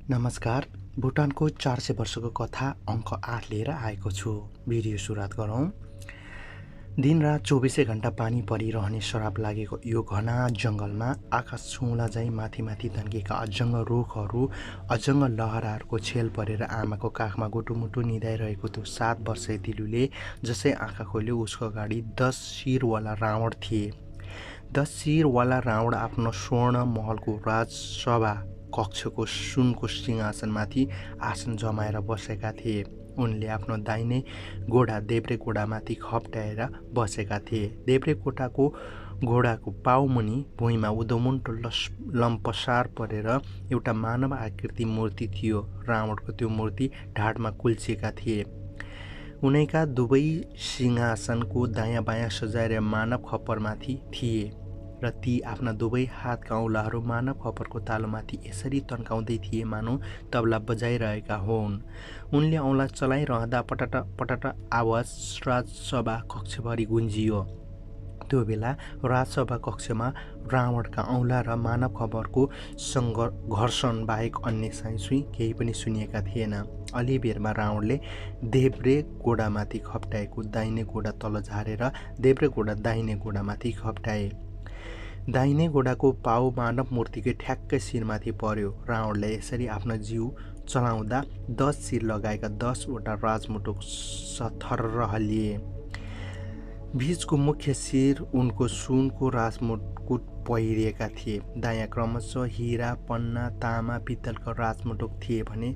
नमस्कार। भुटानको 400 वर्षको कथा अङ्क 8 लिएर आएको छु। भिडियो सुरुवात गरौँ। दिनरात 24 घण्टा पानी परिरहने श्राप लागेको यो घना जङ्गलमा आकाश छुउँला झैँ माथि माथि तन्केका अजङ्ग रुखहरू, अजङ्ग लहराहरूको छेल परेर आमाको काखमा गुटुमुटु निदाइरहेको त्यो 7 वर्षे दिलुले जसै आँखा खोल्यो उसको अगाडि 10 शिरवाला रावण थिए। 10 शिरवाला रावण आफ्नो स्वर्ण महलको राजसभा कक्षको सुनको सिंहासनमाथि आसन जमाएर बसेका थिए। उनले आफ्नो दाहिने घोडा देब्रे घोडामाथि खप्ट्याएर बसेका थिए। देब्रे घोडाको पाउमुनि भुइँमा उदोमुन्टो लम्पसार परेर एउटा मानव आकृति मूर्ति थियो। रावणको त्यो मूर्ति ढाडमा कुल्चिएका थिए। उनैका दुवै सिंहासनको दायाँ बायाँ सजाएर मानव खप्परमाथि थिए र ती आफ्ना दुवै हातका औँलाहरू मानव खप्परको तालुमाथि यसरी तन्काउँदै थिए मानौ तबला बजाइरहेका होन्। उनले औँला चलाइरहँदा पटट पटट आवाज राजसभा कक्षभरि गुन्जियो। त्यो बेला राजसभा कक्षमा रावणका औँला र मानव खप्परको घर्षण बाहेक अन्य साइँसुई केही पनि सुनिएका थिएन। अलि बेरमा रावणले देब्रे घोडामाथि खप्ट्याएको दाहिने घोडा तल झारेर देब्रे घोडा दाहिने घोडामाथि खप्ट्याए। दाहिने घोडाको पाउ मानव मूर्तिकै ठ्याक्कै शिरमाथि पर्यो। रावणले यसरी आफ्नो जिउ चलाउँदा 10 शिर लगाएका 10वटा राजमुटुक सथर्र हल्लिए। बीचको मुख्य शिर उनको सुनको राजमुकुट पहिरिएका थिए। दायाँ क्रमशः हीरा, पन्ना, तामा, पित्तलका राजमुटुक थिए भने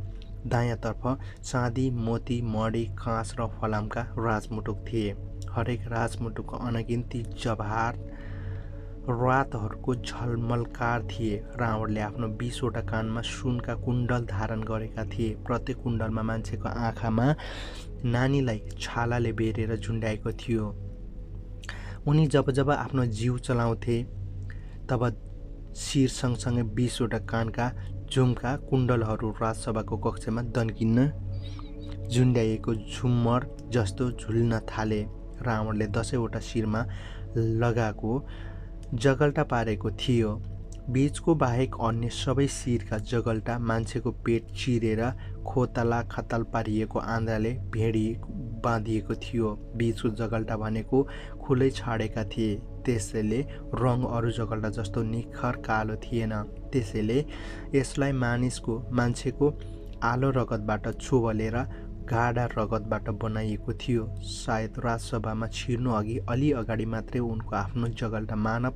दायाँतर्फ चाँदी, मोती, मणि, काँस र फलामका राजमुटुक थिए। हरेक राजमुटुकको अनगिन्ती जवाहर रातहरूको झलमलकार थिए। रावणले आफ्नो 20वटा कानमा सुनका कुण्डल धारण गरेका थिए। प्रत्येक कुण्डलमा मान्छेको आँखामा नानीलाई छालाले बेरेर झुन्ड्याएको थियो। उनी जब जब आफ्नो जिउ चलाउँथे तब शिर सँगसँगै 20वटा कानका झुम्का कुण्डलहरू राजसभाको कक्षमा दन्किन्न झुन्ड्याइएको झुम्मर जस्तो झुल्न थाले। रावणले 10वटा शिरमा लगाएको जगल्टा पारेको थियो। बीचको बाहेक अन्य सबै शिरका जगल्टा मान्छेको पेट चिरेर खोतला खतल पारिएको आन्द्राले भेडी बाँधिएको थियो। बीचको जगल्टा भनेको खुलै छाडेका थिए। त्यसैले रङ अरू जगल्टा जस्तो निखर कालो थिएन। त्यसैले यसलाई मान्छेको आलो रगतबाट चोबलेर गाढा रगतबाट बनाइएको थियो। सायद राजसभामा छिर्नु अघि अलि अगाडि मात्रै उनको आफ्नो जगल्टा मानव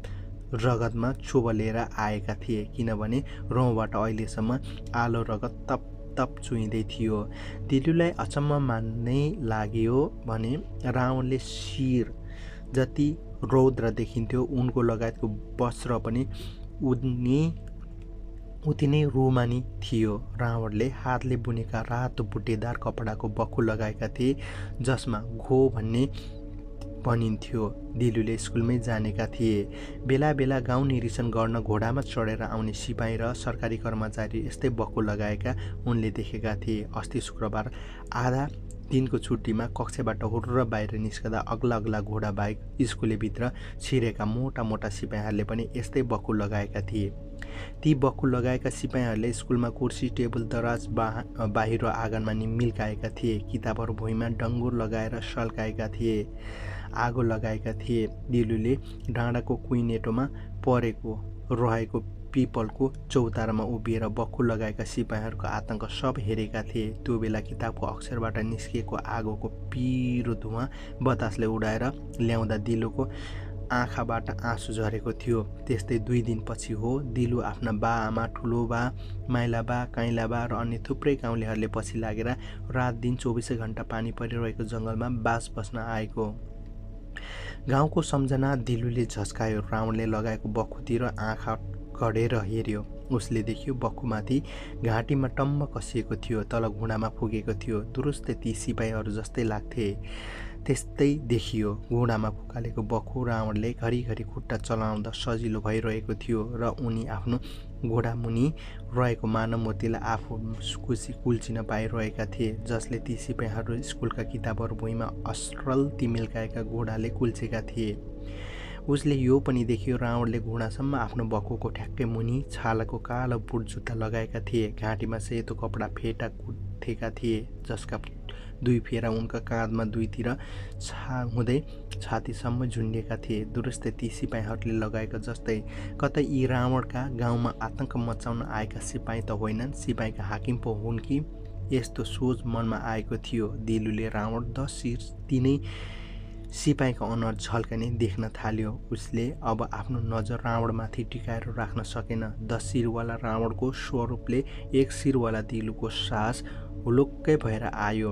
रगतमा चोबलेर आएका थिए, किनभने रौँबाट अहिलेसम्म आलो रगत तप तप चुइँदै थियो। दिलुलाई अचम्म मान्नै लाग्यो भने रावणले शिर जति रौद्र देखिन्थ्यो उनको लगायतको वस्त्र पनि उति नै रोमानी थियो। रावणले हातले बुनेका रातो बुट्टेदार कपडाको बक्खु लगाएका थिए जसमा घो भन्ने भनिन्थ्यो। दिलुले स्कुलमै जानेका थिए। बेला बेला गाउँ निरीक्षण गर्न घोडामा चढेर आउने सिपाही र सरकारी कर्मचारी यस्तै बक्खु लगाएका उनले देखेका थिए। अस्ति शुक्रबार आधा दिनको छुट्टीमा कक्षबाट हुर्र बाहिर निस्कदा अग्ला अग्ला घोडा बाहेक स्कुलेभित्र छिरेका मोटा मोटा सिपाहीहरूले पनि यस्तै बक्खु लगाएका थिए। ती बक्खु लगाएका सिपाहीहरूले स्कुलमा कुर्सी, टेबल, दराज बाहिर आँगनमा मिल्काएका थिए। किताबहरू भुइँमा डङ्गुर लगाएर सल्काएका थिए। आगो लगाएका थिए। दिलुले डाँडाको कुइनेटोमा रहेको पिपलको चौतारामा उभिएर बक्खु लगाएका सिपाहीहरूको आतङ्क सब हेरेका थिए। त्यो बेला किताबको अक्षरबाट निस्किएको आगोको पिरो धुवाँ बतासले उडाएर ल्याउँदा दिलुको आँखाबाट आँसु झरेको थियो। त्यस्तै 2 दिनपछि हो दिलु आफ्ना बा आमा, ठुलो बा, माइला बा, काइला बा र अन्य थुप्रै गाउँलेहरूले पछि लागेर रात दिन 24 घण्टा पानी परिरहेको जङ्गलमा बास बस्न आएको। गाउँको सम्झना दिलुले झस्कायो। रावणले लगाएको बक्खुतिर आँखा गढेर हेर्यो। उसले देख्यो बक्खुमाथि घाँटीमा टम्म कसिएको थियो, तल घुँडामा फुकेको थियो। दुरुस्तै ती सिपाहीहरू जस्तै लाग्थे। त्यस्तै देखियो। घुँडामा फुकालेको बक्खु रावणले घरिघरि खुट्टा चलाउँदा सजिलो भइरहेको थियो र उनी आफ्नो घोडामुनि रहेको मानव मूर्तिलाई आफू कुल्चिन पाइरहेका थिए, जसले ती सिपाहीहरू स्कुलका किताबहरू भुइँमा अस्रल ती मिल्काएका घोडाले कुल्चेका थिए। उसले यो पनि देख्यो रावणले घुँडासम्म आफ्नो बक्खुको ठ्याक्कै मुनि छालाको कालो बुट जुत्ता लगाएका थिए। घाँटीमा सेतो कपडा फेटा गुथेका थिए, जसका दुई फेरा उनका काँधमा दुईतिर हुँदै छातीसम्म झुन्डिएका थिए। दुरुस्तै ती सिपाहीहरूले लगाएका जस्तै। कतै यी रावणका गाउँमा आतंक मचाउन आएका सिपाही त होइनन्, सिपाहीका हाकिम पो हुन् कि? यस्तो सोच मनमा आएको थियो। दिलुले रावण 10 शिर तिनै सिपाहीको अनुहार झल्कने देख्न थाल्यो। उसले अब आफ्नो नजर रावणमाथि टिकाएर राख्न सकेन। 10 शिरवाला रावणको स्वरूपले 1 शिरवाला दिलुको सास हुलुक्कै भएर आयो।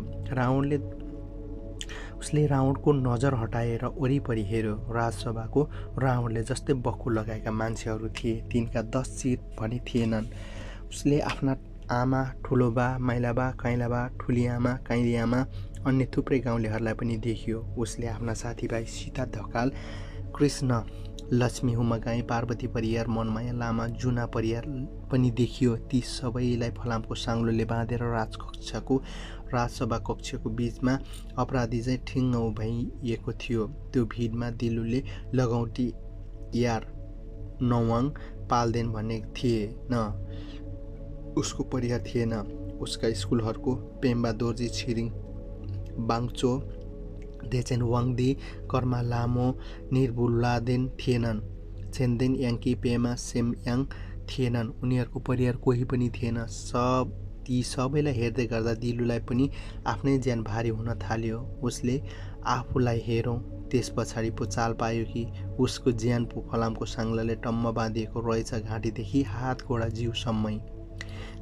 उसले रावणको नजर हटाएर वरिपरि हेर्यो। राजसभाको रावणले जस्तै बक्खु लगाएका मान्छेहरू थिए, तिनका 10 शिर पनि थिएनन्। उसले आफ्ना आमा, ठुलोबा, माइलाबा, काइलाबा, ठुलिआमा, काइलिआमा, अन्य थुप्रै गाउँलेहरूलाई पनि देखियो। उसले आफ्ना साथीभाइ सीता ढकाल, कृष्ण, लक्ष्मी हुमगाई, पार्वती परियार, मनमाया लामा, जुना परियार पनि देखियो। ती सबैलाई फलामको साङ्लोले बाँधेर राजसभा कक्षको बीचमा अपराधी चाहिँ ठिङ्ग उभ्याइएको थियो। त्यो भिडमा दिलुले लगौटी यार नवाङ पाल्देन भन्ने थिएन, उसको परिवार थिएन। उसका स्कुलहरूको पेम्बा दोर्जी, छिरिङ, बाङचो, देचेन वाङदी, कर्मा लामो, निर्बुलादेन थिएनन्। चेन्देन याङ्की, पेमा सेमयाङ थिएनन्। उनीहरूको परिवार कोही पनि थिएन। ती सबैलाई हेर्दै गर्दा दिलुलाई पनि आफ्नै ज्यान भारी हुन थाल्यो। उसले आफूलाई हेरौँ त्यस पछाडि पो चाल पायो कि उसको ज्यान पो फलामको साङ्लाले टम्म बाँधिएको रहेछ, घाँटीदेखि हात गोडा जिउसम्मै।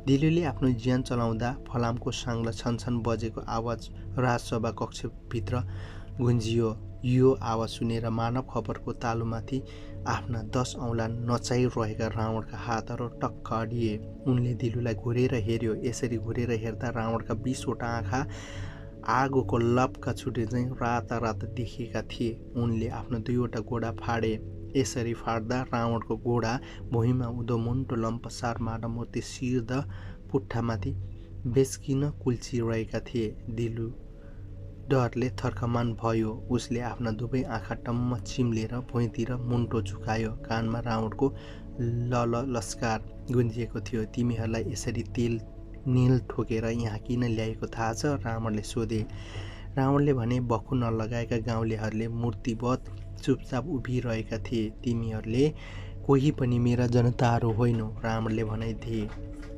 दिलुले आफ्नो ज्यान चलाउँदा फलामको साङ्ला छनछन बजेको आवाज राजसभा कक्षभित्र गुन्जियो। यो आवाज सुनेर मानव खबरको तालुमाथि आफ्ना 10 औँला नचाइरहेका रावणका हातहरू टक्क अडिए। उनले दिलुलाई घुरेर हेर्यो। यसरी घुरेर हेर्दा रावणका 20वटा आँखा आगोको लपका छुटे चाहिँ राता राता देखिएका थिए। उनले आफ्नो 2वटा गोडा फाडे। यसरी फाड्दा रावणको गोडा भुइँमा उदो मुन्टो लम्पसार मानवमूर्ति शिर र पुट्ठामाथि बेस्किन कुल्चिरहेका थिए। दिलु डरले थर्कमान भयो। उसले आफ्ना दुवै आँखा टम्म चिम्लेर भुइँतिर मुन्टो झुकायो। कानमा रावणको ललस्कार गुन्जिएको थियो। तिमीहरूलाई यसरी नील ठोकेर यहाँ किन ल्याएको थाहा छ? रावणले सोधे। रावणले भने, बक्खु नलगाएका गाउँलेहरूले मूर्तिवत चुपचाप उभिरहेका थिए। तिमीहरूले कोही पनि मेरा जनताहरू होइनौ, रावणले भनाइदिए।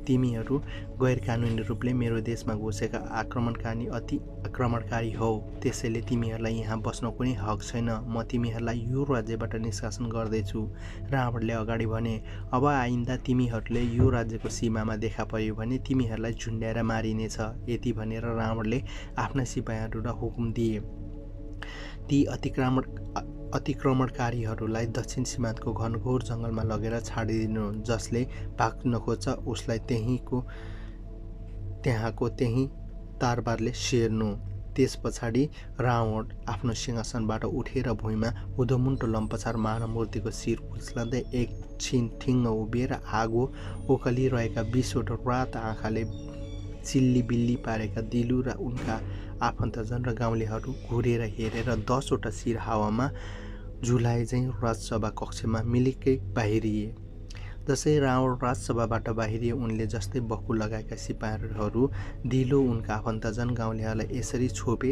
तिमीहरू गैर कानुनी रूपले मेरो देशमा घुसेका अति आक्रमणकारी हौ। त्यसैले तिमीहरूलाई यहाँ बस्न कुनै हक छैन। म तिमीहरूलाई यो राज्यबाट निष्कासन गर्दैछु, रावणले अगाडि भने। अब आइन्दा तिमीहरूले यो राज्यको सीमामा देखा पर्यो भने तिमीहरूलाई झुन्ड्याएर मारिनेछ। यति भनेर रावणले आफ्ना सिपाहीहरूलाई हुकुम दिए। ती अतिक्रमणकारीहरूलाई दक्षिण सीमान्तको घनघोर जङ्गलमा लगेर छाडिदिनु। जसले भाग्न खोज्छ उसलाई त्यहाँको त्यही तारबारले सेर्नु। त्यस पछाडि रावण आफ्नो सिंहासनबाट उठेर भुइँमा उधोमुन्टो लम्पसार मानवमूर्तिको शिर कुल्च्लाउँदै एकछिन ठिङ्ग उभिएर आगो ओकलिरहेका 20वटा रात आँखाले चिल्ली बिल्ली पारेका दिलु र उनका आफन्तजन र गाउँलेहरू घुरेर हेरेर 10वटा शिर हावामा झुलाए चाहिँ राजसभा कक्षमा मिलिक्कै बाहिरिए। जसै रावण राजसभाबाट बाहिरिए, उनले जस्तै बक्खु लगाएका सिपाहीहरू दिलो उनका आफन्तजन गाउँलेहरूलाई यसरी छोपे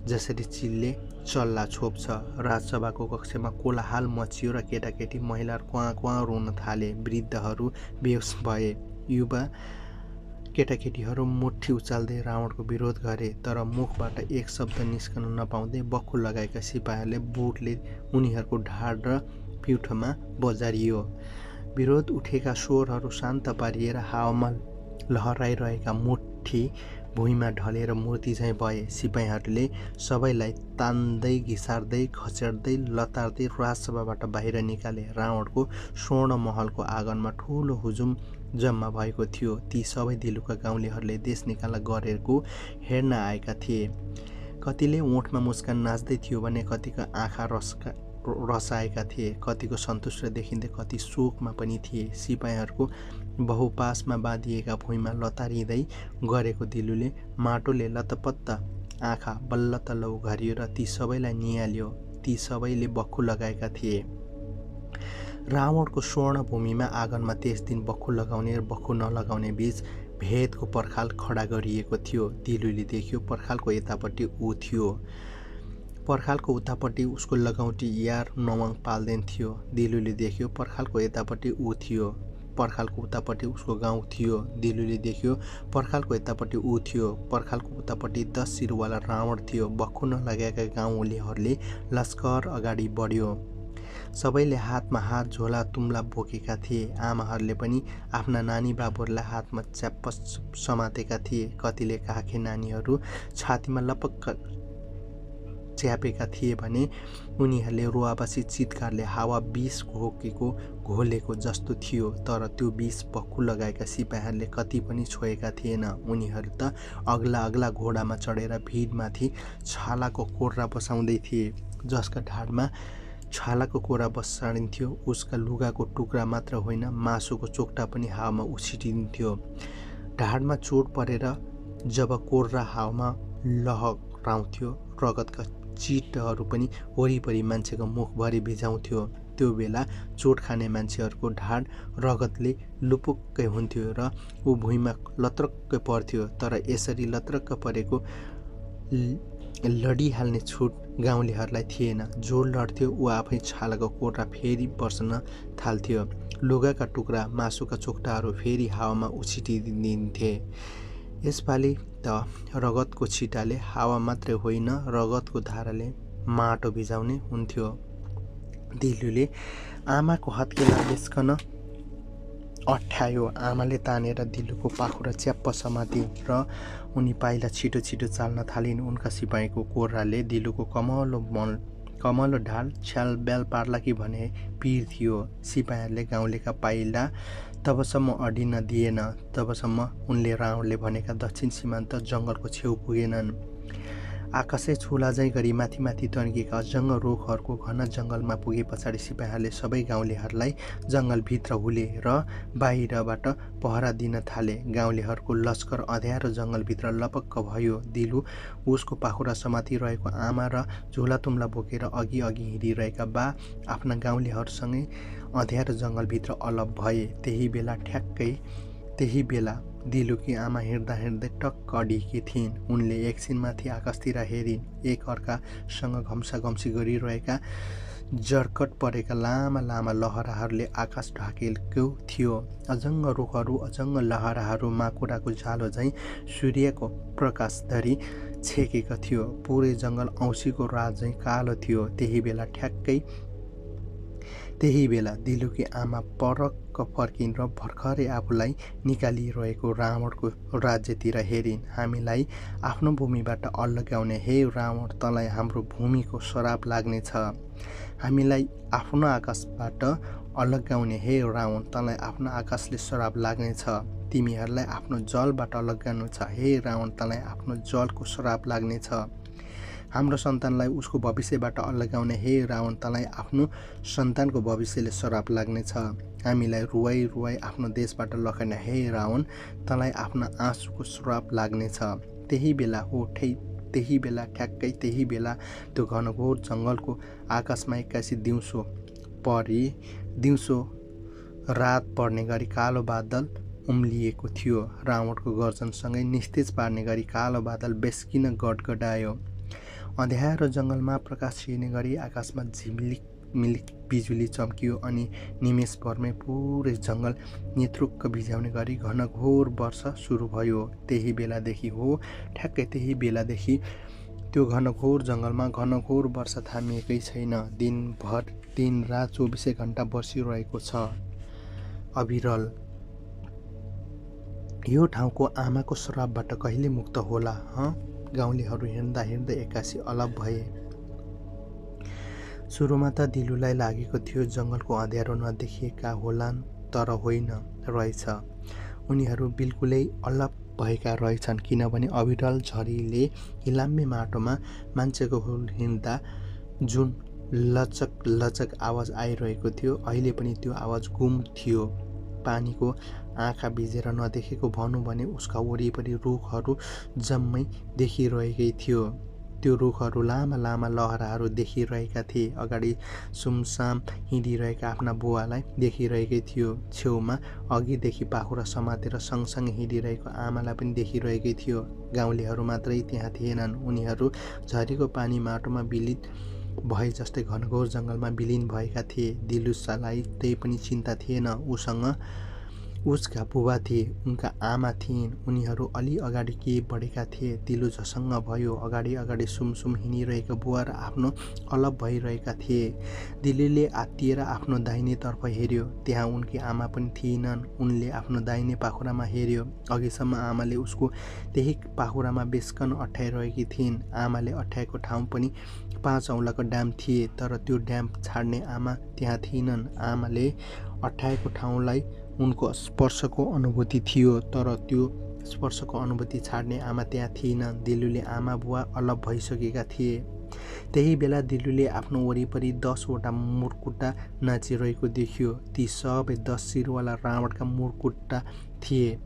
जसरी चिलले चल्ला छोप्छ। राजसभाको कक्षमा कोलाहाल मचियो र केटाकेटी महिलाहरू क्वाँ क्वाँ रोन थाले। वृद्धहरू बेहोस भए। युवा केटाकेटीहरू मुठी उचाल्दै रावणको विरोध गरे, तर मुखबाट एक शब्द निस्कन नपाउँदै बक्खु लगाएका सिपाहीहरूले बुटले उनीहरूको ढाड र पिठोमा बजारियो। विरोध उठेका स्वरहरू शान्त पारिएर हावामा लहराइरहेका मुठी भुइँमा ढलेर मूर्ति झैँ भए। सिपाहीहरूले सबैलाई तान्दै, घिसार्दै, खचेड्दै, लतार्दै राजसभाबाट बाहिर निकाले। रावणको स्वर्ण महलको आँगनमा ठुलो हुजुम जम्मा भएको थियो। ती सबै दिलुका गाउँलेहरूले देश निकाला गरेको हेर्न आएका थिए। कतिले ओठमा मुस्कान नाच्दै थियो भने कतिका आँखा रसाएका थिए। कतिको सन्तुष्ट देखिँदै कति शोकमा पनि थिए। सिपाहीहरूको बहुपासमा बाँधिएका भुइँमा लतारिँदै गरेको दिलुले माटोले लतपत्त आँखा बल्ल तल्ल उघारियो र ती सबैलाई निहाल्यो। ती सबैले बक्खु लगाएका थिए। रावणको स्वर्ण भूमिमा आँगनमा त्यस दिन बक्खु लगाउने र बक्खु नलगाउने बीच भेदको पर्खाल खडा गरिएको थियो। दिलुले देख्यो पर्खालको यतापट्टि ऊ थियो, पर्खालको उतापट्टि उसको लगौटी यार नवाङ पाल्देन थियो। दिलुले देख्यो पर्खालको यतापट्टि ऊ थियो, पर्खालको उतापट्टि उसको गाउँ थियो। दिलुले देख्यो पर्खालको यतापट्टि ऊ थियो, पर्खालको उतापट्टि 10 शिरवाला रावण थियो। बक्खु नलगाएका गाउँलेहरूले लस्कर अगाडि बढ्यो। सबैले हातमा हात झोला तुम्ला बोकेका थिए। आमाहरूले पनि आफ्ना नानी बाबुहरूलाई हातमा च्याप्प समातेका थिए। कतिले काखे नानीहरू छातीमा लपक्क च्यापेका थिए भने उनीहरूले रुवाबासी चितकारले हावा विष घोकेको घोलेको जस्तो थियो। तर त्यो विष बक्खु लगाएका सिपाहीहरूले कति पनि छोएका थिएन। उनीहरू त अग्ला अग्ला घोडामा चढेर भिडमाथि छालाको कोर्रा बसाउँदै थिए। जसका ढाडमा छालाको कोरा बसाडिन्थ्यो उसका लुगाको टुक्रा मात्र होइन, मासुको चोक्टा पनि हावामा उछिटिन्थ्यो। ढाडमा चोट परेर जब कोर्रा हावामा लहराउँथ्यो, रगतका चिटहरू पनि वरिपरि मान्छेको मुखभरि भिजाउँथ्यो। त्यो बेला चोट खाने मान्छेहरूको ढाड रगतले लुपुक्कै हुन्थ्यो र ऊ भुइँमा लत्रक्कै पर्थ्यो। तर यसरी लत्रक्क परेको लडिहाल्ने छुट गाउँलेहरूलाई थिएन। जो लड्थ्यो ऊ आफै छालाको कोर्रा फेरि बस्न थाल्थ्यो। लुगाका टुक्रा, मासुका चोक्टाहरू फेरि हावामा उछिटिदिन्थे। यसपालि त रगतको छिटाले हावा मात्रै होइन, रगतको धाराले माटो भिजाउने हुन्थ्यो। दिलुले आमाको हत्केला बेच्कन अठ्यायो। आमाले तानेर दिलुको पाखुरा च्याप्प समातिन् र उनी पाइला छिटो छिटो चाल्न थालिन्। उनका सिपाहीको कोर्राले दिलुको कमलो ढाड छ्यालब्याल पार्ला कि भने पिर थियो। सिपाहीहरूले गाउँलेका पाइला तबसम्म अडिन दिएन जबसम्म उनले रावणले भनेका दक्षिण सीमान्त जङ्गलको छेउ पुगेनन्। आकाशै छुलाझै गरी माथि माथि तन्किएका अजङ्ग रुखहरूको घन जङ्गलमा पुगे पछाडि सिपाहीहरूले सबै गाउँलेहरूलाई जङ्गलभित्र हुले र बाहिरबाट पहरा दिन थाले। गाउँलेहरूको लस्कर अँध्यारो जङ्गलभित्र लपक्क भयो। दिलु उसको पाखुरा समातिरहेको आमा र झोला तुम्ला बोकेर अघि अघि हिँडिरहेका बा आफ्ना गाउँलेहरूसँगै अँध्यारो जङ्गलभित्र अलप भए। त्यही बेला दिलुकी आमा हिँड्दा हिँड्दै टक्क अडिकी थिइन्। उनले एकछिन माथि आकाशतिर हेरिन्। एक अर्कासँग घम्साघम्सी गरिरहेका जर्कट परेका लामा लामा लहराहरूले आकाश ढाकेको थियो। अजङ्ग रुखहरू, अजङ्ग लहराहरू माकुराको जालो झैँ सूर्यको प्रकाश धरी छेकेको थियो। पुरै जङ्गल औँसीको रात झैँ कालो थियो। त्यही बेला दिलुकी आमा परक्क फर्किन् र भर्खरै आफूलाई निकालिरहेको रावणको राज्यतिर हेरिन्। हामीलाई आफ्नो भूमिबाट अलग्याउने हे रावण, तँलाई हाम्रो भूमिको श्राप लाग्नेछ। हामीलाई आफ्नो आकाशबाट अलग्याउने हे रावण, तँलाई आफ्नो आकाशले श्राप लाग्नेछ। तिमीहरूलाई आफ्नो जलबाट अलग्याउनु छ हे रावण, तँलाई आफ्नो जलको श्राप लाग्नेछ। हाम्रो सन्तानलाई उसको भविष्यबाट अलग्याउने हे रावण, तँलाई आफ्नो सन्तानको भविष्यले श्राप लाग्नेछ। हामीलाई रुवाई रुवाई आफ्नो देशबाट लखेर्ने हे रावण, तँलाई आफ्नो आँसुको श्राप लाग्नेछ। त्यही बेला ठ्याक्कै त्यही बेला त्यो घनघोर जङ्गलको आकाशमा एक्कासी दिउँसो रात पर्ने गरी कालो बादल उम्लिएको थियो। रावणको गर्जनसँगै निस्तेज पार्ने गरी कालो बादल बेस्किन गडगडायो। अँध्यारो जङ्गलमा प्रकाश छिर्ने गरी आकाशमा झिमिलिक मिलिक बिजुली चम्कियो अनि निमेषभरमै पुरै जङ्गल नेत्रुक्क भिजाउने गरी घनघोर वर्षा सुरु भयो। ठ्याक्कै त्यही बेलादेखि त्यो घनघोर जङ्गलमा घनघोर वर्षा थामिएकै छैन। दिन रात 24 घण्टा बर्सिरहेको छ अविरल। यो ठाउँको आमाको श्रापबाट कहिले मुक्त होला? गाउँलेहरू हिँड्दा हिँड्दै एक्कासी अलप भए। सुरुमा त दिलुलाई लागेको थियो जङ्गलको अँध्यारो नदेखिएका होलान्, तर होइन रहेछ। उनीहरू बिल्कुलै अलप भएका रहेछन्, किनभने अविरल झरीले हिलाम्मे माटोमा मान्छेको हुल हिँड्दा जुन लचक लचक आवाज आइरहेको थियो, अहिले पनि त्यो आवाज गुम थियो। पानीको आँखा भिजेर नदेखेको भनौँ भने उसका वरिपरि रुखहरू जम्मै देखिरहेकै थियो। त्यो रुखहरू लामा लामा लहराहरू देखिरहेका थिए। अगाडि सुमसाम हिँडिरहेका आफ्ना बुवालाई देखिरहेकै थियो। छेउमा अघिदेखि पाखुरा समातेर सँगसँगै हिँडिरहेको आमालाई पनि देखिरहेकै थियो। गाउँलेहरू मात्रै त्यहाँ थिएनन्। उनीहरू झरीको पानी माटोमा विलिन भए जस्तै घनघोर जङ्गलमा विलिन भएका थिए। दिलुसालाई त्यही पनि चिन्ता थिएन। उसँग उसका बुबा थिए, उनका आमा थिइन्। उनीहरू अलि अगाडि के बढेका थिए। दिलु झसङ्ग भयो। अगाडि अगाडि सुमसुम हिँडिरहेका बुवा र आफ्नो अलप भइरहेका थिए। दिलुले आत्तिएर आफ्नो दाहिनेतर्फ हेर्यो। त्यहाँ उनकी आमा पनि थिएनन्। उनले आफ्नो दाहिने पाखुरामा हेर्यो। अघिसम्म आमाले उसको त्यही पाखुरामा बेसकन अठ्याइरहेकी थिइन्। आमाले अठ्याएको ठाउँ पनि 5 औँलाको ड्याम थिए, तर त्यो ड्याम छाड्ने आमा त्यहाँ थिएनन्। आमाले अठ्याएको ठाउँलाई उनको स्पर्शको अनुभूति थियो, तर त्यो स्पर्शको अनुभूति छाड्ने आमा त्यहाँ थिएनन्। दिलुले आमा बुवा अलग भइसकेका थिए। त्यही बेला दिलुले आफ्नो वरिपरि 10 वटा मुर्कुट्टा नाचिरहेको देख्यो। ती सबै 10 शिरवाला रावणका मुर्कुट्टा थिए।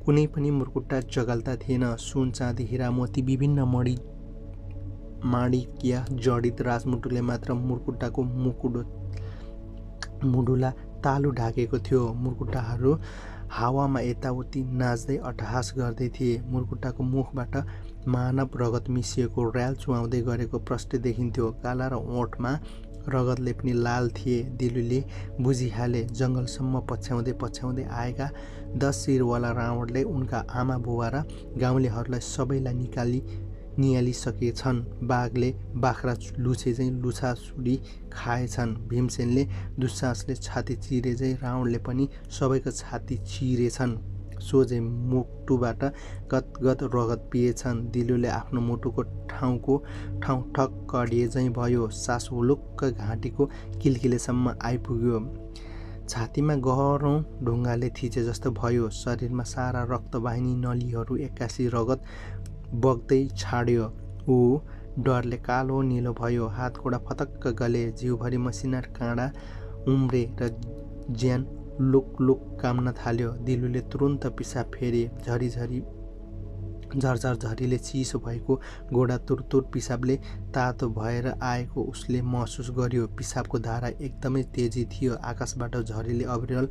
कुनै पनि मुर्कुट्टा जगल्ता थिएन। सुन, चाँदी, हिरा, मोती, विभिन्न माणिक्य जडित राजमुटुले मात्र मुर्कुट्टाको मुडुला तालु ढाकेको थियो। मुर्कुट्टाहरू हावामा यताउति नाच्दै अट्टहास गर्दै थिए। मुर्कुट्टाको मुखबाट मानव रगत मिसिएको र्याल चुहाउँदै गरेको प्रष्ट देखिन्थ्यो। काला र ओठमा रगतले पनि लाल थिए। दिलुले बुझिहाले, जङ्गलसम्म पछ्याउँदै पछ्याउँदै आएका 10 शिरवाला रावणले उनका आमा बुवा र गाउँलेहरूलाई सबैलाई नियालिसकेछन्। बाघले बाख्रा लुछे चाहिँ लुछासुडी खाएछन्। भीमसेनले दुस्साहसले छाती चिरे चाहिँ रावणले पनि सबैको छाती चिरेछन्। सोझै मुटुबाट गदगद रगत पिएछन्। दिलुले आफ्नो मुटुको ठाउँ ठक्क अडिए चाहिँ भयो। सास हुलुक्क घाँटीको किलकिलेसम्म आइपुग्यो। छातीमा गह्रौँ ढुङ्गाले थिचे जस्तो भयो। शरीरमा सारा रक्तवाहिनी नलीहरू एक्कासी रगत बग्दै छाड्यो। ऊ डरले कालो निलो भयो। हात खुट्टा फतक्क गले। जिउभरि मसिना काँडा उम्रे र ज्यान लुक काम्न थाल्यो। दिलुले तुरुन्त पिसाब फेरे। झरझर झरीले चिसो भएको गोडा तुरतुर पिसाबले तातो भएर आएको उसले महसुस गर्यो। पिसाबको धारा एकदमै तेजी थियो। आकाशबाट झरीले अविरल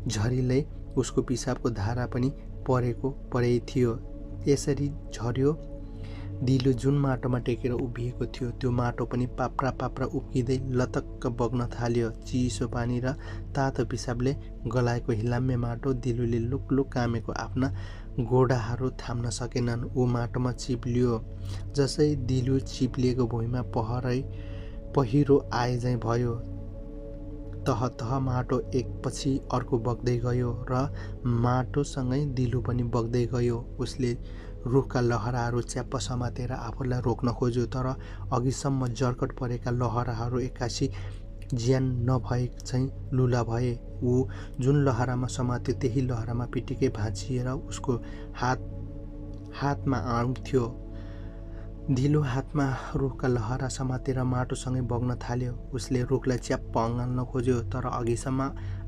झरीले उसको पिसाबको धारा पनि परै थियो। यसरी झर्यो। दिलु जुन माटोमा टेकेर उभिएको थियो त्यो माटो पनि पाप्रा पाप्रा उक्किँदै लतक्क बग्न थाल्यो। चिसो पानी र तातो पिसाबले गलाएको हिलाम्य माटो दिलुले लुक कामेको आफ्ना गोडाहरू थाम्न सकेनन्। ऊ माटोमा चिप्लियो। जसै दिलु चिप्लिएको भुइँमा पहिरो आए झैँ भयो। तह माटो एकपछि अर्को बग्दै गयो र माटोसँगै दिलु पनि बग्दै गयो। उसले रुखका लहराहरू च्याप्प समातेर आफूलाई रोक्न खोज्यो, तर अघिसम्म जर्कट परेका लहराहरू एक्कासी ज्यान नभए चाहिँ लुला भए। ऊ जुन लहरामा समात्यो त्यही लहरामा पिटिकै भाँचिएर उसको हातमा आउँथ्यो। दिलु हातमा रुखका लहरा समातेर माटोसँगै बग्न थाल्यो। उसले रुखलाई च्याप्प अँगाल्न खोज्यो, तर अघिसम्म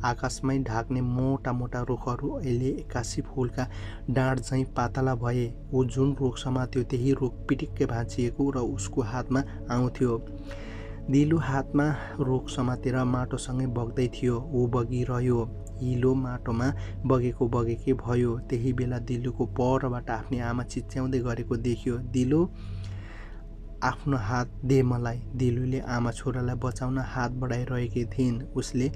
आकाशमै ढाक्ने मोटा मोटा रुखहरू अहिले एक्कासी फुलका डाँड झैँ पातला भए। ऊ जुन रुख समात्यो त्यही रुख पिटिक्कै भाँचिएको र उसको हातमा आउँथ्यो। दिलु हातमा रुख समातेर माटोसँगै बग्दै थियो। ऊ बगिरह्यो। हिलो माटोमा बगेकै भयो। त्यही बेला दिलुको परबाट आफ्नी आमा चिच्याउँदै गरेको देख्यो। दिलु, आफ्नो हात दे मलाई। दिलुले आमा छोरालाई बचाउन हात बढाइरहेकी थिइन्। उसले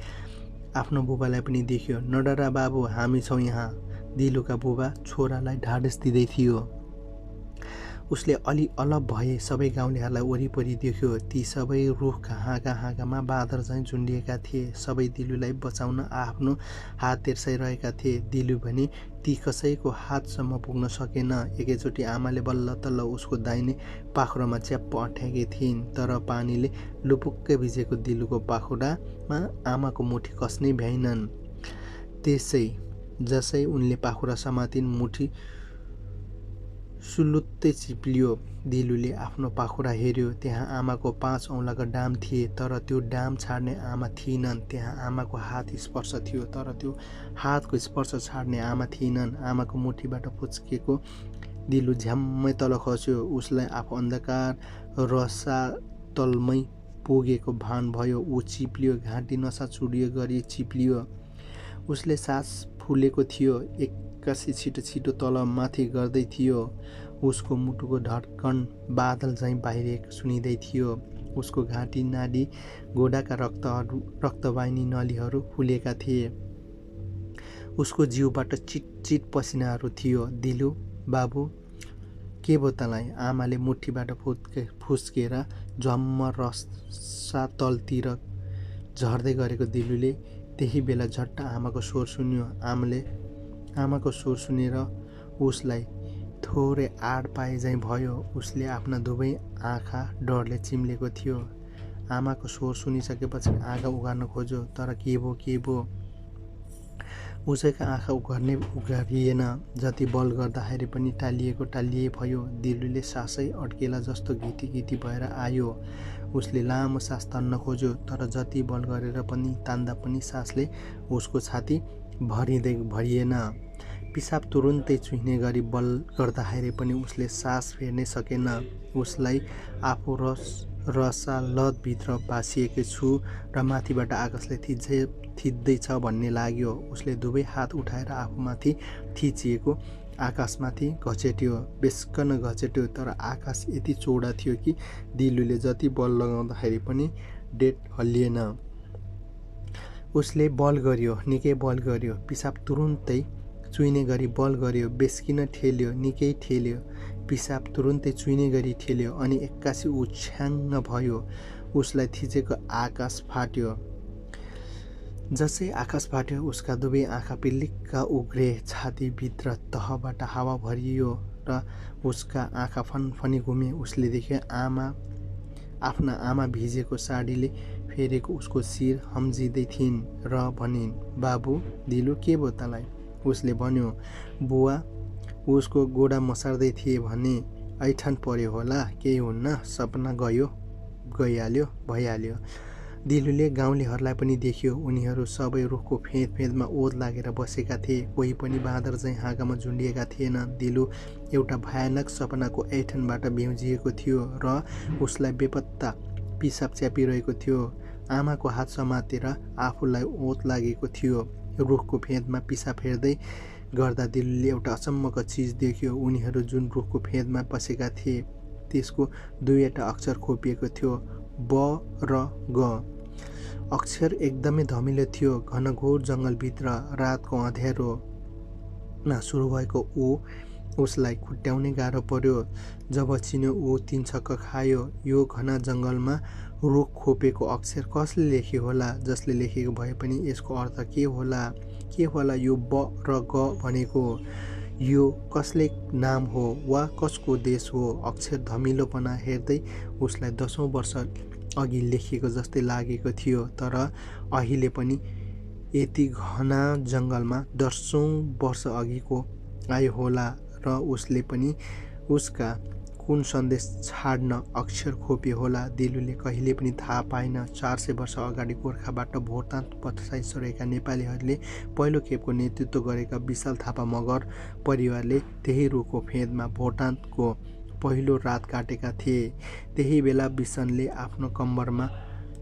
आफ्नो बुबालाई पनि देख्यो। नडरा बाबु, हामी छौँ यहाँ। दिलुका बुबा छोरालाई ढाडस दिँदै थियो। उसले अलि अलप भए सबै गाउँलेहरूलाई वरिपरि देख्यो। ती सबै रुखका हाँगामा बाँदर झैँ झुन्डिएका थिए। सबै दिलुलाई बचाउन आफ्नो हात तेर्साइरहेका थिए। दिलु भने ती कसैको हातसम्म पुग्न सकेन। एकैचोटि आमाले बल्ल तल्ल उसको दाहिने पाखुरामा च्याप्प अठ्याएकी थिइन्, तर पानीले लुपुक्कै भिजेको दिलुको पाखुरामा आमाको मुठी कस्नै भ्याइनन्। जसै उनले पाखुरा समातिन्, मुठी सुलुत्तै चिप्लियो। दिलुले आफ्नो पाखुरा हेर्यो। त्यहाँ आमाको 5 औँलाको डाम थिए, तर त्यो डाम छाड्ने आमा थिएनन्। त्यहाँ आमाको हात स्पर्श थियो, तर त्यो हातको स्पर्श छाड्ने आमा थिएनन्। आमाको मुठीबाट पुच्केको दिलु झ्याम्मै तल खस्यो। उसलाई आफू अन्धकार रसातलमै पुगेको भान भयो। ऊ चिप्लियो, घाँटी नसा चुडियो गरी चिप्लियो। उसले सास फुलेको थियो, एक्कासी छिटो छिटो तल माथि गर्दै थियो। उसको मुटुको धड्कन बादल झैँ बाहिरिएको सुनिँदै थियो। उसको घाँटी, नाडी, गोडाका रक्तवाहिनी नलीहरू फुलेका थिए। उसको जिउबाट चिटचिट पसिनाहरू थियो। दिलु बाबु के भयो तँलाई? आमाले मुठीबाट फुस्केर झम्म रसातलतिर झर्दै गरेको दिलुले त्यही बेला झट्ट आमाको स्वर सुन्यो। आमाको स्वर सुनेर उसलाई थोरै आड पाए झैँ भयो। उसले आफ्ना दुवै आँखा डरले चिम्लेको थियो। आमाको स्वर सुनिसकेपछि आँखा उघार्न खोज्यो, तर के भयो? उसैका आँखा उघारिएन। जति बल गर्दाखेरि पनि टालिए भयो। दिलुले सासै अड्केला जस्तो घिटी भएर आयो। उसले लामो सास तान्न खोज्यो, तर जति बल गरेर पनि तान्दा पनि सासले उसको छाती भरिएन। पिसाब तुरुन्तै चुहिने गरी बल गर्दाखेरि पनि उसले सास फेर्नै सकेन। उसलाई आफू रसालभित्र भासिएको छु र माथिबाट आकाशले थिच्दैछ भन्ने लाग्यो। उसले दुवै हात उठाएर आफूमाथि थिचिएको आकाशमाथि घचेट्यो, बेस्कन घचेट्यो। तर आकाश यति चौडा थियो कि दिलुले जति बल लगाउँदाखेरि पनि डेट हल्लिएन। उसले बल गर्यो, निकै बल गर्यो। पिसाब तुरुन्तै चुइने गरी बल गर्यो, बेस्किन ठेल्यो, निकै ठेल्यो। पिसाब तुरुन्तै चुइने गरी ठेल्यो, अनि एक्कासी ऊ छ्याङ्ग भयो। उसलाई थिचेको आकाश फाट्यो। जसै आकाश फाट्यो, उसका दुवै आँखा पिल्लिक्क उग्रे। छातीभित्र तहबाट हावा भरियो र उसका आँखा फनफनी घुमे। उसले देख्यो आफ्ना आमा भिजेको साडीले फेरेको उसको शिर हम्जिँदै थिइन् र भनिन्, बाबु दिलु के भयो तँलाई? उसले भन्यो, बुवा उसको गोडा मसार्दै थिए भने ऐठन पर्यो होला, केही हुन्न, सपना गइहाल्यो, भइहाल्यो। दिलुले गाउँलेहरूलाई पनि देख्यो। उनीहरू सबै रुखको फेदमा ओत लागेर बसेका थिए। कोही पनि बाँदर चाहिँ हाँगामा झुन्डिएका थिएन। दिलु एउटा भयानक सपनाको ऐठनबाट भ्याउजिएको थियो र उसलाई बेपत्ता पिसाब च्यापिरहेको थियो। आमाको हात समातेर आफूलाई ओत लागेको थियो। रुखको फेदमा पिसाब फेर्दै गर्दा दिलुले एउटा अचम्मको चिज देख्यो। उनीहरू जुन रुखको फेदमा बसेका थिए त्यसको दुईवटा अक्षर खोपिएको थियो, ब र ग। अक्षर एकदमै धमिलो थियो। घनघोर जङ्गलभित्र रातको अँध्यारोमा सुरु भएको उसलाई खुट्याउनै गाह्रो पर्यो। जब चिन्यो ऊ तीन छक्क खायो। यो घना जङ्गलमा रुख खोपेको अक्षर कसले लेख्यो होला? जसले लेखेको भए पनि यसको अर्थ के होला यो ब र ग भनेको? यो कसले नाम हो वा कसको देश हो? अक्षर धमिलोपना हेर्दै उसलाई 10औं वर्ष अघि लेखिएको जस्तै लागेको थियो। तर अहिले पनि यति घना जङ्गलमा 10औं वर्ष अघिको आयो होला र उसले पनि उसका कुन सन्देश छाड्न अक्षर खोप्यो होला? दिलुले कहिले पनि थाहा पाएन। 400 वर्ष अगाडि गोर्खाबाट भोटान पठाइसकेका नेपालीहरूले पहिलो खेपको नेतृत्व गरेका विशाल थापा मगर परिवारले त्यही रुखको फेदमा भोटानको पहिलो रात काटेका थिए। त्यही बेला बिसनले आफ्नो कम्मरमा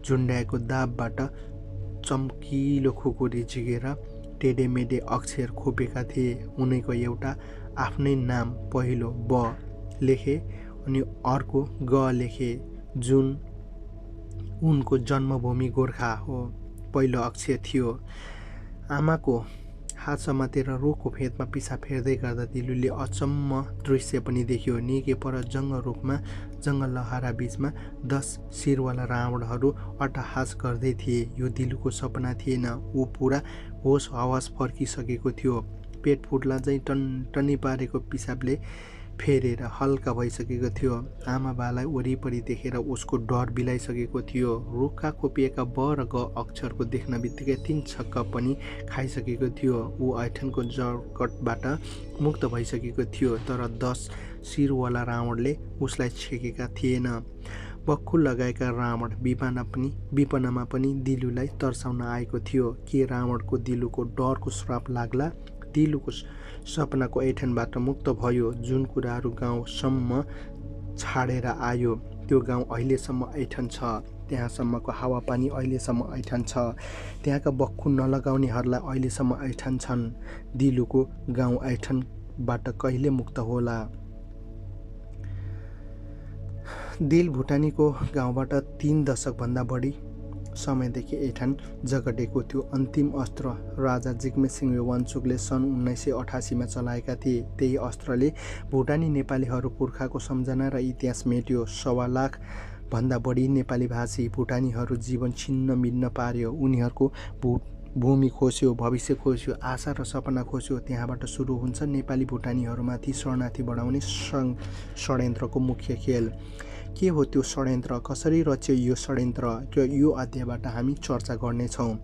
झुन्ड्याएको दाबबाट चम्किलो खुकुरी झिकेर टेढेमेढे अक्षर खोपेका थिए। उनीको एउटा आफ्नै नाम पहिलो ब लेखे अनि अर्को ग लेखे, जुन उनको जन्मभूमि गोर्खा हो पहिलो अक्षर थियो। आमाको हात समातेर रुखको फेदमा पिसाब फेर्दै गर्दा दिलुले अचम्म दृश्य पनि देख्यो। निकै पर रुखमा जङ्गल लहरा बीचमा 10 शिरवाला रावणहरू अट्टहास गर्दै थिए। यो दिलुको सपना थिएन। ऊ पुरा होस हवास फर्किसकेको थियो। पेट फुट्ला चाहिँ टनटनी पारेको पिसाबले फेरेर हल्का भइसकेको थियो। आमा बालाई वरिपरि देखेर उसको डर बिलाइसकेको थियो। रुखका खोपिएका ब र ग अक्षरको देख्न बित्तिकै 3 छक्क पनि खाइसकेको थियो। ऊ ऐठनको जडकटबाट मुक्त भइसकेको थियो। तर 10 शिरवाला रावणले उसलाई छेकेका थिएन। बक्खु लगाएका रावण विपनमा पनि दिलुलाई तर्साउन आएको थियो। के रावणको दिलुको डरको श्राप लाग्ला? दिलुको सपनाको ऐठनबाट मुक्त भयो। जुन कुराहरू गाउँसम्म छाडेर आयो त्यो गाउँ अहिलेसम्म ऐठन छ। त्यहाँसम्मको हावापानी अहिलेसम्म ऐठन छ। त्यहाँका बक्खु नलगाउनेहरूलाई अहिलेसम्म ऐठन छन्। दिलुको गाउँ ऐठनबाट कहिले मुक्त होला? दिल भुटानीको गाउँबाट 3 दशकभन्दा बढी समयदेखि ऐठन जगडेको थियो। अन्तिम अस्त्र राजा जिग्मे सिंह वाङचुकले सन् 1988 चलाएका थिए। त्यही अस्त्रले भुटानी नेपालीहरू पुर्खाको सम्झना र इतिहास मेट्यो। 1.25 लाख भन्दा बढी नेपाली भाषी भुटानीहरू जीवन छिन्न मिन्न पार्यो। उनीहरूको भूमि खोस्यो, भविष्य खोस्यो, आशा र सपना खोस्यो। त्यहाँबाट सुरु हुन्छ नेपाली भुटानीहरूमाथि शरणार्थी बढाउने षड्यन्त्रको मुख्य खेल। के हो त्यो षड्यन्त्र? कसरी रच्यो यो षड्यन्त्र? यो अध्यायबाट हामी चर्चा गर्नेछौँ।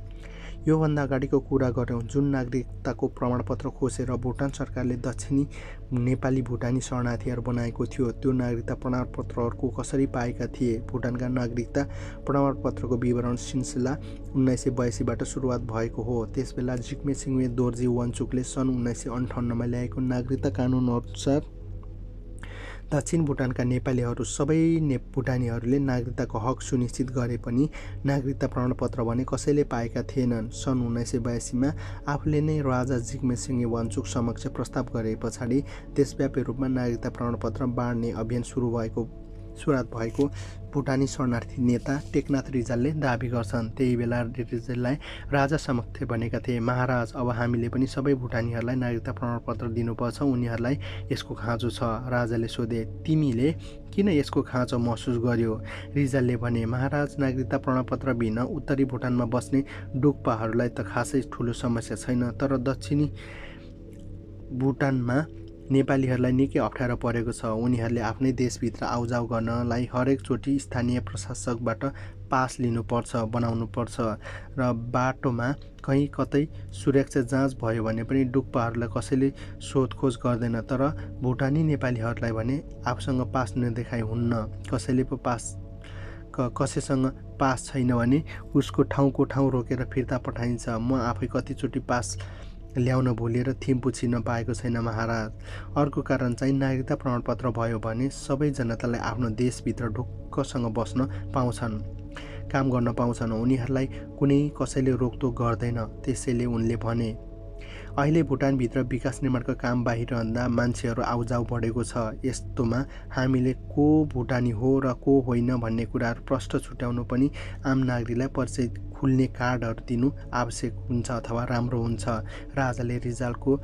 योभन्दा अगाडिको कुरा गरौँ। जुन नागरिकताको प्रमाणपत्र खोसेर भुटान सरकारले दक्षिणी नेपाली भुटानी शरणार्थीहरू बनाएको थियो, त्यो नागरिकता प्रमाणपत्रहरूको कसरी पाएका थिए? भुटानका नागरिकता प्रमाणपत्रको विवरण सिलसिला 1982बाट सुरुवात भएको हो। त्यसबेला जिग्मे सिंह दोर्जी वाङचुकले सन् 1958मा ल्याएको नागरिकता कानुन अनुसार दक्षिण भुटानका नेपालीहरू सबै भुटानीहरूले नागरिकताको हक सुनिश्चित गरे पनि नागरिकता प्रमाणपत्र भने कसैले पाएका थिएनन्। सन् 1982मा आफूले नै राजा जिग्मे सिंह वाङचुक समक्ष प्रस्ताव गरे पछाडि देशव्यापी रूपमा नागरिकता प्रमाणपत्र बाँड्ने अभियान सुरुवात भएको भुटानी शरणार्थी नेता टेकनाथ रिजालले दाबी गर्छन्। त्यही बेला रिजाललाई राजा समक्ष भनेका थिए, महाराज, अब हामीले पनि सबै भुटानीहरूलाई नागरिकता प्रमाणपत्र दिनुपर्छ, उनीहरूलाई यसको खाँचो छ। राजाले सोधे, तिमीले किन यसको खाँचो महसुस गर्यो? रिजालले भने, महाराज, नागरिकता प्रमाणपत्र बिना उत्तरी भुटानमा बस्ने डोक्पाहरूलाई त खासै ठुलो समस्या छैन, तर दक्षिणी भुटानमा नेपालीहरूलाई निकै अप्ठ्यारो परेको छ। उनीहरूले आफ्नै देशभित्र आउजाउ गर्नलाई हरेक चोटि स्थानीय प्रशासकबाट पास बनाउनुपर्छ र बाटोमा कहीँ कतै सुरक्षा जाँच भयो भने पनि डुक्पाहरूलाई कसैले सोधखोज गर्दैन। तर भुटानी नेपालीहरूलाई भने आफूसँग पास नदेखाइ हुन्न। कसैसँग पास छैन भने उसको ठाउँको ठाउँ रोकेर फिर्ता पठाइन्छ। म आफै कतिचोटि पास ल्याउन भुलेर थिम्पू छिर्न पाएको छैन, महाराज। अर्को कारण चाहिँ नागरिकता प्रमाणपत्र भयो भने सबै जनतालाई आफ्नो देशभित्र ढुक्कसँग बस्न पाउँछन्, काम गर्न पाउँछन्। उनीहरूलाई कुनै कसैले रोकटोक गर्दैन। त्यसैले उनले भने, अहिले भुटानभित्र विकास निर्माणको काम बाहिरभन्दा मान्छेहरू आउजाउ बढेको छ। यस्तोमा हामीले को भुटानी हो र को होइन भन्ने कुराहरू प्रश्न छुट्याउनु पनि आम नागरिकलाई परिचय खुल्ने कार्डहरू दिनु आवश्यक हुन्छ अथवा राम्रो हुन्छ। राजाले रिजालको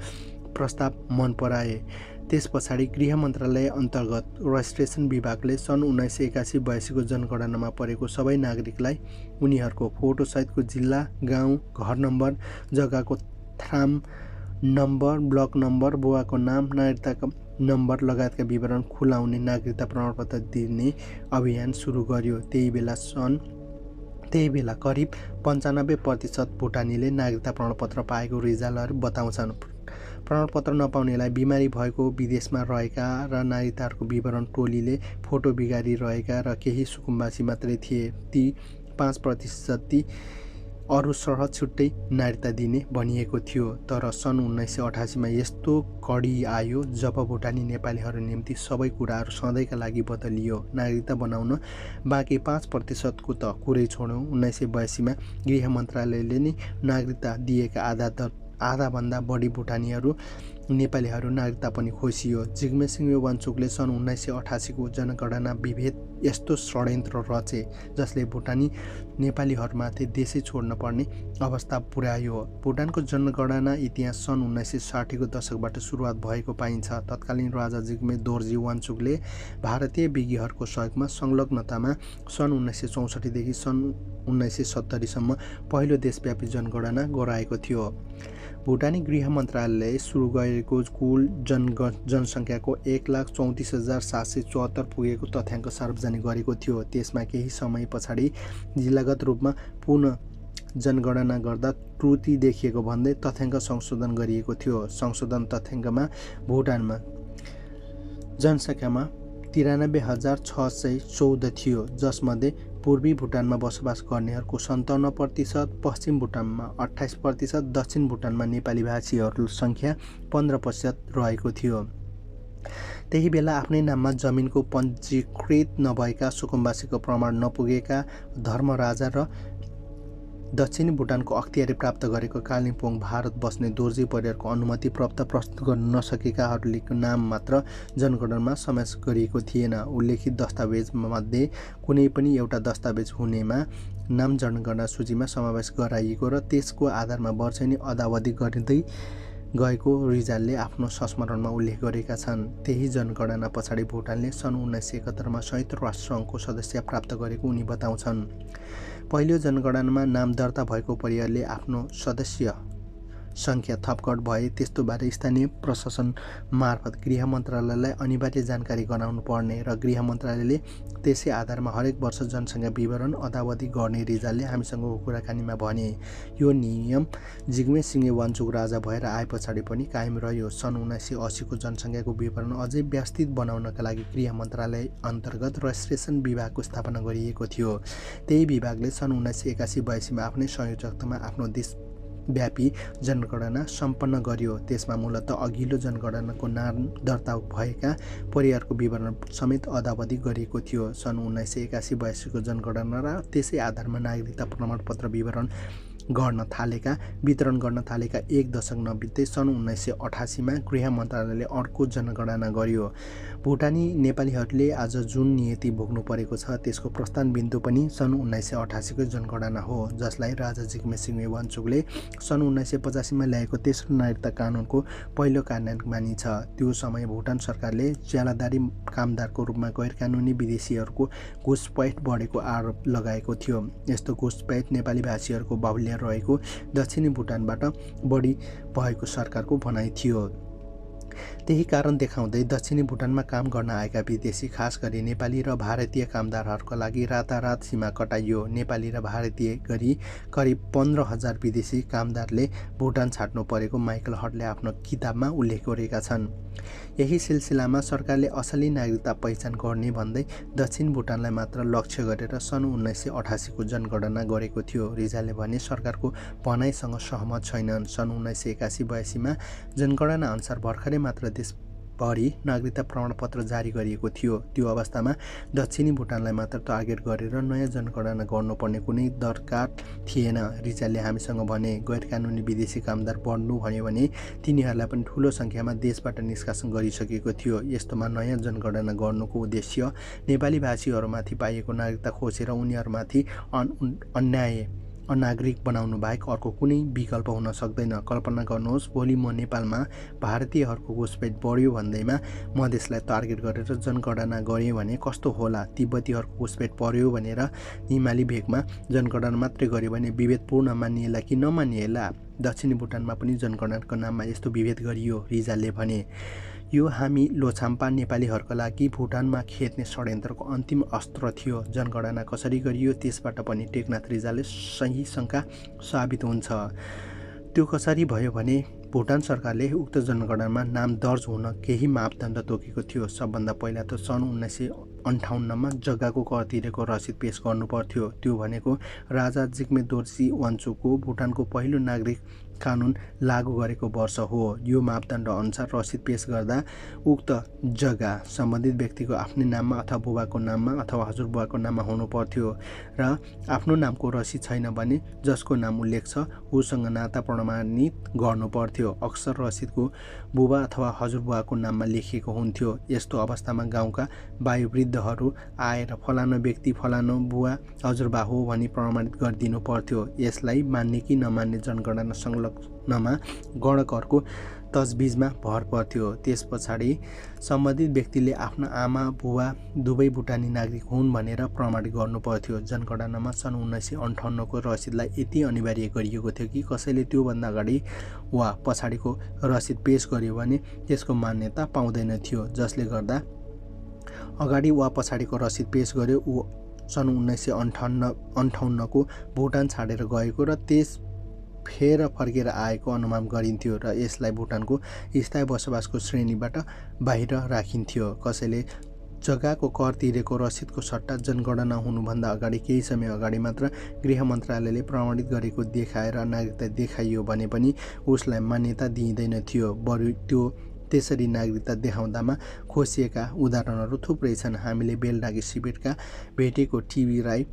प्रस्ताव मन पराए। त्यस पछाडि गृह मन्त्रालय अन्तर्गत रजिस्ट्रेसन विभागले सन् 1981-82को जनगणनामा परेको सबै नागरिकलाई उनीहरूको फोटोसहितको जिल्ला, गाउँ, घर नम्बर, जग्गाको थाम नम्बर, ब्लक नम्बर, बुवाको नाम, नागरिकताको नम्बर लगायतका विवरण खुलाउने नागरिकता प्रमाणपत्र दिने अभियान सुरु गर्यो। त्यही बेला करिब 95% भुटानीले नागरिकता प्रमाणपत्र पाएको रिजालहरू बताउँछन्। प्रमाणपत्र नपाउनेलाई बिमारी भएको, विदेशमा रहेका र नागरिकताहरूको विवरण टोलीले फोटो बिगारिरहेका र केही सुकुम्बासी मात्रै थिए। ती 5% जति अरू सरह छुट्टै नागरिकता दिने भनिएको थियो। तर सन् 1988मा यस्तो कडी आयो जब भुटानी नेपालीहरू निम्ति सबै कुराहरू सधैँका लागि बदलियो। नागरिकता बनाउन बाँकी 5%को त कुरै छोडौँ, 1982मा गृह मन्त्रालयले नै नागरिकता दिएका आधाभन्दा बढी भुटानीहरू नेपालीहरू नागरिकता पनि खोसियो। जिग्मे सिंह वाङचुकले सन् 1988को जनगणना विभेद यस्तो षड्यन्त्र रचे जसले भुटानी नेपालीहरूमाथि देशै छोड्न पर्ने अवस्था पुर्यायो। भुटानको जनगणना इतिहास सन् 1960को दशकबाट सुरुवात भएको पाइन्छ। तत्कालीन राजा जिग्मे दोर्जी वाङचुकले भारतीय विज्ञहरूको सहयोगमा संलग्नतामा सन् 1964देखि सन् 1970सम्म पहिलो देशव्यापी जनगणना गराएको थियो। भुटानी गृह मन्त्रालयले सुरु गरेको कुल जनसङ्ख्याको 1,34,774 पुगेको तथ्याङ्क सार्वजनिक गरेको थियो। त्यसमा केही समय पछाडि जिल्लागत रूपमा पुनः जनगणना गर्दा त्रुटि देखिएको भन्दै तथ्याङ्क संशोधन गरिएको थियो। संशोधन तथ्याङ्कमा भुटानमा जनसङ्ख्यामा 93,614 थियो, जसमध्ये पूर्वी भुटानमा बसोबास गर्नेहरूको 57%, पश्चिम भुटानमा 28%, दक्षिण भुटानमा नेपाली भाषीहरूको सङ्ख्या 15% रहेको थियो। त्यही बेला आफ्नै नाममा जमिनको पञ्जीकृत नभएका, सुकुम्बासीको प्रमाण नपुगेका, धर्मराजा र दक्षिणी भुटानको अख्तियारी प्राप्त गरेको कालिम्पोङ भारत बस्ने दोर्जी परिवारको अनुमति प्राप्त प्रस्तुत गर्न नसकेकाहरूले नाम मात्र जनगणनामा समावेश गरिएको थिएन। उल्लेखित दस्तावेजमध्ये कुनै पनि एउटा दस्तावेज हुनेमा नाम जनगणना सूचीमा समावेश गराइएको र त्यसको आधारमा वर्षेनी अदावधि गरिँदै गएको रिजालले आफ्नो संस्मरणमा उल्लेख गरेका छन्। त्यही जनगणना पछाडि भुटानले सन् 1971 संयुक्त राष्ट्रसङ्घको सदस्य प्राप्त गरेको उनी बताउँछन्। पहिलो जनगणनामा नाम दर्ता भएको परिवारले आफ्नो सदस्य सङ्ख्या थपघट भए त्यस्तोबारे स्थानीय प्रशासन मार्फत गृह मन्त्रालयलाई अनिवार्य जानकारी गराउनु पर्ने र गृह मन्त्रालयले त्यसै आधारमा हरेक वर्ष जनसङ्ख्या विवरण अदावधि गर्ने रिजालले हामीसँगको कुराकानीमा भने। यो नियम जिग्मे सिङे वाङचुक राजा भएर आए पछाडि पनि कायम रह्यो। सन् 1980 को जनसङ्ख्याको विवरण अझै व्यवस्थित बनाउनका लागि गृह मन्त्रालय अन्तर्गत रजिस्ट्रेसन विभागको स्थापना गरिएको थियो। त्यही विभागले सन् 1981-82 मा आफ्नै संयोजकतामा आफ्नो देशव्यापी जनगणना सम्पन्न गर्यो। त्यसमा मूलतः अघिल्लो जनगणनाको नाम दर्ता भएका परिवारको विवरण समेत अदावधि गरिएको थियो। सन् 1981-82 को जनगणना र त्यसै आधारमा नागरिकता प्रमाणपत्र वितरण गर्न थालेका 1 दशक नबित्दै सन् 1988 मा गृह मन्त्रालयले अर्को जनगणना गर्यो। भुटानी नेपालीहरूले आज जुन नियति भोग्नु परेको छ त्यसको प्रस्थान बिन्दु पनि सन् 1988 को जनगणना हो, जसलाई राजा जिग्मे सिङे वाङचुकले सन् 1985 मा ल्याएको तेस्रो नागरिकता कानुनको पहिलो कार्यान्वयन मानिन्छ। त्यो समय भुटान सरकारले ज्यालादारी कामदारको रूपमा गैर कानुनी विदेशीहरूको घुसपैठ बढेको आरोप लगाएको थियो। यस्तो घुसपैठ नेपाली भाषीहरूको बाहुल्य रहेको दक्षिणी भुटानबाट बढी भएको सरकारको भनाइ थियो। त्यही कारण देखाउँदै दक्षिणी भुटानमा काम गर्न आएका विदेशी, खास गरी नेपाली र भारतीय कामदारहरूका लागि रातारात सीमा कटाइयो। नेपाली र भारतीय गरी करिब 15,000 विदेशी कामदारले भुटान छाड्नु परेको माइकल हटले आफ्नो किताबमा उल्लेख गरेका छन्। यही सिलसिलामा सरकारले असली नागरिकता पहिचान गर्ने भन्दै दक्षिण भुटानलाई मात्र लक्ष्य गरेर सन् 1988 को जनगणना गरेको थियो। रिजालले भने सरकारको भनाइसँग सहमत छैनन्। सन् 1981-82 मा जनगणना अनुसार भर्खरै मात्र देशभरि नागरिकता प्रमाणपत्र जारी गरिएको थियो। त्यो अवस्थामा दक्षिणी भुटानलाई मात्र टार्गेट गरेर नयाँ जनगणना गर्नुपर्ने कुनै दरकार थिएन। रिजालले हामीसँग भने गैर कानुनी विदेशी कामदार बढ्नु भन्यो भने तिनीहरूलाई पनि ठुलो सङ्ख्यामा देशबाट निष्कासन गरिसकेको थियो। यस्तोमा नयाँ जनगणना गर्नुको उद्देश्य नेपाली भाषीहरूमाथि पाइएको नागरिकता खोजेर उनीहरूमाथि अनागरिक बनाउनु बाहेक अर्को कुनै विकल्प हुन सक्दैन। कल्पना गर्नुहोस्, भोलि म नेपालमा भारतीयहरूको घुसपैठ बढ्यो भन्दैमा मधेसलाई टार्गेट गरेर जनगणना गरेँ भने कस्तो होला। तिब्बतीहरूको घुसपैठ पर्यो भनेर हिमाली भेगमा जनगणना मात्रै गर्यो भने विभेदपूर्ण मानिएला कि नमानिएला। दक्षिणी भुटानमा पनि जनगणनाको नाममा यस्तो विभेद गरियो, रिजालले भने। यो हामी लोछाम्पा नेपालीहरूका लागि भुटानमा खेद्ने षड्यन्त्रको अन्तिम अस्त्र थियो। जनगणना कसरी गरियो त्यसबाट पनि टेकनाथ रिजालले सही शङ्का साबित हुन्छ। त्यो कसरी भयो भने भुटान सरकारले उक्त जनगणनामा नाम दर्ज हुन केही मापदण्ड तोकेको थियो। सबभन्दा पहिला त सन् 1958 मा जग्गाको कर तिरेको रसिद पेश गर्नु पर्थ्यो। त्यो भनेको राजा जिग्मे दोर्जी वाङचुकको भुटानको पहिलो नागरिक कानुन लागू गरेको वर्ष हो। यो मापदण्ड अनुसार रसिद पेश गर्दा उक्त जग्गा सम्बन्धित व्यक्तिको आफ्नै नाममा अथवा बुबाको नाममा अथवा हजुरबुवाको नाममा हुनु पर्थ्यो र आफ्नो नामको रसिद छैन भने जसको नाम उल्लेख छ उसँग नाता प्रमाणित गर्नु पर्थ्यो। अक्सर रसिदको बुबा अथवा हजुरबुवाको नाममा लेखिएको हुन्थ्यो। यस्तो अवस्थामा गाउँका वयोवृद्धहरू आएर फलानो व्यक्ति फलानो बुवा हजुरबा हो भनी प्रमाणित गरिदिनु पर्थ्यो। यसलाई मान्ने कि नमान्ने जनगणना संलग्नमा गणकहरूको तजबिजमा भर पर्थ्यो। त्यस पछाडि सम्बन्धित व्यक्तिले आफ्ना आमा बुवा दुवै भुटानी नागरिक हुन् भनेर प्रमाणित गर्नु पर्थ्यो। जनगणनामा सन् 1958 को रसिदलाई यति अनिवार्य गरिएको थियो कि कसैले त्योभन्दा अगाडि वा पछाडिको रसिद पेश गर्यो भने त्यसको मान्यता पाउँदैन थियो। जसले गर्दा अगाडि वा पछाडिको रसिद पेश गर्यो ऊ सन् 1958 को भुटान छाडेर गएको र त्यस फेर फर्केर आएको अनुमान गरिन्थ्यो र यसलाई भुटानको स्थायी बसोबासको श्रेणीबाट बाहिर राखिन्थ्यो। कसैले जग्गाको कर तिरेको रसिदको सट्टा जनगणना हुनुभन्दा अगाडि केही समय अगाडि मात्र गृह मन्त्रालयले प्रमाणित गरेको देखाएर नागरिकता देखाइयो भने पनि उसलाई मान्यता दिइँदैन थियो। बरु त्यो त्यसरी नागरिकता देखाउँदामा खोसिएका उदाहरणहरू थुप्रै छन्। हामीले बेलडाँगी शिविरका भेटेको टिबी राई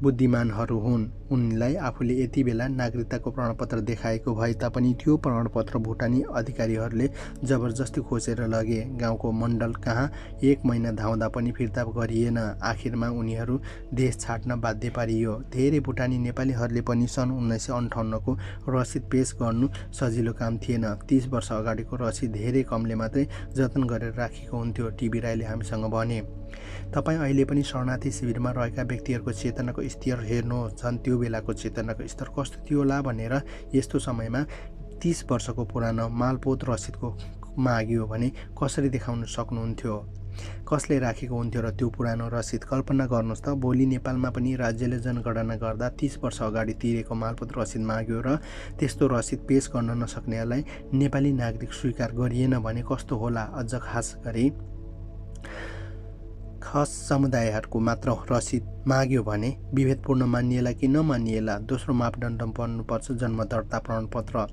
बुद्धिमानहरू हुन्। उनलाई आफूले यति बेला नागरिकताको प्रमाणपत्र देखाएको भए तापनि त्यो प्रमाणपत्र भुटानी अधिकारीहरूले जबरजस्ती खोसेर लगे। गाउँको मण्डल कहाँ 1 महिना धाउँदा पनि फिर्ता गरिएन। आखिरमा उनीहरू देश छाड्न बाध्य पारियो। धेरै भुटानी नेपालीहरूले पनि सन् 1958 को रसिद पेश गर्नु सजिलो काम थिएन। 30 वर्ष अगाडिको रसिद धेरै कमले मात्रै जतन गरेर राखेको हुन्थ्यो। टिबी राईले हामीसँग भने, तपाईँ अहिले पनि शरणार्थी शिविरमा रहेका व्यक्तिहरूको चेतनाको स्तर हेर्नुहोस्। झन् त्यो बेलाको चेतनाको स्तर कस्तो थियो होला भनेर यस्तो समयमा 30 वर्षको पुरानो मालपोत रसिदको माग्यो भने कसरी देखाउन सक्नुहुन्थ्यो? कसले राखेको हुन्थ्यो र त्यो पुरानो रसिद? कल्पना गर्नुहोस् त, भोलि नेपालमा पनि राज्यले जनगणना गर्दा 30 वर्ष अगाडि तिरेको मालपोत रसिद माग्यो र त्यस्तो रसिद पेश गर्न नसक्नेलाई नेपाली नागरिक स्वीकार गरिएन भने कस्तो होला? अझ खास गरी खस समुदायहरूको मात्र रसिद माग्यो भने विभेदपूर्ण मानिएला कि नमानिएला? दोस्रो मापदण्ड पर्नुपर्छ जन्म दर्ता प्रमाणपत्र।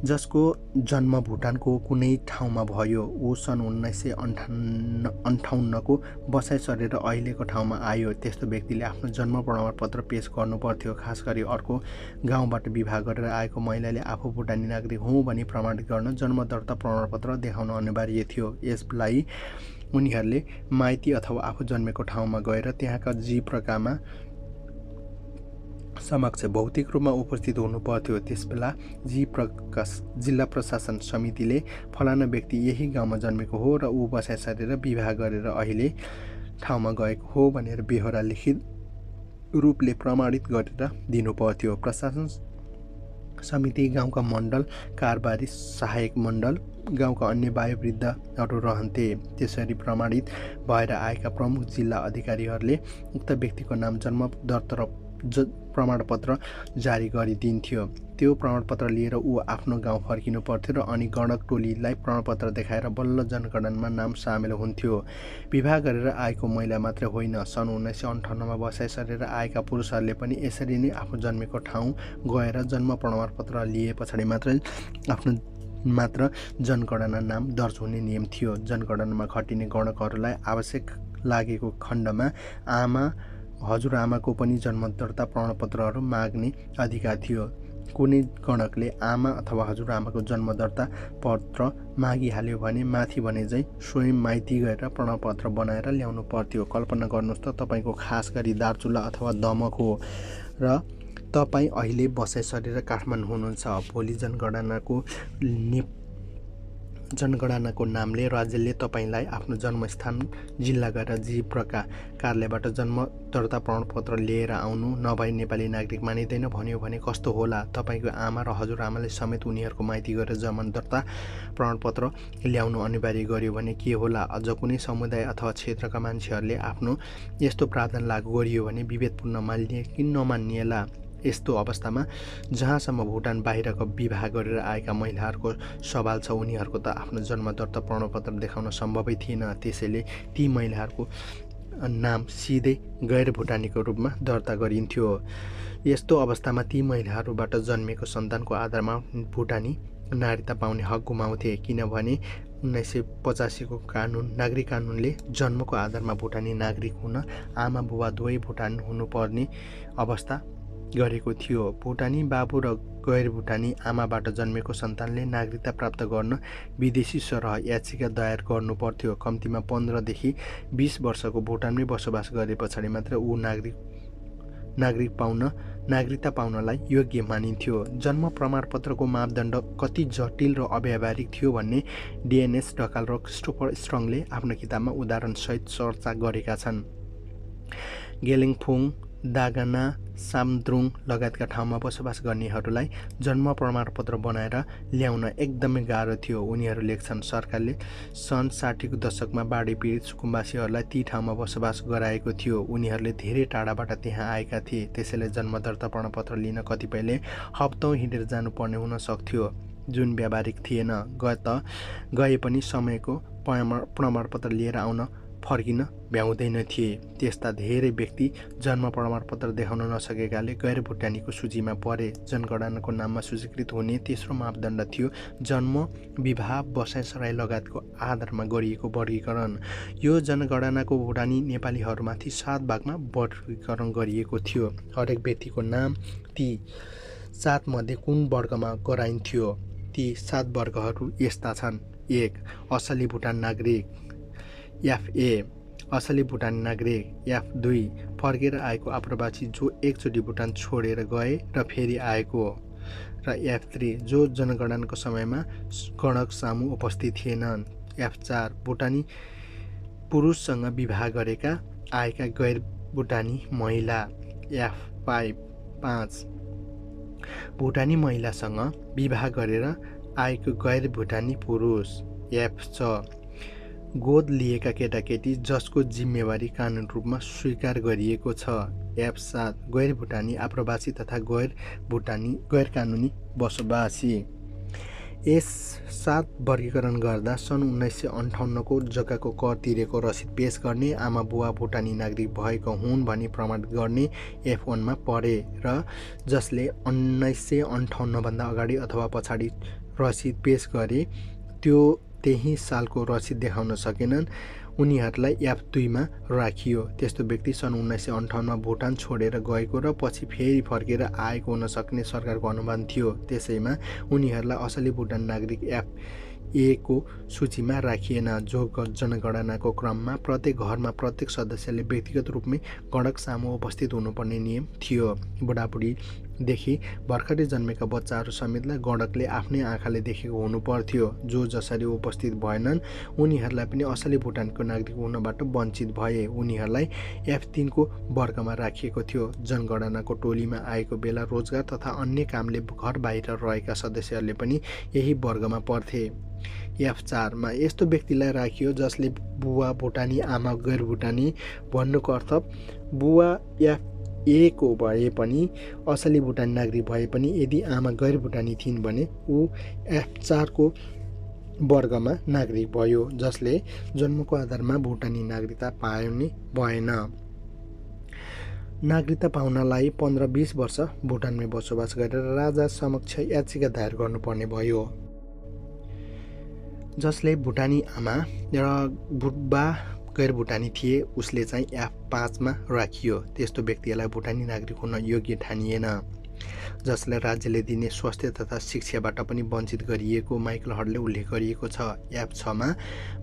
जसको जन्म भुटानको कुनै ठाउँमा भयो, ऊ सन् 1958 को बसाइ सरेर अहिलेको ठाउँमा आयो, त्यस्तो व्यक्तिले आफ्नो जन्म प्रमाणपत्र पेश गर्नुपर्थ्यो। खास गरी अर्को गाउँबाट विवाह गरेर आएको महिलाले आफू भुटानी नागरिक हुँ भनी प्रमाणित गर्न जन्म दर्ता प्रमाणपत्र देखाउन अनिवार्य थियो। यसलाई उनीहरूले माइती अथवा आफू जन्मेको ठाउँमा गएर त्यहाँका जीप्रकामा समक्ष भौतिक रूपमा उपस्थित हुनु पर्थ्यो। त्यसबेला जिल्ला प्रशासन समितिले फलाना व्यक्ति यही गाउँमा जन्मेको हो र ऊ बसाइ सरेर विवाह गरेर अहिले ठाउँमा गएको हो भनेर बेहोरा लिखित रूपले प्रमाणित गरेर दिनु पर्थ्यो। प्रशासन समिति गाउँका मण्डल कारबारी सहायक मण्डल गाउँका अन्य वयोवृद्धहरू रहन्थे। त्यसरी प्रमाणित भएर आएका प्रमुख जिल्ला अधिकारीहरूले उक्त व्यक्तिको नाम जन्म दर्ता र प्रमाणपत्र जारी गरिदिन्थ्यो। त्यो प्रमाणपत्र लिएर ऊ आफ्नो गाउँ फर्किनु पर्थ्यो र अनि गणक टोलीलाई प्रमाणपत्र देखाएर बल्ल जनगणनामा नाम सामेल हुन्थ्यो। विवाह गरेर आएको महिला मात्रै होइन, सन् 1958 बसाइ सरेर आएका पुरुषहरूले पनि यसरी नै आफू जन्मेको ठाउँ गएर जन्म प्रमाणपत्र लिए पछाडि आफ्नो जनगणना नाम दर्ज हुने नियम थियो। जनगणनामा खटिने गणकहरूलाई आवश्यक लागेको खण्डमा हजुरआमाको पनि जन्म दर्ता प्रमाणपत्रहरू माग्ने अधिकार थियो। कुनै गणकले आमा अथवा हजुरआमाको जन्म दर्ता पत्र मागिहाल्यो भने माथि भने चाहिँ स्वयं माइती गएर प्रमाणपत्र बनाएर ल्याउनु पर्थ्यो। कल्पना गर्नुहोस् त, तपाईँको खास गरी दार्चुला अथवा दमक हो र तपाईँ अहिले बसाइ सरेर काठमाडौँ हुनुहुन्छ। भोलि जनगणनाको नामले राज्यले तपाईँलाई आफ्नो जन्मस्थान जिल्ला गएर जिप्रका कार्यालयबाट जन्म दर्ता प्रमाणपत्र लिएर आउनु, नभए नेपाली नागरिक मानिँदैन भन्यो भने कस्तो होला? तपाईँको आमा र हजुरआमाले समेत उनीहरूको माइती गएर जन्म दर्ता प्रमाणपत्र ल्याउनु अनिवार्य गर्यो भने के होला? अझ कुनै समुदाय अथवा क्षेत्रका मान्छेहरूले आफ्नो यस्तो प्रावधान लागू गरियो भने विभेदपूर्ण मानिए कि नमानिएला? यस्तो अवस्थामा जहाँसम्म भुटान बाहिरको विवाह गरेर आएका महिलाहरूको सवाल छ, उनीहरूको त आफ्नो जन्म दर्ता प्रमाणपत्र देखाउन सम्भवै थिएन। त्यसैले ती महिलाहरूको नाम सिधै गैर भुटानीको रूपमा दर्ता गरिन्थ्यो। यस्तो अवस्थामा ती महिलाहरूबाट जन्मेको सन्तानको आधारमा भुटानी नागरिकता पाउने हक गुमाउँथे, किनभने 1985 को नागरिक कानुनले जन्मको आधारमा भुटानी नागरिक हुन आमा बुबा दुवै भुटान हुनुपर्ने अवस्था गरेको थियो। भुटानी बाबु र गैर भुटानी आमाबाट जन्मेको सन्तानले नागरिकता प्राप्त गर्न विदेशी सरह याचिका दायर गर्नु पर्थ्यो। कम्तीमा 15 देखि 20 वर्षको भुटानमै बसोबास गरे पछाडि मात्र ऊ नागरिकता पाउनलाई योग्य मानिन्थ्यो। जन्म प्रमाणपत्रको मापदण्ड कति जटिल र अव्यावहारिक थियो भन्ने डिएनएस ढकाल र क्रिस्टोफर स्ट्रङले आफ्नो किताबमा उदाहरणसहित चर्चा गरेका छन्। गेलिङफुङ, दागाना, सामद्रुङ लगायतका ठाउँमा बसोबास गर्नेहरूलाई जन्म प्रमाणपत्र बनाएर ल्याउन एकदमै गाह्रो थियो। उनीहरू लेख्छन्, सरकारले सन् 60 को दशकमा बाढी पीडित सुकुम्बासीहरूलाई ती ठाउँमा बसोबास गराएको थियो। उनीहरूले धेरै टाढाबाट त्यहाँ आएका थिए, त्यसैले जन्म दर्ता प्रमाणपत्र लिन कतिपयले हप्तौँ हिँडेर जानुपर्ने हुन सक्थ्यो। जुन व्यावहारिक थिएन। गए पनि समयको प्रमाणपत्र लिएर आउन फर्किन भ्याउँदैन थिए। त्यस्ता धेरै व्यक्ति जन्म प्रमाणपत्र देखाउन नसकेकाले गैर भुटानीको सूचीमा परे। जनगणनाको नाममा सूचीकृत हुने तेस्रो मापदण्ड थियो जन्म, विवाह, बसाइसराई लगायतको आधारमा गरिएको वर्गीकरण। यो जनगणनाको भुटानी नेपालीहरूमाथि 7 भागमा वर्गीकरण गरिएको थियो। हरेक व्यक्तिको नाम ती 7 मध्ये कुन वर्गमा गराइन्थ्यो। ती 7 वर्गहरू यस्ता छन्। 1. असली भुटान नागरिक FA, असली भुटानी नागरिक F2, फर्केर आएको आप्रवासी जो एकचोटि भुटान छोडेर गए र फेरि आएको, र F3, जो जनगणनाको समयमा गणक सामु उपस्थित थिएनन्। F4, भुटानी पुरुषसँग विवाह गरेका आएका गैर भुटानी महिला। F5, भुटानी महिलासँग विवाह गरेर आएको गैर भुटानी पुरुष। F6, गोद लिएका केटाकेटी जसको जिम्मेवारी कानुन रूपमा स्वीकार गरिएको छ। F7, गैर भुटानी आप्रवासी तथा गैर कानुनी बसोबासी। यस 7 वर्गीकरण गर्दा सन् 1958 को जग्गाको कर तिरेको रसिद पेश गर्ने, आमा बुवा भुटानी नागरिक भएको हुन् भनी प्रमाणित गर्ने F1 मा परे, र जसले 1958 भन्दा अगाडि अथवा पछाडि रसिद पेश गरे त्यही सालको रसिद देखाउन सकेनन्, उनीहरूलाई F2 मा राखियो। त्यस्तो व्यक्ति सन् 1958 मा भुटान छोडेर गएको र पछि फेरि फर्केर आएको हुन सक्ने सरकारको अनुमान थियो। त्यसैमा उनीहरूलाई असली भुटान नागरिक FA को सूचीमा राखिएन। जो जनगणनाको क्रममा प्रत्येक घरमा प्रत्येक सदस्यले व्यक्तिगत रूपमै गणक सामु उपस्थित हुनुपर्ने नियम थियो। बुढाबुढीदेखि भर्खरै जन्मेका बच्चाहरू समेतलाई गणकले आफ्नै आँखाले देखेको हुनु पर्थ्यो। जो जसरी उपस्थित भएनन् उनीहरूलाई पनि असली भुटानको नागरिक हुनबाट वञ्चित भए। उनीहरूलाई F3 को वर्गमा राखिएको थियो। जनगणनाको टोलीमा आएको बेला रोजगार तथा अन्य कामले घर बाहिर रहेका सदस्यहरूले पनि यही वर्गमा पर्थे। F4 मा यस्तो व्यक्तिलाई राखियो जसले बुवा भुटानी, आमा गैर भुटानी। भन्नुको अर्थ बुवा FA को भए पनि असली भुटानी नागरिक भए पनि यदि आमा गैर भुटानी थिइन् भने ऊ F4 को वर्गमा नागरिक भयो, जसले जन्मको आधारमा भुटानी नागरिकता पाउने भएन। नागरिकता पाउनलाई 15-20 वर्ष भुटानमै बसोबास गरेर राजा समक्ष याचिका दायर गर्नुपर्ने भयो। जसले भुटानी आमा र बुबा गैर भुटानी थिए उसले चाहिँ F5 मा राखियो। त्यस्तो व्यक्तिलाई भुटानी नागरिक हुन योग्य ठानिएन। जसलाई राज्यले दिने स्वास्थ्य तथा शिक्षाबाट पनि वञ्चित गरिएको माइकल हडले उल्लेख गरिएको छ। F6 मा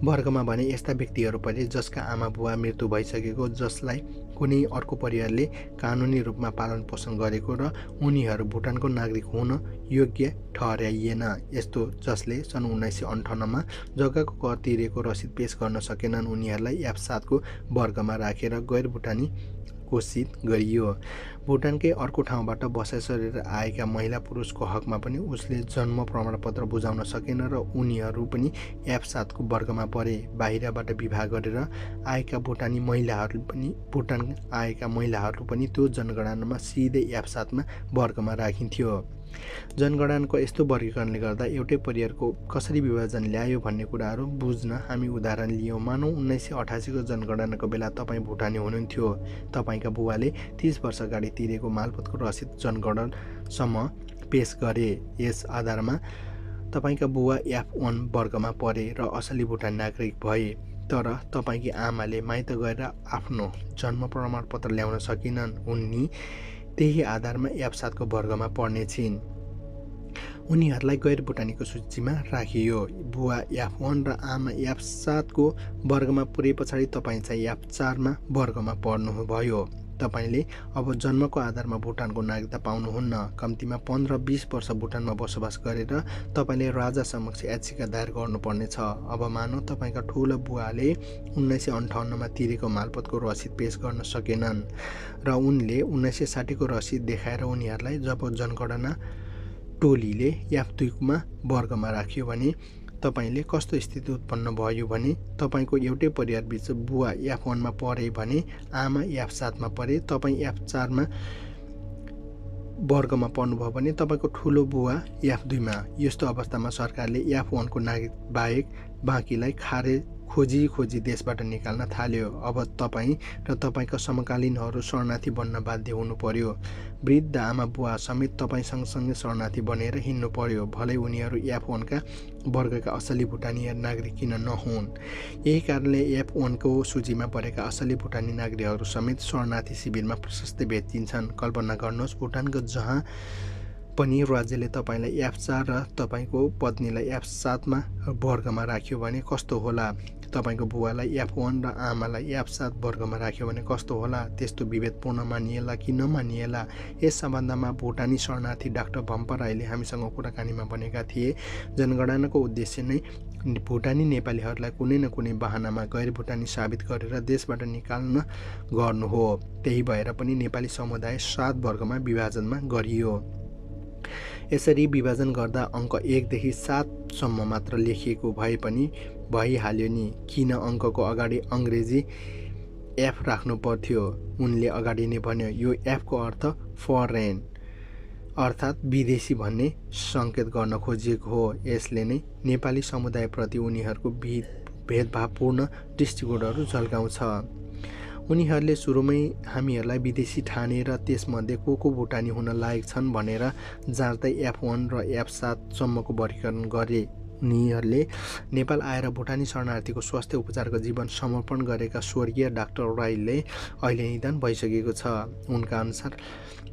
वर्गमा भने यस्ता व्यक्तिहरू परे जसका आमा बुवा मृत्यु भइसकेको, जसलाई कुनै अर्को परिवारले कानुनी रूपमा पालन पोषण गरेको र उनीहरू भुटानको नागरिक हुन योग्य ठहर्याइएन। यस्तो जसले सन् 1958 मा जग्गाको कर तिरेको रसिद पेश गर्न सकेनन्, उनीहरूलाई F7 को वर्गमा राखेर गैर भुटानी घोषित गरियो। भुटानकै अर्को ठाउँबाट बसाइ सरेर आएका महिला पुरुषको हकमा पनि उसले जन्म प्रमाणपत्र बुझाउन सकेन र उनीहरू पनि F7 को वर्गमा परे। बाहिरबाट विवाह गरेर आएका भुटानी महिलाहरू पनि त्यो जनगणनामा सिधै F7 मा वर्गमा राखिन्थ्यो। जनगणनाको यस्तो वर्गीकरणले गर्दा एउटै परिवारको कसरी विभाजन ल्यायो भन्ने कुराहरू बुझ्न हामी उदाहरण लियौँ। मानौँ 1988 को जनगणनाको बेला तपाईँ भुटानी हुनुहुन्थ्यो। तपाईँका बुवाले 30 वर्ष अगाडि तिरेको मालपोतको रसिद जनगणनासम्म पेश गरे। यस आधारमा तपाईँका बुवा F1 वर्गमा परे र असली भुटानी नागरिक भए। तर तपाईँकी आमाले माइत गएर आफ्नो जन्म प्रमाणपत्र ल्याउन सकिनन्। उनी त्यही आधारमा F7 को वर्गमा पर्ने छिन्। उनीहरूलाई गैर भुटानीको सूचीमा राखियो। बुवा F1 र आमा F7 को वर्गमा पुरे पछाडि तपाईँ चाहिँ F4 मा वर्गमा पर्नुभयो। तपाईँले अब जन्मको आधारमा भुटानको नागरिकता पाउनुहुन्न। कम्तीमा 15-20 वर्ष भुटानमा बसोबास गरेर तपाईँले राजा समक्ष याचिका दायर गर्नुपर्ने छ। अब मानौ तपाईँका ठुलो बुवाले 1958 मा तिरेको मालपोतको रसिद पेश गर्न सकेनन् र उनले 1960 को रसिद देखाएर उनीहरूलाई जब जनगणना टोलीले F2 मा वर्गमा राख्यो भने तपाईले कस्तो स्थिति उत्पन्न भयो भने तपाईको एउटै परिवारबीच बुवा F1 मा परे भने आमा F7 मा परे, तपाई F4 मा वर्गमा पर्नुभयो भने तपाईँको ठुलो बुवा F2 मा। यस्तो अवस्थामा सरकारले F1 को नागरिक बाहेक बाँकीलाई खोजी देशबाट निकाल्न थाल्यो। अब तपाईँ र तपाईँका समकालीनहरू शरणार्थी बन्न बाध्य हुनु पर्यो। वृद्ध आमा बुवा समेत तपाईँ सँगसँगै शरणार्थी बनेर हिँड्नु पर्यो, भलै उनीहरू F1 का वर्गका असली भुटानी नागरिक किन नहुन्। यही कारणले F1 को सूचीमा परेका असली भुटानी नागरिकहरू समेत शरणार्थी शिविरमा प्रशस्तै भेटिन्छन्। कल्पना गर्नुहोस्, भुटानको जहाँ पनि राज्यले तपाईँलाई F4 र तपाईँको पत्नीलाई F7 मा वर्गमा राख्यो भने कस्तो होला, तपाईँको बुवालाई F1 र आमालाई F7 वर्गमा राख्यो भने कस्तो होला। त्यस्तो विभेदपूर्ण मानिएला कि नमानिएला, यस सम्बन्धमा भुटानी शरणार्थी डाक्टर भम्पा राईले हामीसँग कुराकानीमा भनेका थिए। जनगणनाको उद्देश्य नै भुटानी नेपालीहरूलाई कुनै न कुनै बहानामा गैर भुटानी साबित गरेर देशबाट निकाल्न गर्नु हो। त्यही भएर पनि नेपाली समुदाय 7 वर्गमा विभाजनमा गरियो। यसरी विभाजन गर्दा अङ्क 1 देखि 7 सम्म मात्र लेखिएको भए पनि भइहाल्यो नि, किन अङ्कको अगाडि अङ्ग्रेजी F राख्नु पर्थ्यो। उनले अगाडि नै भन्यो, यो F को अर्थ फरेन अर्थात् विदेशी भन्ने सङ्केत गर्न खोजिएको हो। यसले नै नेपाली समुदायप्रति उनीहरूको भेदभावपूर्ण दृष्टिकोणहरू झल्काउँछ। उनीहरूले सुरुमै हामीहरूलाई विदेशी ठाने र त्यसमध्ये को भुटानी हुन लायक छन् भनेर जाँच्दै F1 र F7 सम्मको वर्गीकरण गरे। उनीहरूले नेपाल आएर भुटानी शरणार्थीको स्वास्थ्य उपचारको जीवन समर्पण गरेका स्वर्गीय डाक्टर राईले अहिले निधन भइसकेको छ। उनका अनुसार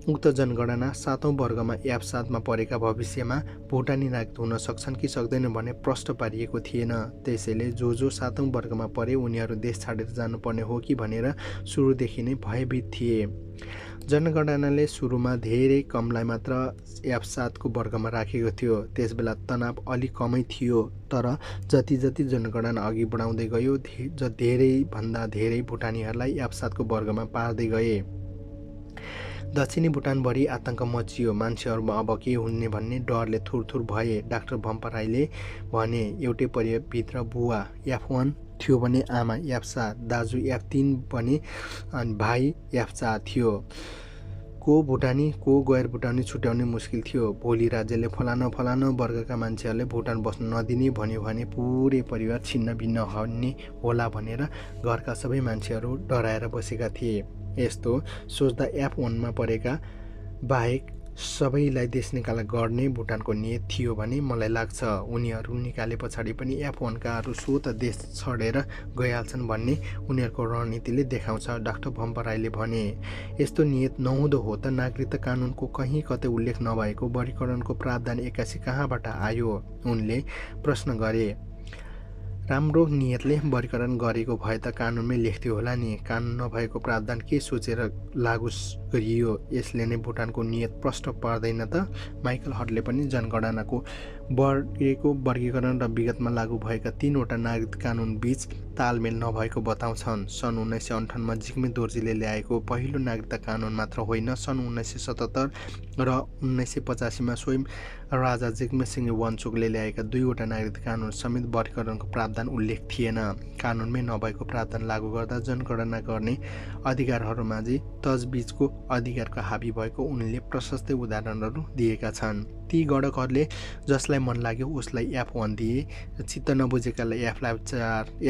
उक्त जनगणना 7औं वर्गमा F7 मा परेका भविष्यमा भुटानी नागरिक हुन सक्छन् कि सक्दैनन् भने प्रश्न पारिएको थिएन। त्यसैले जो 7औं वर्गमा परे उनीहरू देश छाडेर जानुपर्ने हो कि भनेर सुरुदेखि नै भयभीत थिए। जनगणनाले सुरुमा धेरै कमलाई मात्र F7 को वर्गमा राखेको थियो। त्यसबेला तनाव अलि कमै थियो, तर जति जनगणना अघि बढाउँदै गयो धेरैभन्दा धेरै भुटानीहरूलाई F7 को वर्गमा पार्दै गए। दक्षिणी भुटानभरि आतंक मचियो। मान्छेहरूमा अब के हुने भन्ने डरले थुरथुर भए। डाक्टर भम्पा राईले भने, एउटै परिवारभित्र बुवा F1 थियो भने आमा F7, दाजु F3 भने अनि भाइ F4 थियो। को भुटानी को गैर भुटानी छुट्याउनै मुस्किल थियो। भोलि राज्यले फलाना वर्गका मान्छेहरूले भुटान बस्न नदिने भन्यो भने पुरै परिवार छिन्न भिन्न हुने होला भनेर घरका सबै मान्छेहरू डराएर बसेका थिए। यस्तो सोच्दा F1 मा परेका बाहेक सबैलाई देश निकाला गर्ने भुटानको नियत थियो भने मलाई लाग्छ। उनीहरू निकाले पछाडि पनि F1 काहरू सो त देश छडेर गइहाल्छन् भन्ने उनीहरूको रणनीतिले देखाउँछ। डाक्टर भम्पा राईले भने, यस्तो नियत नहुँदो हो त नागरिकता कानुनको कहीँ कतै उल्लेख नभएको वर्गीकरणको प्रावधान एक्कासी कहाँबाट आयो। उनले प्रश्न गरे, राम्रो नियतले वर्गीकरण गरेको भए त कानुनमै लेख्थ्यो होला नि, कानुन नभएको प्रावधान के सोचेर लागू गरियो। यसले नै भुटानको नियत प्रश्न पर्दैन त। माइकल हटले पनि जनगणनाको बढेको वर्गीकरण र विगतमा लागू भएका 3वटा नागरिक कानुन बीच तालमेल नभएको बताउँछन्। सन् 1958 मा जिग्मे दोर्जीले ल्याएको पहिलो नागरिकता कानुन मात्र होइन, सन् 1977 र 1985 मा स्वयं राजा जिग्मे सिंह वाङचुकले ल्याएका 2वटा नागरिक कानुन समेत वर्गीकरणको प्रावधान उल्लेख थिएन। कानुनमै नभएको प्रावधान लागू गर्दा जनगणना गर्ने अधिकारहरूमाझि तजबिजको अधिकारको हाबी भएको उनले प्रशस्त उदाहरणहरू दिएका छन्। ती गणकहरूले जसलाई मन लाग्यो उसलाई F1 दिए, चित्त नबुझेकालाई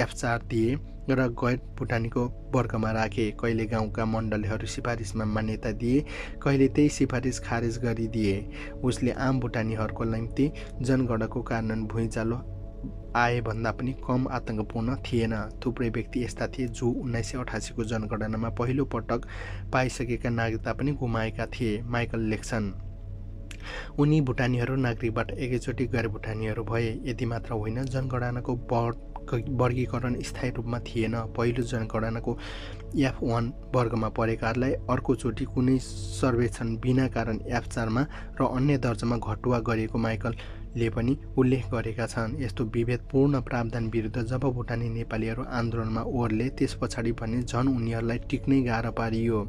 F4 दिए र गैर भुटानीको वर्गमा राखे। कहिले गाउँका मण्डलीहरू सिफारिसमा मान्यता दिए, कहिले त्यही सिफारिस खारेज गरिदिए। उसले आम भुटानीहरूको निम्ति जनगणनाको कारण भुइँचालो आए भन्दा पनि कम आतंकपूर्ण थिएन। थुप्रै व्यक्ति यस्ता थिए जो 1988 को जनगणनामा पहिलो पटक पाइसकेका नागरिकता पनि गुमाएका थिए। माइकल लेख्छन्, उनी भुटानीहरू नागरिकबाट एकैचोटि गैर भुटानीहरू भए। यति मात्र होइन, जनगणनाको वर्गीकरण स्थायी रूपमा थिएन। पहिलो जनगणनाको F1 वर्गमा परेकाहरूलाई अर्कोचोटि कुनै सर्वेक्षण बिना कारण F4 मा र अन्य दर्जामा घटुवा गरिएको माइकलले पनि उल्लेख गरेका छन्। यस्तो विभेदपूर्ण प्रावधान विरुद्ध जब भुटानी नेपालीहरू आन्दोलनमा ओर्ले, त्यस पछाडि भने झन् उनीहरूलाई टिक्नै गाह्रो पारियो।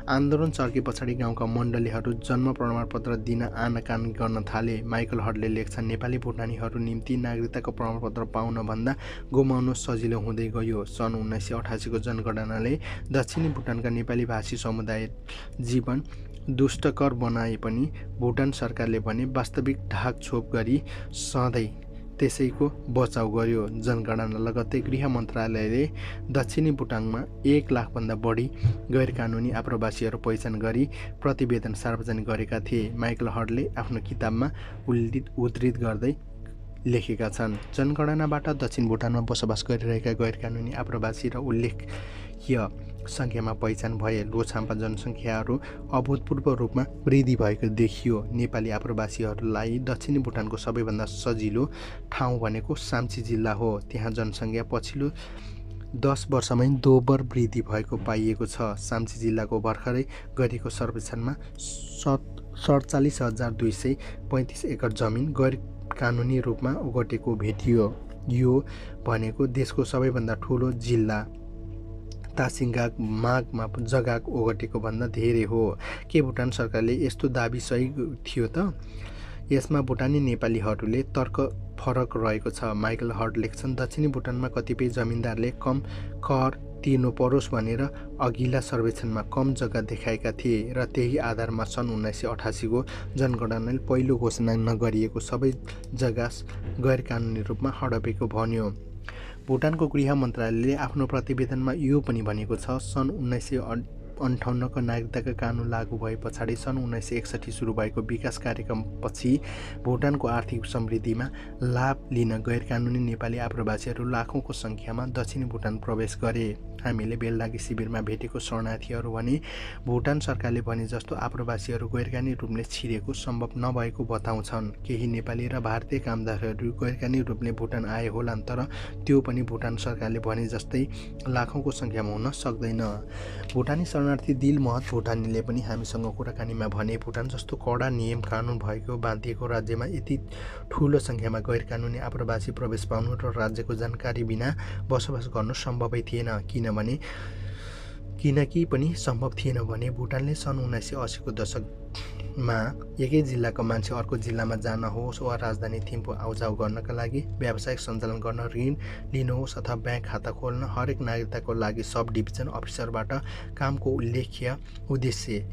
आन्दोलन चर्के पछाडि गाउँका मण्डलीहरू जन्म प्रमाणपत्र दिन आनाकान गर्न थाले। माइकल हटले लेख्छन्, नेपाली भुटानीहरू निम्ति नागरिकताको प्रमाणपत्र पाउन भन्दा गुमाउन सजिलो हुँदै गयो। सन् 1988 को जनगणनाले दक्षिणी भुटानका नेपाली भाषी समुदाय जीवन दुष्टकर बनाए पनि भुटान सरकारले भने वास्तविक ढाकछोप गरी सधैँ त्यसैको बचाउ गर्यो। जनगणना लगत्तै गृह मन्त्रालयले दक्षिणी भुटानमा 1 लाखभन्दा बढी गैरकानुनी आप्रवासीहरू पहिचान गरी प्रतिवेदन सार्वजनिक गरेका थिए। माइकल हर्डले आफ्नो किताबमा उद्धृत गर्दै लेखेका छन्। जनगणनाबाट दक्षिण भुटानमा बसोबास गरिरहेका गैरकानुनी आप्रवासी र उल्लेख्य सङ्ख्यामा पहिचान भए। लोछाम्पा जनसङ्ख्याहरू अभूतपूर्व रूपमा वृद्धि भएको देखियो। नेपाली आप्रवासीहरूलाई दक्षिणी भुटानको सबैभन्दा सजिलो ठाउँ भनेको साम्ची जिल्ला हो। त्यहाँ जनसङ्ख्या पछिल्लो 10 वर्षमै दोब्बर वृद्धि भएको पाइएको छ। साम्ची जिल्लाको भर्खरै गरिएको सर्वेक्षणमा 47,235 एकड जमिन गैर कानुनी रूपमा ओगटेको भेटियो। यो भनेको देशको सबैभन्दा ठुलो जिल्ला तासिङ्गाक मागमा जग्गा ओगटेको भन्दा धेरै हो। के भुटान सरकारले यस्तो दाबी सही थियो त? यसमा भुटानी नेपालीहरूले तर्क फरक रहेको छ। माइकल हर्ड लेख्छन्, दक्षिणी भुटानमा कतिपय जमिनदारले कम कर तिर्नु परोस् भनेर अघिल्ला सर्वेक्षणमा कम जग्गा देखाएका थिए र त्यही आधारमा सन् 1988 को जनगणनाले पहिलो घोषणा नगरिएको सबै जग्गा गैरकानुनी रूपमा हडपेको भन्यो। भुटानको गृह मन्त्रालयले आफ्नो प्रतिवेदनमा यो पनि भनेको छ, सन् 1958 को नागरिकताका कानुन लागू भए पछाडि सन् 1961 सुरु भएको विकास कार्यक्रमपछि भुटानको आर्थिक समृद्धिमा लाभ लिन गैरकानुनी नेपाली आप्रवासीहरू लाखौँको सङ्ख्यामा दक्षिणी भुटान प्रवेश गरे। हामीले बेलडाङ्गी शिविरमा भेटेको शरणार्थीहरू भने भुटान सरकारले भने जस्तो आप्रवासीहरू गैरकानुनी रूपले छिरेको सम्भव नभएको बताउँछन्। केही नेपाली र भारतीय कामदारहरू गैरकानुनी रूपले भुटान आए होलान्, तर त्यो पनि भुटान सरकारले भने जस्तै लाखौँको सङ्ख्यामा हुन सक्दैन। भुटानी शरणार्थी दिल महत भुटानीले पनि हामीसँग कुराकानीमा भने भुटान जस्तो कडा नियम कानुन भएको बाँधिएको राज्यमा यति ठुलो सङ्ख्यामा गैरकानुनी आप्रवासी प्रवेश पाउनु र राज्यको जानकारी बिना बसोबास गर्नु सम्भवै थिएन। किनकि पनि सम्भव थिएन भने भुटानले सन् 1980 को दशकमा एकै जिल्लाको मान्छे अर्को जिल्लामा जान होस् वा राजधानी थिम्पू आउजाउ गर्नका लागि व्यावसायिक सञ्चालन गर्न ऋण लिनुहोस् अथवा ब्याङ्क खाता खोल्न हरेक नागरिकताको लागि सब डिभिजन अफिसरबाट कामको उल्लेख्य उद्देश्य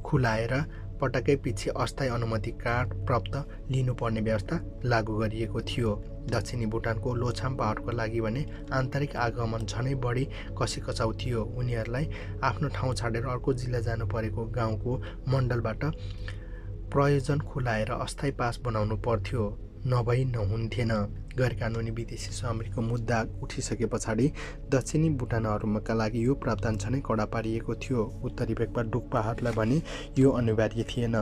खुलाएर पटक्कै पछि अस्थायी अनुमति कार्ड प्राप्त लिनुपर्ने व्यवस्था लागू गरिएको थियो। दक्षिणी भुटानको लोछाम्पाहरूको लागि भने आन्तरिक आगमन झनै बढी कसीकचाउ थियो। उनीहरूलाई आफ्नो ठाउँ छाडेर अर्को जिल्ला जानु परेको गाउँको मण्डलबाट प्रयोजन खुलाएर अस्थायी पास बनाउनु पर्थ्यो, नभई नहुन्थेन। गैरकानुनी विदेशी श्रमिकको मुद्दा उठिसके पछाडि दक्षिणी भुटानहरूका लागि यो प्रावधान झनै कडा पारिएको थियो। उत्तरी भेकमा डुक्पाहरूलाई भने यो अनिवार्य थिएन।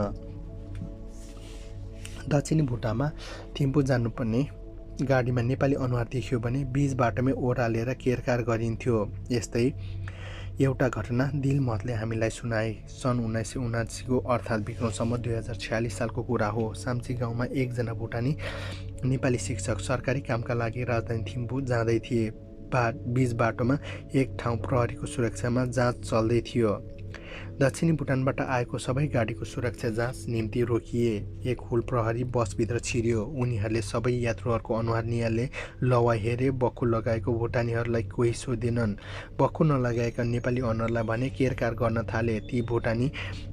दक्षिणी भुटानमा थिम्पू जानुपर्ने गाडीमा नेपाली अनुहार देखियो भने बीच बाटोमै ओह्रालेर केरकार गरिन्थ्यो। यस्तै एउटा घटना दिलमहतले हामीलाई सुनाए। सन् 1979 को अर्थात् विक्रम सम्वत 2046 सालको कुरा हो। साम्ची गाउँमा एकजना भुटानी नेपाली शिक्षक सरकारी कामका लागि राजधानी थिम्पू जाँदै थिए। बीच बाटोमा एक ठाउँ प्रहरीको सुरक्षामा जाँच चल्दै थियो। दक्षिणी भुटानबाट आएको सबै गाडीको सुरक्षा जाँच निम्ति रोकिए। एक हुल प्रहरी बसभित्र छिर्यो। उनीहरूले सबै यात्रुहरूको अनुहार निहालले, लवा हेरे। बक्खु लगाएको भुटानीहरूलाई कोही सोधेनन्। बक्खु नलगाएका नेपाली अनुहारलाई भने केरकार गर्न थाले। ती भुटानी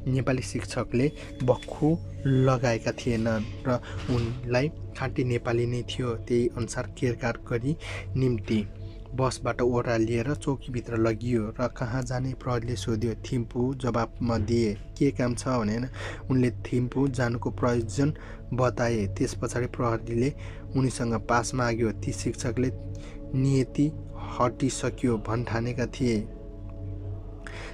नेपाली शिक्षकले बक्खु लगाएका थिएनन् र उनलाई खाँटी नेपाली नै थियो। त्यही अनुसार केरकार गरी निम्ति बसबाट ओह्रालिएर चौकीभित्र लगियो र कहाँ जाने प्रहरीले सोध्यो। थिम्पू जवाफमा दिए। के काम छ भनेर उनले थिम्पू जानुको प्रयोजन बताए। त्यस पछाडि प्रहरीले उनीसँग पास माग्यो। ती शिक्षकले नियति हटिसक्यो भन्ठानेका थिए,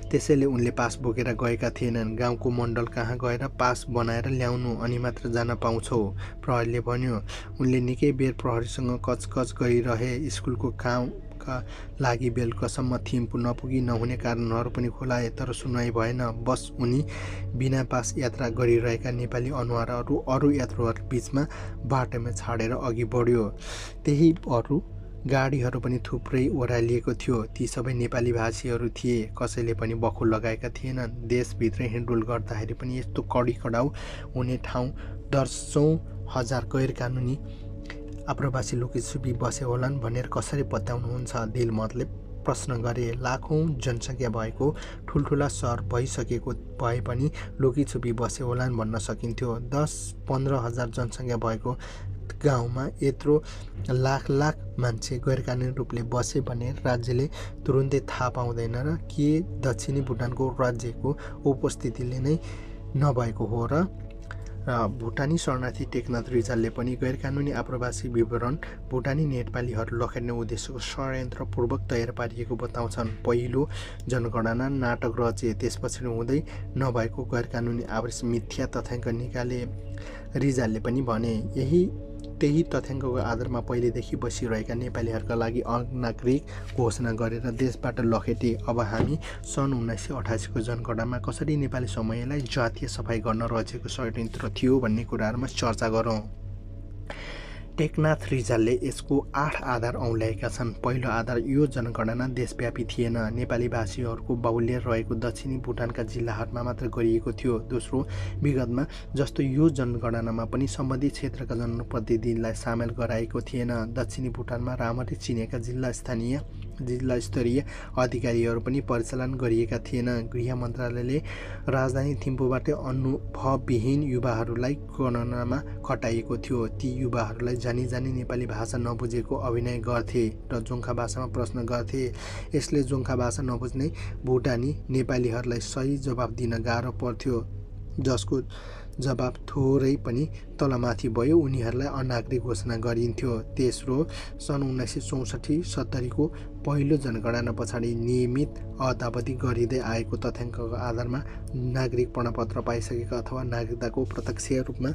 त्यसैले उनले पास बोकेर गएका थिएनन्। गाउँको मण्डल कहाँ गएर पास बनाएर ल्याउनु अनि मात्र जान पाउँछौ, प्रहरीले भन्यो। उनले निकै बेर प्रहरीसँग कचकच गरिरहे। स्कुलको कामका लागि बेलुकासम्म थिम्पू नपुगी नहुने कारणहरू पनि खोलाए, तर सुनवाई भएन। बस उनी बिना पास यात्रा गरिरहेका नेपाली अनुहारहरू अरू यात्रुहरू बीचमा बाटोमा छाडेर अघि बढ्यो। त्यही अरू गाडीहरू पनि थुप्रै ओह्रालिएको थियो। ती सबै नेपाली भाषीहरू थिए। कसैले पनि बक्खु लगाएका थिएनन्। देशभित्र हिँडडुल गर्दाखेरि पनि यस्तो कडाउ हुने ठाउँ दर्जौं हजार गैरकानुनी आप्रवासी लोक छुपी बसे होलान् भनेर कसरी पत्याउनुहुन्छ? दिलमहतले प्रश्न गरे। लाखौँ जनसङ्ख्या भएको ठुल्ठुला सहर भइसकेको भए पनि लुकीछुपी बसे होलान् भन्न सकिन्थ्यो। 10-15 हजार जनसङ्ख्या भएको गाउँमा यत्रो लाख मान्छे गैरकानुनी रूपले बसे भने राज्यले तुरुन्तै थाहा पाउँदैन र के दक्षिणी भुटानको राज्यको उपस्थितिले नै नभएको हो र भुटानी शरणार्थी टेकनाथ रिजालले पनि गैरकानुनी आप्रवासी विवरण भुटानी नेपालीहरू लखेट्ने उद्देश्यको षड्यन्त्रपूर्वक तयार पारिएको बताउँछन्। पहिलो जनगणना नाटक रचे, त्यसपछि हुँदै नभएको गैरकानुनी आवास मिथ्या तथ्याङ्क निकाले। रिजालले पनि भने त्यही तथ्याङ्कको आधारमा पहिलेदेखि बसिरहेका नेपालीहरूका लागि अनागरिक घोषणा गरेर देशबाट लखेटे। अब हामी सन् 1988 को जनगणनामा कसरी नेपाली समूहलाई जातीय सफाई गर्न रचेको षड्यन्त्र थियो भन्ने कुराहरूमा चर्चा गरौँ। टेकनाथ रिजालले यसको 8 आधार औँल्याएका छन्। पहिलो आधार, यो जनगणना देशव्यापी थिएन, नेपाली भाषीहरूको बाहुल्य रहेको दक्षिणी भुटानका जिल्लाहरूमा मात्र गरिएको थियो। दोस्रो, विगतमा जस्तो यो जनगणनामा पनि सम्बन्धित क्षेत्रका जनप्रतिनिधिलाई सामेल गराएको थिएन। दक्षिणी भुटानमा राम्ररी चिनेका जिल्ला स्तरीय अधिकारीहरू पनि परिचालन गरिएका थिएन। गृह मन्त्रालयले राजधानी थिम्पूबाट अनुभवविहीन युवाहरूलाई गणनामा खटाइएको थियो। ती युवाहरूलाई जानी नेपाली भाषा नबुझेको अभिनय गर्थे र जोङ्खा भाषामा प्रश्न गर्थे। यसले जोङ्खा भाषा नबुझ्ने भुटानी नेपालीहरूलाई सही जवाफ दिन गाह्रो पर्थ्यो, जसको जवाब थोरै पनि तलमाथि भयो उनीहरूलाई अनागरिक घोषणा गरिन्थ्यो। तेस्रो, सन् 1964-70 को पहिलो जनगणना पछाडि नियमित अद्यावधि गरिँदै आएको तथ्याङ्कको आधारमा नागरिक प्रमाणपत्र पाइसकेका अथवा नागरिकताको प्रत्यक्ष रूपमा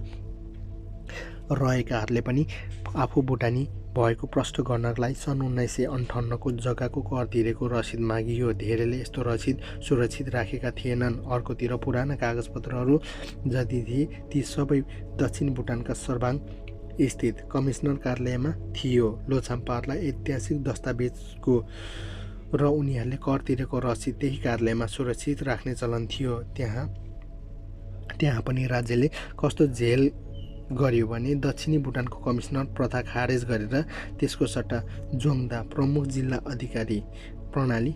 रहेकाहरूले पनि आफू भुटानी भएको प्रष्ट गर्नलाई सन् 1958 को जग्गाको कर तिरेको रसिद मागियो। धेरैले यस्तो रसिद सुरक्षित राखेका थिएनन्। अर्कोतिर पुराना कागजपत्रहरू जति थिए ती सबै दक्षिण भुटानका सर्बाङ स्थित कमिसनर कार्यालयमा थियो। लोछामपारलाई ऐतिहासिक दस्तावेजको र उनीहरूले कर तिरेको रसिद त्यही कार्यालयमा सुरक्षित राख्ने चलन थियो। त्यहाँ पनि राज्यले कस्तो झेल गर्यो भने दक्षिणी भुटानको कमिसनर प्रथा खारेज गरेर त्यसको सट्टा जोङदा प्रमुख जिल्ला अधिकारी प्रणाली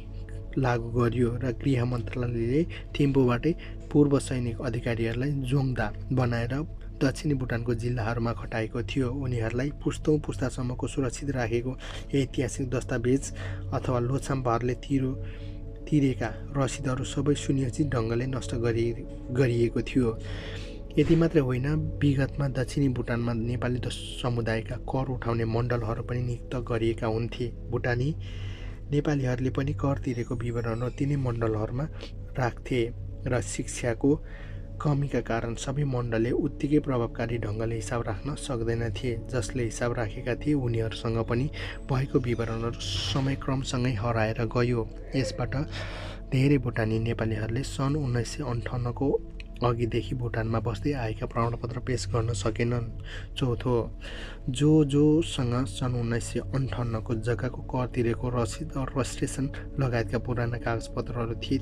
लागू गरियो र गृह मन्त्रालयले थिम्पूबाटै पूर्व सैनिक अधिकारीहरूलाई जोङदा बनाएर दक्षिणी भुटानको जिल्लाहरूमा खटाएको थियो। उनीहरूलाई पुस्तौँ पुस्तासम्मको सुरक्षित राखेको ऐतिहासिक दस्तावेज अथवा लोछामपारले तिरेका रसिदहरू सबै सुनियोजित ढङ्गले नष्ट गरिएको थियो। यति मात्रै होइन, विगतमा दक्षिणी भुटानमा नेपाली समुदायका कर उठाउने मण्डलहरू पनि नियुक्त गरिएका हुन्थे। भुटानी नेपालीहरूले पनि कर तिरेको विवरणहरू तिनै मण्डलहरूमा राख्थे र शिक्षाको कमीका कारण सबै मण्डलले उत्तिकै प्रभावकारी ढङ्गले हिसाब राख्न सक्दैनथे। जसले हिसाब राखेका थिए उनीहरूसँग पनि भएको विवरणहरू समयक्रमसँगै हराएर गयो। यसबाट धेरै भुटानी नेपालीहरूले सन् 1958 को अघिदेखि भुटानमा बस्दै आएका प्रमाणपत्र पेश गर्न सकेनन्। चौथो, जोसँग सन् 1958 को जग्गाको कर तिरेको रसिद रजिस्ट्रेसन लगायतका पुराना कागजपत्रहरू थिए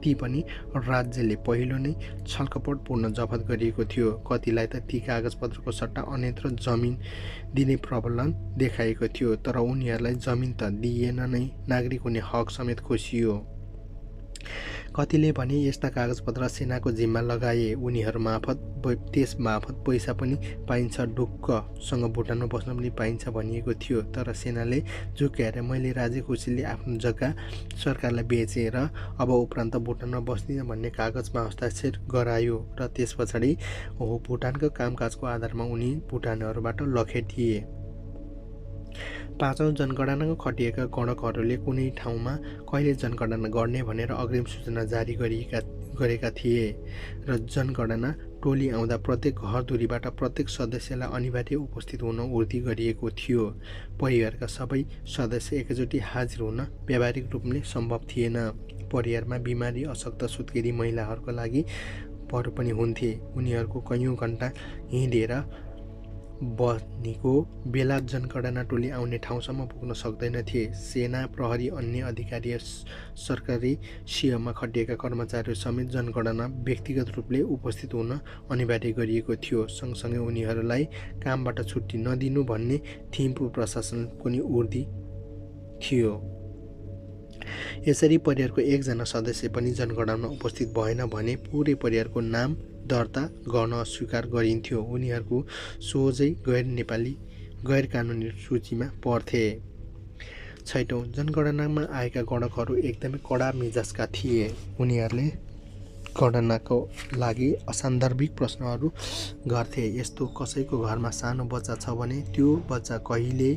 ती पनि राज्यले पहिलो नै छलकपटपूर्ण जफत गरिएको थियो। कतिलाई त ती कागजपत्रको सट्टा अन्यत्र जमिन दिने प्रबलन देखाएको थियो, तर उनीहरूलाई जमिन त दिएन नै, नागरिक हुने हक समेत खोसियो। कतिले भने यस्ता कागजपत्र सेनाको जिम्मा लगाए, उनीहरू त्यस मार्फत पैसा पनि पाइन्छ, ढुक्कसँग भुटानमा बस्न पनि पाइन्छ भनिएको थियो। तर सेनाले झुक्क्याएर मैले राज्य खुसीले आफ्नो जग्गा सरकारलाई बेचेर अब उपरान्त भुटानमा बस्दिनँ भन्ने कागजमा हस्ताक्षर गरायो र त्यस पछाडि भुटानको कामकाजको आधारमा उनी भुटानहरूबाट लखेटिए। पाँचौं, जनगणनाको खटिएका गणकहरूले कुनै ठाउँमा कहिले जनगणना गर्ने भनेर अग्रिम सूचना जारी गरेका थिए र जनगणना टोली आउँदा प्रत्येक घर दूरीबाट प्रत्येक सदस्यलाई अनिवार्य उपस्थित हुन उर्दी गरिएको थियो। परिवारका सबै सदस्य एकैचोटि हाजिर हुन व्यावहारिक रूपले सम्भव थिएन। परिवारमा बिमारी, अशक्त, सुत्केरी महिलाहरूको लागि बरु पनि हुन्थे। उनीहरूको कैयौँ घण्टा हिँडेर बस्नेको बेला जनगणना टोली आउने ठाउँसम्म पुग्न सक्दैनथे। सेना, प्रहरी, अन्य अधिकारी, सरकारी सेवामा खटिएका कर्मचारीहरू समेत जनगणना व्यक्तिगत रूपले उपस्थित हुन अनिवार्य गरिएको थियो। सँगसँगै उनीहरूलाई कामबाट छुट्टी नदिनु भन्ने थिम्पू प्रशासन पनि उर्दी थियो। यसरी परिवारको एकजना सदस्य पनि जनगणनामा उपस्थित भएन भने पुरै परिवारको नाम दर्ता गर्न अस्वीकार गरिन्थ्यो। उनीहरूको सोझै गैर कानुनी सूचीमा पर्थे। 6औं, जनगणनामा आएका गणकहरू एकदमै कडा मिजाजका थिए। उनीहरूले गणनाको लागि असान्दर्भिक प्रश्नहरू गर्थे। यस्तो कसैको घरमा सानो बच्चा छ भने त्यो बच्चा कहिले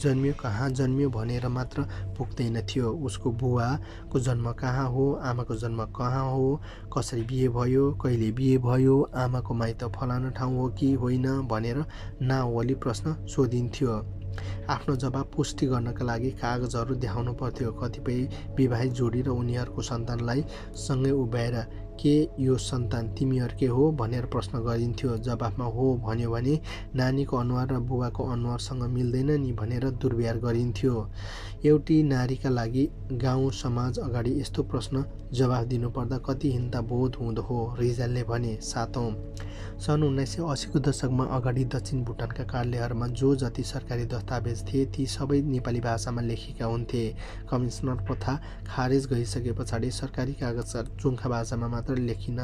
जन्मियो, कहाँ जन्मियो भनेर मात्र पुग्दैन थियो। उसको बुवाको जन्म कहाँ हो, आमाको जन्म कहाँ हो, कसरी बिहे भयो, कहिले बिहे भयो, आमाको माइत फलाना ठाउँ हो कि होइन भनेर नावली प्रश्न सोधिन्थ्यो। आफ्नो जवाब पुष्टि गर्नका लागि कागजहरू देखाउनु पर्थ्यो। कतिपय विवाहित जोडी र उनीहरूको सन्तानलाई सँगै उभ्याएर के यो सन्तान तिमीहरूकै हो भनेर प्रश्न गरिन्थ्यो। जवाफमा हो भन्यो भने नानीको अनुहार र बुबाको अनुहारसँग मिल्दैन नि भनेर दुर्व्यवहार गरिन्थ्यो। एउटी नारीका लागि गाउँ समाज अगाडि यस्तो प्रश्न जवाफ दिनुपर्दा कति हिंसा बोध हुँदो हो, रिजालले भने। 7औं, सन् 1980को दशकमा अगाडि दक्षिण भुटानका कार्यालयहरूमा जो जति सरकारी दस्तावेज थिए ती सबै नेपाली भाषामा लेखिएका हुन्थे। कमिसनर प्रथा खारेज गरिसके पछाडि सरकारी कागजहरू जोङ्खा भाषामा मात्र लेखिन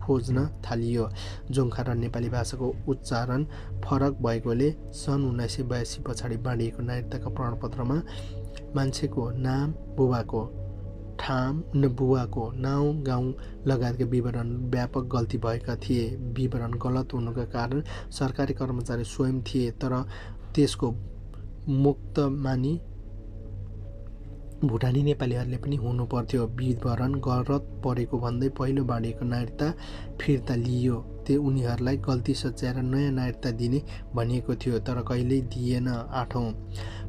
खोज्न थालियो। जोङ्खा र नेपाली भाषाको उच्चारण फरक भएकोले सन् 1982 पछाडि बाँडिएको नागरिकताका प्रमाणपत्रमा मान्छेको नाम, बुबाको नाउँ, गाउँ लगायतका विवरण व्यापक गल्ती भएका थिए। विवरण गलत हुनुका कारण सरकारी कर्मचारी स्वयं थिए, तर त्यसको मुक्तमानी भुटानी नेपालीहरूले पनि हुनु पर्थ्यो। विवरण गलत परेको भन्दै पहिलो बाँडिएको नागरिकता फिर्ता लिइयो। त्यो उनीहरूलाई गल्ती सच्याएर नयाँ नागरिकता दिने भनिएको थियो, तर कहिल्यै दिएन। 8औं,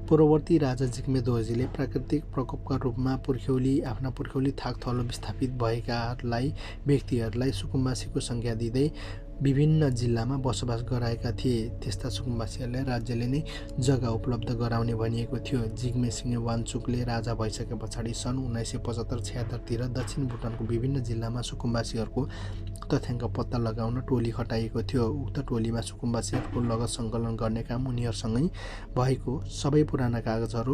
पूर्ववर्ती राजा जिग्मे दोर्जीले प्राकृतिक प्रकोपका रूपमा आफ्ना पुर्ख्यौली थाकथलो विस्थापित भएकाहरूलाई व्यक्तिहरूलाई सुकुम्बासीको संज्ञा दिँदै विभिन्न जिल्लामा बसोबास गराएका थिए। त्यस्ता सुकुम्बासीहरूलाई राज्यले नै जग्गा उपलब्ध गराउने भनिएको थियो। जिग्मे सिंह वाङचुकले राजा भइसके पछाडि सन् 1975-76 तिर दक्षिण भुटानको विभिन्न जिल्लामा सुकुम्बासीहरूको तथ्याङ्क पत्ता लगाउन टोली खटाइएको थियो। उक्त टोलीमा सुकुम्बासीहरूको लगत सङ्कलन गर्ने काम उनीहरूसँगै भएको सबै पुराना कागजहरू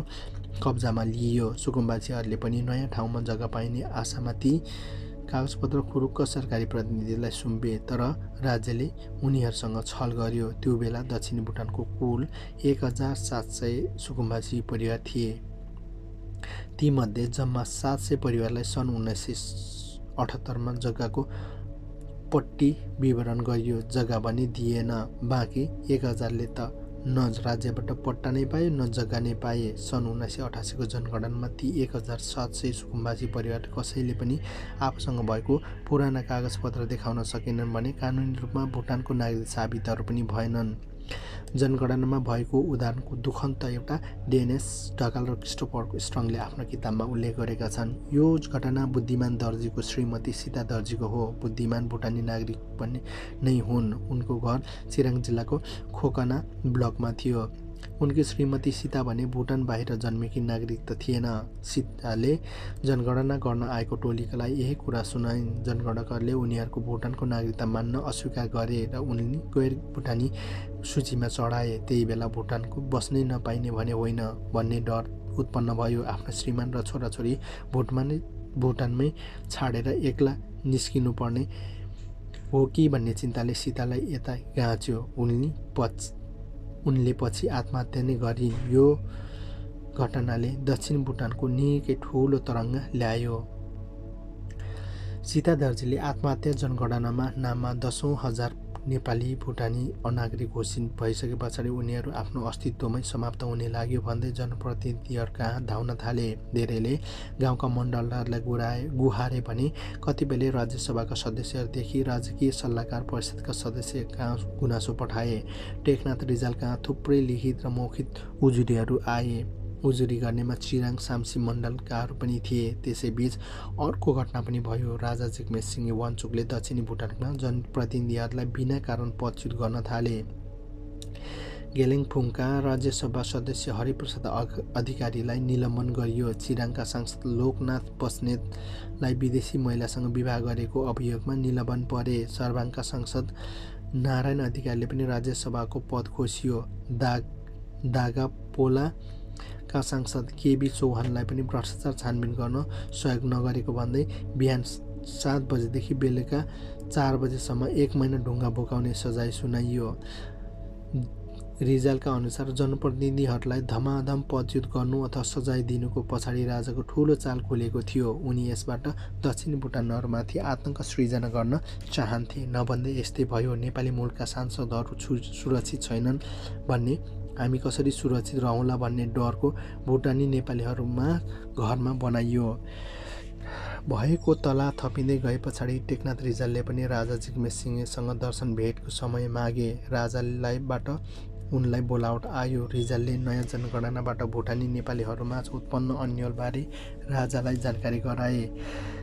कब्जामा लिइयो। सुकुम्बासीहरूले पनि नयाँ ठाउँमा जग्गा पाइने आशामा ती कागजपत्र खुरुक्क सरकारी प्रतिनिधिलाई सुम्पे, तर राज्यले उनीहरूसँग छल गर्यो। त्यो बेला दक्षिण भुटानको कुल 1700 सुकुम्बासी परिवार थिए। तीमध्ये जम्मा 700 परिवारलाई सन् 1978मा जग्गाको पट्टी विवरण गरियो। जग्गा पनि दिएन। बाँकी 1000ले त न राज्यबाट पट्टा नै पाए न जग्गा नै पाए। सन् 1988को जनगणनामा ती 1700 सुकुम्बासी परिवार कसैले पनि आफूसँग भएको पुराना कागजपत्र देखाउन सकेनन् भने कानुनी रूपमा भुटानको नागरिक साबितहरू पनि भएनन्। जनगणनामा भएको उदाहरणको दुखन्त एउटा डेनिस ढकाल र क्रिस्टोफर स्ट्रङले आफ्नो किताबमा उल्लेख गरेका छन्। यो घटना बुद्धिमान दर्जीको श्रीमती सीता दर्जीको हो। बुद्धिमान भुटानी नागरिक पनि नै हुन्। उनको घर चिराङ जिल्लाको खोकना ब्लकमा थियो। उनकी श्रीमती सीता भने भुटान बाहिर जन्मेकी नागरिक त थिएन। सीताले जनगणना गर्न आएको टोलीलाई यही कुरा सुनाइन्। जनगणकहरूले उनीहरूको भुटानको नागरिकता मान्न अस्वीकार गरे र उनले गैर भुटानी सूचीमा चढाए। त्यही बेला भुटानको बस्नै नपाइने भने होइन भन्ने डर उत्पन्न भयो। आफ्ना श्रीमान र छोराछोरी भुटानमै छाडेर एक्ला निस्किनु पर्ने हो कि भन्ने चिन्ताले सीतालाई यता गाँच्यो। उनले पछि आत्महत्या नै गरिन्। यो घटनाले दक्षिण भुटानको निकै ठुलो तरङ्ग ल्यायो। सीता दर्जीले आत्महत्या जनगणनामा नाममा 10,000 नेपाली भुटानी अनागरिक घोषित भइसके पछाडि उनीहरू आफ्नो अस्तित्वमै समाप्त हुने लाग्यो भन्दै जनप्रतिनिधिहरूकहाँ धाउन थाले। धेरैले गाउँका मण्डलहरूलाई गुहारे भने कतिपयले राज्यसभाका सदस्यहरूदेखि राजकीय सल्लाहकार परिषदका सदस्य कहाँ गुनासो पठाए। टेकनाथ रिजाल कहाँ थुप्रै लिखित र मौखिक उजुरीहरू आए। उजुरी गर्नेमा चिराङ साम्सी मण्डलकाहरू पनि थिए। त्यसैबीच अर्को घटना पनि भयो। राजा जिग्मे सिंह वाङचुकले दक्षिणी भुटानमा जनप्रतिनिधिहरूलाई बिना कारण पदच्युत गर्न थाले। गेलिङफुङका राज्यसभा सदस्य हरिप्रसाद अधिकारीलाई निलम्बन गरियो। चिराङका सांसद लोकनाथ बस्नेतलाई विदेशी महिलासँग विवाह गरेको अभियोगमा निलम्बन परे। सर्बाङका सांसद नारायण अधिकारीले पनि राज्यसभाको पद खोसियो। दागापोला का सांसद केबी चौहानलाई पनि भ्रष्टाचार छानबिन गर्न सहयोग नगरेको भन्दै बिहान 7 बजेदेखि बेलुका 4 बजेसम्म 1 महिना ढुङ्गा बोकाउने सजाय सुनाइयो। रिजालका अनुसार जनप्रतिनिधिहरूलाई धमाधम पदच्युत गर्नु अथवा सजाय दिनुको पछाडि राजाको ठूलो चाल खुलेको थियो। उनी यसबाट दक्षिणी भुटानहरूमाथि आतंक सृजना गर्न चाहन्थे। नभन्दै यस्तै भयो, नेपाली मूलका सांसदहरू सुरक्षित छैनन् भन्ने, हामी कसरी सुरक्षित रहौँला भन्ने डरको भुटानी नेपालीहरूमा घरमा बनाइयो। भएको तला थपिँदै गए पछाडि टेकनाथ रिजालले पनि राजा जिग्मे सिंहसँग दर्शन भेटको समय मागे। राजालाईबाट उनलाई बोलावट आयो। रिजालले नयाँ जनगणनाबाट भुटानी नेपालीहरूमाझ उत्पन्न अन्यलबारे राजालाई जानकारी गराए।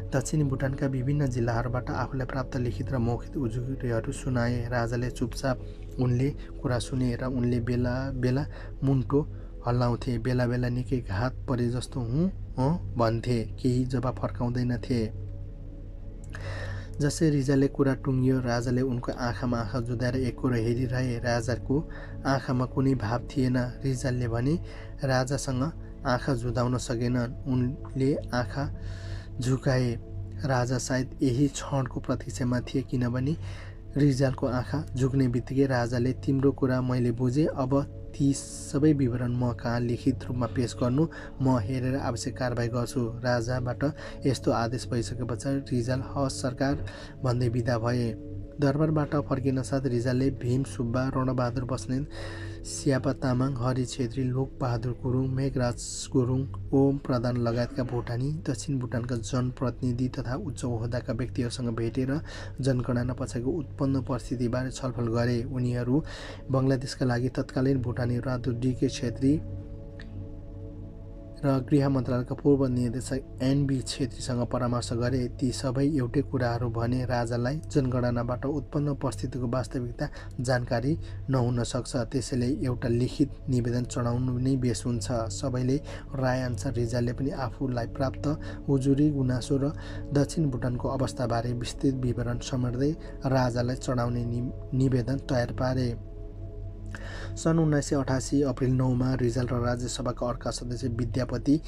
दक्षिणी भुटानका विभिन्न जिल्लाहरूबाट आफूलाई प्राप्त लिखित र मौखिक उजुरीहरू सुनाए। राजाले चुपचाप उनले कुरा सुने र उनले बेला बेला मुन्टो हल्लाउँथे। बेला बेला निकै घात परे जस्तो हुँ भन्थे, केही जवाफ फर्काउँदैनथे। जसै रिजालले कुरा टुङ्गियो, राजाले उनको आँखामा आँखा जुदाएर एकहोरो हेरिरहे। राजाको आँखामा कुनै भाव थिएन। रिजालले भने राजासँग आँखा जुदाउन सकेनन्। उनले आँखा झुकाए। राजा सायद यही क्षणको प्रतीक्षामा थिए, किनभने रिजालको आँखा झुक्ने बित्तिकै राजाले तिम्रो कुरा मैले बुझेँ, अब ती सबै विवरण म कहाँ लिखित रूपमा पेश गर्नु, म हेरेर आवश्यक कारबाही गर्छु। राजाबाट यस्तो आदेश भइसकेपछि रिजाल हवस् सरकार भन्दै बिदा भए। दरबारबाट फर्किनसाथ रिजालले भीम सुब्बा, रणबहादुर बस्नेत, स्यापा तामाङ, हरि छेत्री, लोकबहादुर गुरुङ, मेघराज गुरुङ, ओम प्रधान लगायतका भुटानी दक्षिण भुटानका जनप्रतिनिधि तथा उच्च ओहदाका व्यक्तिहरूसँग भेटेर जनगणना पछाडिको उत्पन्न परिस्थितिबारे छलफल गरे। उनीहरू बङ्गलादेशका लागि तत्कालीन भुटानी राजदूत DK छेत्री र गृह मन्त्रालयका पूर्व निर्देशक NB छेत्रीसँग परामर्श गरे। ती सबै एउटै कुराहरू भने राजालाई जनगणनाबाट उत्पन्न परिस्थितिको वास्तविकता जानकारी नहुन सक्छ, त्यसैले एउटा लिखित निवेदन चढाउनु नै बेस हुन्छ। सबैले रायअनुसार रिजालले पनि आफूलाई प्राप्त उजुरी, गुनासो र दक्षिण भुटानको अवस्थाबारे विस्तृत विवरण समेट्दै राजालाई चढाउने निवेदन तयार पारे। सन् 1988 अप्रिल 9 मा रिजाल र राज्यसभाका अर्का सदस्य विद्यापति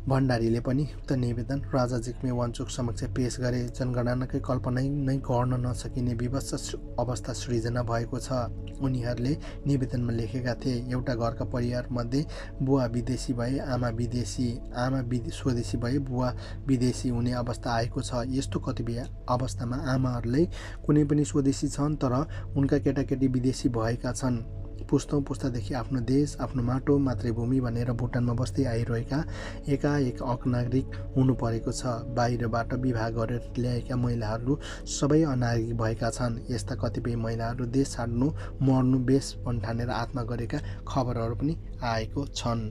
भण्डारीले पनि उक्त निवेदन राजा जिग्मे वाङचुक समक्ष पेश गरे। जनगणनाकै कल्पना नै गर्न नसकिने विवश अवस्था सृजना भएको छ। उनीहरूले निवेदनमा लेखेका थिए, एउटा घरका परिवारमध्ये बुवा विदेशी भए आमा विदेशी, आमा स्वदेशी भए बुवा विदेशी हुने अवस्था आएको छ। यस्तो कतिपय अवस्थामा आमाहरूले कुनै पनि स्वदेशी छन् तर उनका केटाकेटी विदेशी भएका छन्। पुस्तौँ पुस्तादेखि आफ्नो देश, आफ्नो माटो, मातृभूमि भनेर भुटानमा बस्दै आइरहेका एकाएक अनागरिक हुनु परेको छ। बाहिरबाट विवाह गरेर ल्याएका महिलाहरू सबै अनागरिक भएका छन्। यस्ता कतिपय महिलाहरू देश छाड्नु, मर्नु बेस भन्ठानेर आत्मा गरेका खबरहरू पनि आएको छन्।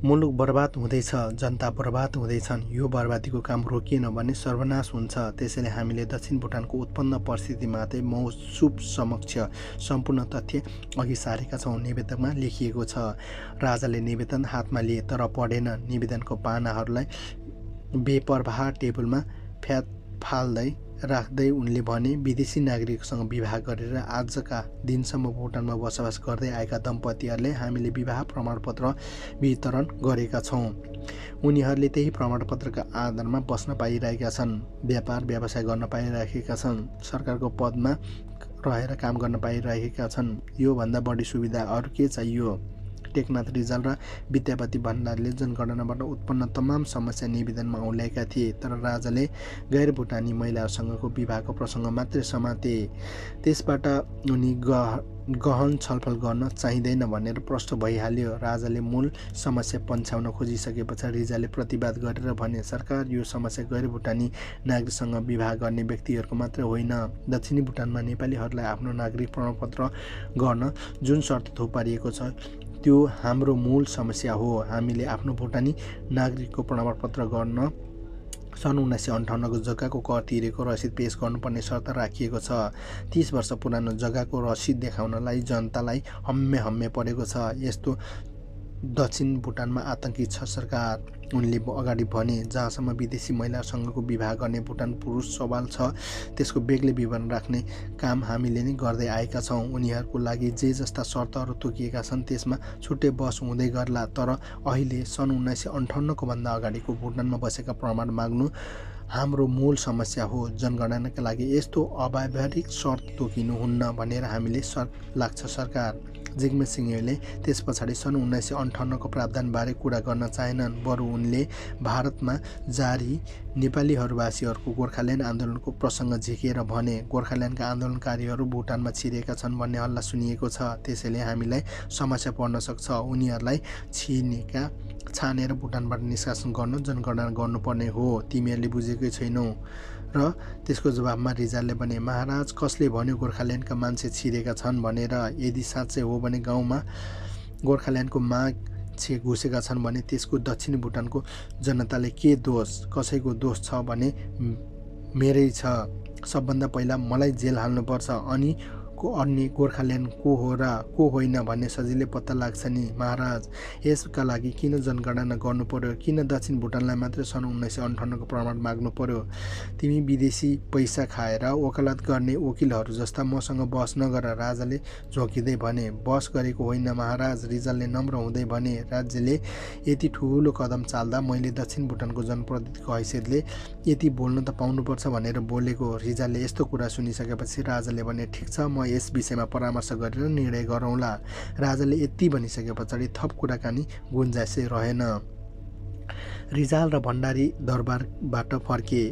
मुलुक बर्बाद हुँदैछ, जनता बर्बाद हुँदैछन्। यो बर्बादीको काम रोकिएन भने सर्वनाश हुन्छ। त्यसैले हामीले दक्षिण भुटानको उत्पन्न परिस्थितिमाथि मौसुब समक्ष सम्पूर्ण तथ्य अघि सारेका छौँ, निवेदनमा लेखिएको छ। राजाले निवेदन हातमा लिए तर पढेन। निवेदनको पानाहरूलाई बेपरवाह टेबलमा फाल्दै राख्दै उनले भने, विदेशी नागरिकसँग विवाह गरेर आजका दिनसम्म भुटानमा बसोबास गर्दै आएका दम्पतिहरूले हामीले विवाह प्रमाणपत्र वितरण गरेका छौँ। उनीहरूले त्यही प्रमाणपत्रका आधारमा बस्न पाइरहेका छन्, व्यापार व्यवसाय गर्न पाइरहेका छन्, सरकारको पदमा रहेर काम गर्न पाइरहेका छन्। योभन्दा बढी सुविधा अरू के चाहियो? टेकनाथ रिजाल र विद्यापति भण्डारीले जनगणनाबाट उत्पन्न तमाम समस्या निवेदनमा औल्याएका थिए, तर राजाले गैर भुटानी महिलाहरूसँगको विवाहको प्रसङ्ग मात्रै समाते। त्यसबाट उनी गहन छलफल गर्न चाहिँदैन भनेर प्रष्ट भइहाल्यो। राजाले मूल समस्या पन्छाउन खोजिसकेपछि रिजालले प्रतिवाद गरेर भने, सरकार, यो समस्या गैर भुटानी नागरिकसँग विवाह गर्ने व्यक्तिहरूको मात्रै होइन। दक्षिणी भुटानमा नेपालीहरूलाई आफ्नो नागरिक प्रमाणपत्र गर्न जुन शर्त थोपारिएको छ त्यो हाम्रो मूल समस्या हो। हामीले आफ्नो भुटानी नागरिकको प्रमाणपत्र गर्न सन् 1958 को जग्गाको कर तिरेको रसिद पेश गर्नुपर्ने शर्त राखिएको छ। 30 वर्ष पुरानो जग्गाको रसिद देखाउनलाई जनतालाई हम्मे परेको छ। यस्तो दक्षिण भुटानमा आतंकी छ सरकार। उनले अगाडि भने, जहाँसम्म विदेशी महिलासँगको विवाह गर्ने भुटान पुरुष सवाल छ, त्यसको बेग्लै विवरण राख्ने काम हामीले नै गर्दै आएका छौँ। उनीहरूको लागि जे जस्ता शर्तहरू तोकिएका छन् त्यसमा छुट्टै बस हुँदै गर्ला। तर अहिले सन् 1958को भन्दा अगाडिको भुटानमा बसेका प्रमाण माग्नु हाम्रो मूल समस्या हो। जनगणनाका लागि यस्तो अव्यावहारिक शर्त तोकिनुहुन्न भनेर हामीले लाग्छ सरकार। जिग्मे सिंहले त्यस पछाडि सन् 1958को प्रावधानबारे कुरा गर्न चाहेनन्। बरु उनले भारतमा जारी नेपालीहरूवासीहरूको गोर्खाल्यान्ड आन्दोलनको प्रसङ्ग झिकेर भने, गोर्खाल्यान्डका आन्दोलनकारीहरू भुटानमा छिरेका छन् भन्ने हल्ला सुनिएको छ। त्यसैले हामीलाई समस्या पर्न सक्छ। उनीहरूलाई छानेर भुटानबाट निष्कासन गर्नु जनगणना गर्नुपर्ने हो। तिमीहरूले बुझेकै छैनौ। र त्यसको जवाबमा रिजालले भने, महाराज कसले भन्यो गोर्खाल्यान्डका मान्छे छिरेका छन् भनेर? यदि साँच्चै हो भने गाउँमा गोर्खाल्यान्डको मान्छे घुसेका छन् भने त्यसको दक्षिणी भुटानको जनताले के दोष? कसैको दोष छ भने मेरै छ। सबभन्दा पहिला मलाई जेल हाल्नुपर्छ, अनि अन्य गोर्खाल्यान्ड को हो र को होइन भन्ने सजिलै पत्ता लाग्छ नि महाराज। यसका लागि किन जनगणना गर्नु पर्यो? किन दक्षिण भुटानलाई मात्रै सन् 1958को प्रमाण माग्नु पर्यो? तिमी विदेशी पैसा खाएर वकालत गर्ने वकिलहरू जस्ता मसँग बहस नगर, राजाले झोकिँदै भने। बहस गरेको होइन महाराज, रिजालले नम्र हुँदै भने। राज्यले यति ठुलो कदम चाल्दा मैले दक्षिण भुटानको जनप्रतिनिधिको हैसियतले यति बोल्न त पाउनुपर्छ भनेर बोलेको। रिजालले यस्तो कुरा सुनिसकेपछि राजाले भने, ठिक छ, म यस विषयमा परामर्श गरेर निर्णय गरौँला। राजाले यति भनिसके पछाडि थप कुराकानी गुन्जाइसै रहेन। रिजाल र भण्डारी दरबारबाट फर्के।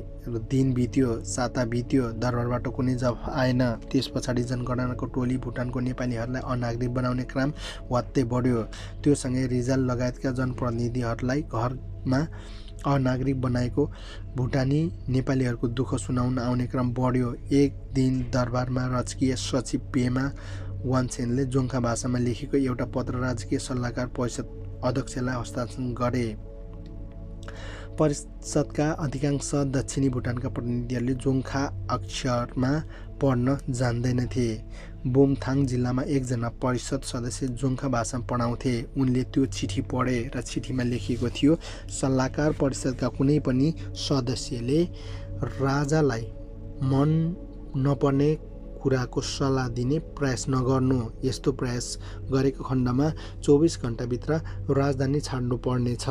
दिन बित्यो, साता बित्यो, दरबारबाट कुनै जवाफ आएन। त्यस पछाडि जनगणनाको टोली भुटानको नेपालीहरूलाई अनागरिक बनाउने क्रम वात्तै बढ्यो। त्योसँगै रिजाल लगायतका जनप्रतिनिधिहरूलाई घरमा अनागरिक बनाएको भुटानी नेपालीहरूको दुःख सुनाउन आउने क्रम बढ्यो। एक दिन दरबारमा राजकीय सचिव पेमा वानछेनले जोङ्खा भाषामा लेखेको एउटा पत्र राजकीय सल्लाहकार परिषद अध्यक्षलाई हस्तान्तरण गरे। परिषदका अधिकांश दक्षिणी भुटानका प्रतिनिधिहरूले जोङ्खा अक्षरमा पढ्न जान्दैनथे। बोमथाङ जिल्लामा एकजना परिषद सदस्य जोङ्खा भाषामा पढाउँथे। उनले त्यो चिठी पढे र चिठीमा लेखिएको थियो, सल्लाहकार परिषदका कुनै पनि सदस्यले राजालाई मन नपर्ने कुराको सल्लाह दिने प्रयास नगर्नु। यस्तो प्रयास गरेको खण्डमा 24 घण्टाभित्र राजधानी छाड्नु पर्नेछ।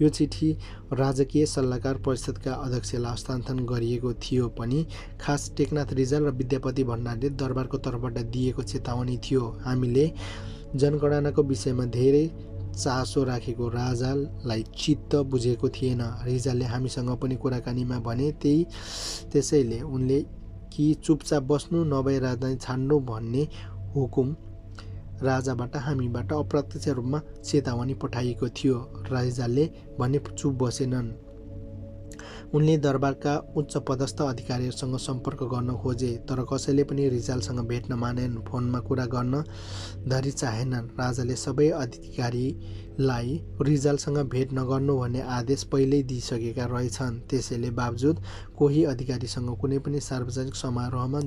यो चिठी राजकीय सल्लाहकार परिषदका अध्यक्षलाई हस्तान्तरण गरिएको थियो पनि खास टेकनाथ रिजाल र विद्यापति भण्डारीले दरबारको तर्फबाट दिएको चेतावनी थियो। हामीले जनगणनाको विषयमा धेरै चासो राखेको राजालाई चित्त बुझेको थिएन। रिजालले हामीसँग पनि कुराकानीमा भने, त्यसैले उनले कि चुपचाप बस्नु नभए राजधानी छाड्नु भन्ने हुकुम राजाबाट हामीबाट अप्रत्यक्ष रूपमा चेतावनी पठाइएको थियो। रिजालले भने चुप बसेनन्। उनले दरबारका उच्च पदस्थ अधिकारीहरूसँग सम्पर्क गर्न खोजे, तर कसैले पनि रिजालसँग भेट्न मानेनन्। फोनमा कुरा गर्न धरि चाहेनन्। राजाले सबै अधिकारीलाई रिजालसँग भेट नगर्नु भन्ने आदेश पहिल्यै दिइसकेका रहेछन्। त्यसैले बावजुद कोही अधिकारीसँग कुनै पनि सार्वजनिक समारोहमा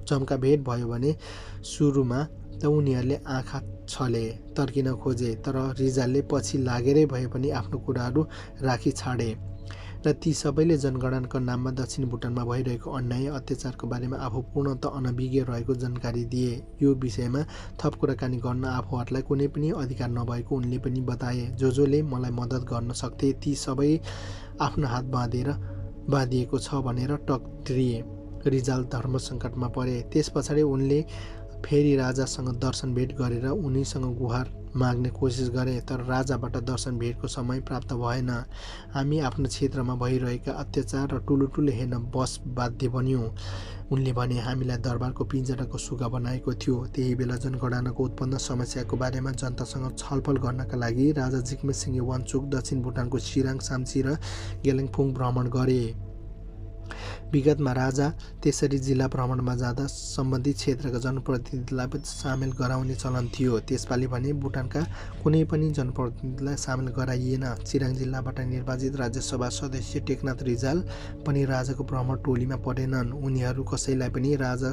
जम्का भेट भयो भने सुरुमा त उनीहरूले आँखा छले तर्किन खोजे, तर रिजालले पछि लागेरै भए पनि आफ्नो कुराहरू राखी छाडे र ती सबैले जनगणनाको नाममा दक्षिण भुटानमा भइरहेको अन्याय अत्याचारको बारेमा आफू पूर्णतः अनभिज्ञ रहेको जानकारी दिए। यो विषयमा थप कुराकानी गर्न आफूहरूलाई कुनै पनि अधिकार नभएको उनले पनि बताए। जसले मलाई मद्दत गर्न सक्थे ती सबै आफ्नो हात बाँधिएको छ भनेर टक्रिए। रिजाल धर्म सङ्कटमा परे। त्यस पछाडि उनले फेरि राजासँग दर्शन भेट गरेर उनीसँग गुहार माग्ने कोसिस गरे, तर राजाबाट दर्शन भेटको समय प्राप्त भएन। हामी आफ्नो क्षेत्रमा भइरहेका अत्याचार र ठुलो हेर्न बस बाध्य बन्यौँ। उनले भने, हामीलाई दरबारको पिञ्जराको सुगा बनाएको थियो। त्यही बेला जनगणनाको उत्पन्न समस्याको बारेमा जनतासँग छलफल गर्नका लागि राजा जिग्मे सिंह वाङचुक दक्षिण भुटानको चिराङ, साम्ची र गेलेङफुङ भ्रमण गरे। विगतमा राजा त्यसरी जिल्ला भ्रमणमा जाँदा सम्बन्धित क्षेत्रका जनप्रतिनिधिलाई पनि सामेल गराउने चलन थियो। त्यसपालि भने भुटानका कुनै पनि जनप्रतिनिधिलाई सामेल गराइएन। चिराङ जिल्लाबाट निर्वाचित राज्यसभा सदस्य टेकनाथ रिजाल पनि राजाको भ्रमण टोलीमा परेनन्। उनीहरू कसैलाई पनि राजा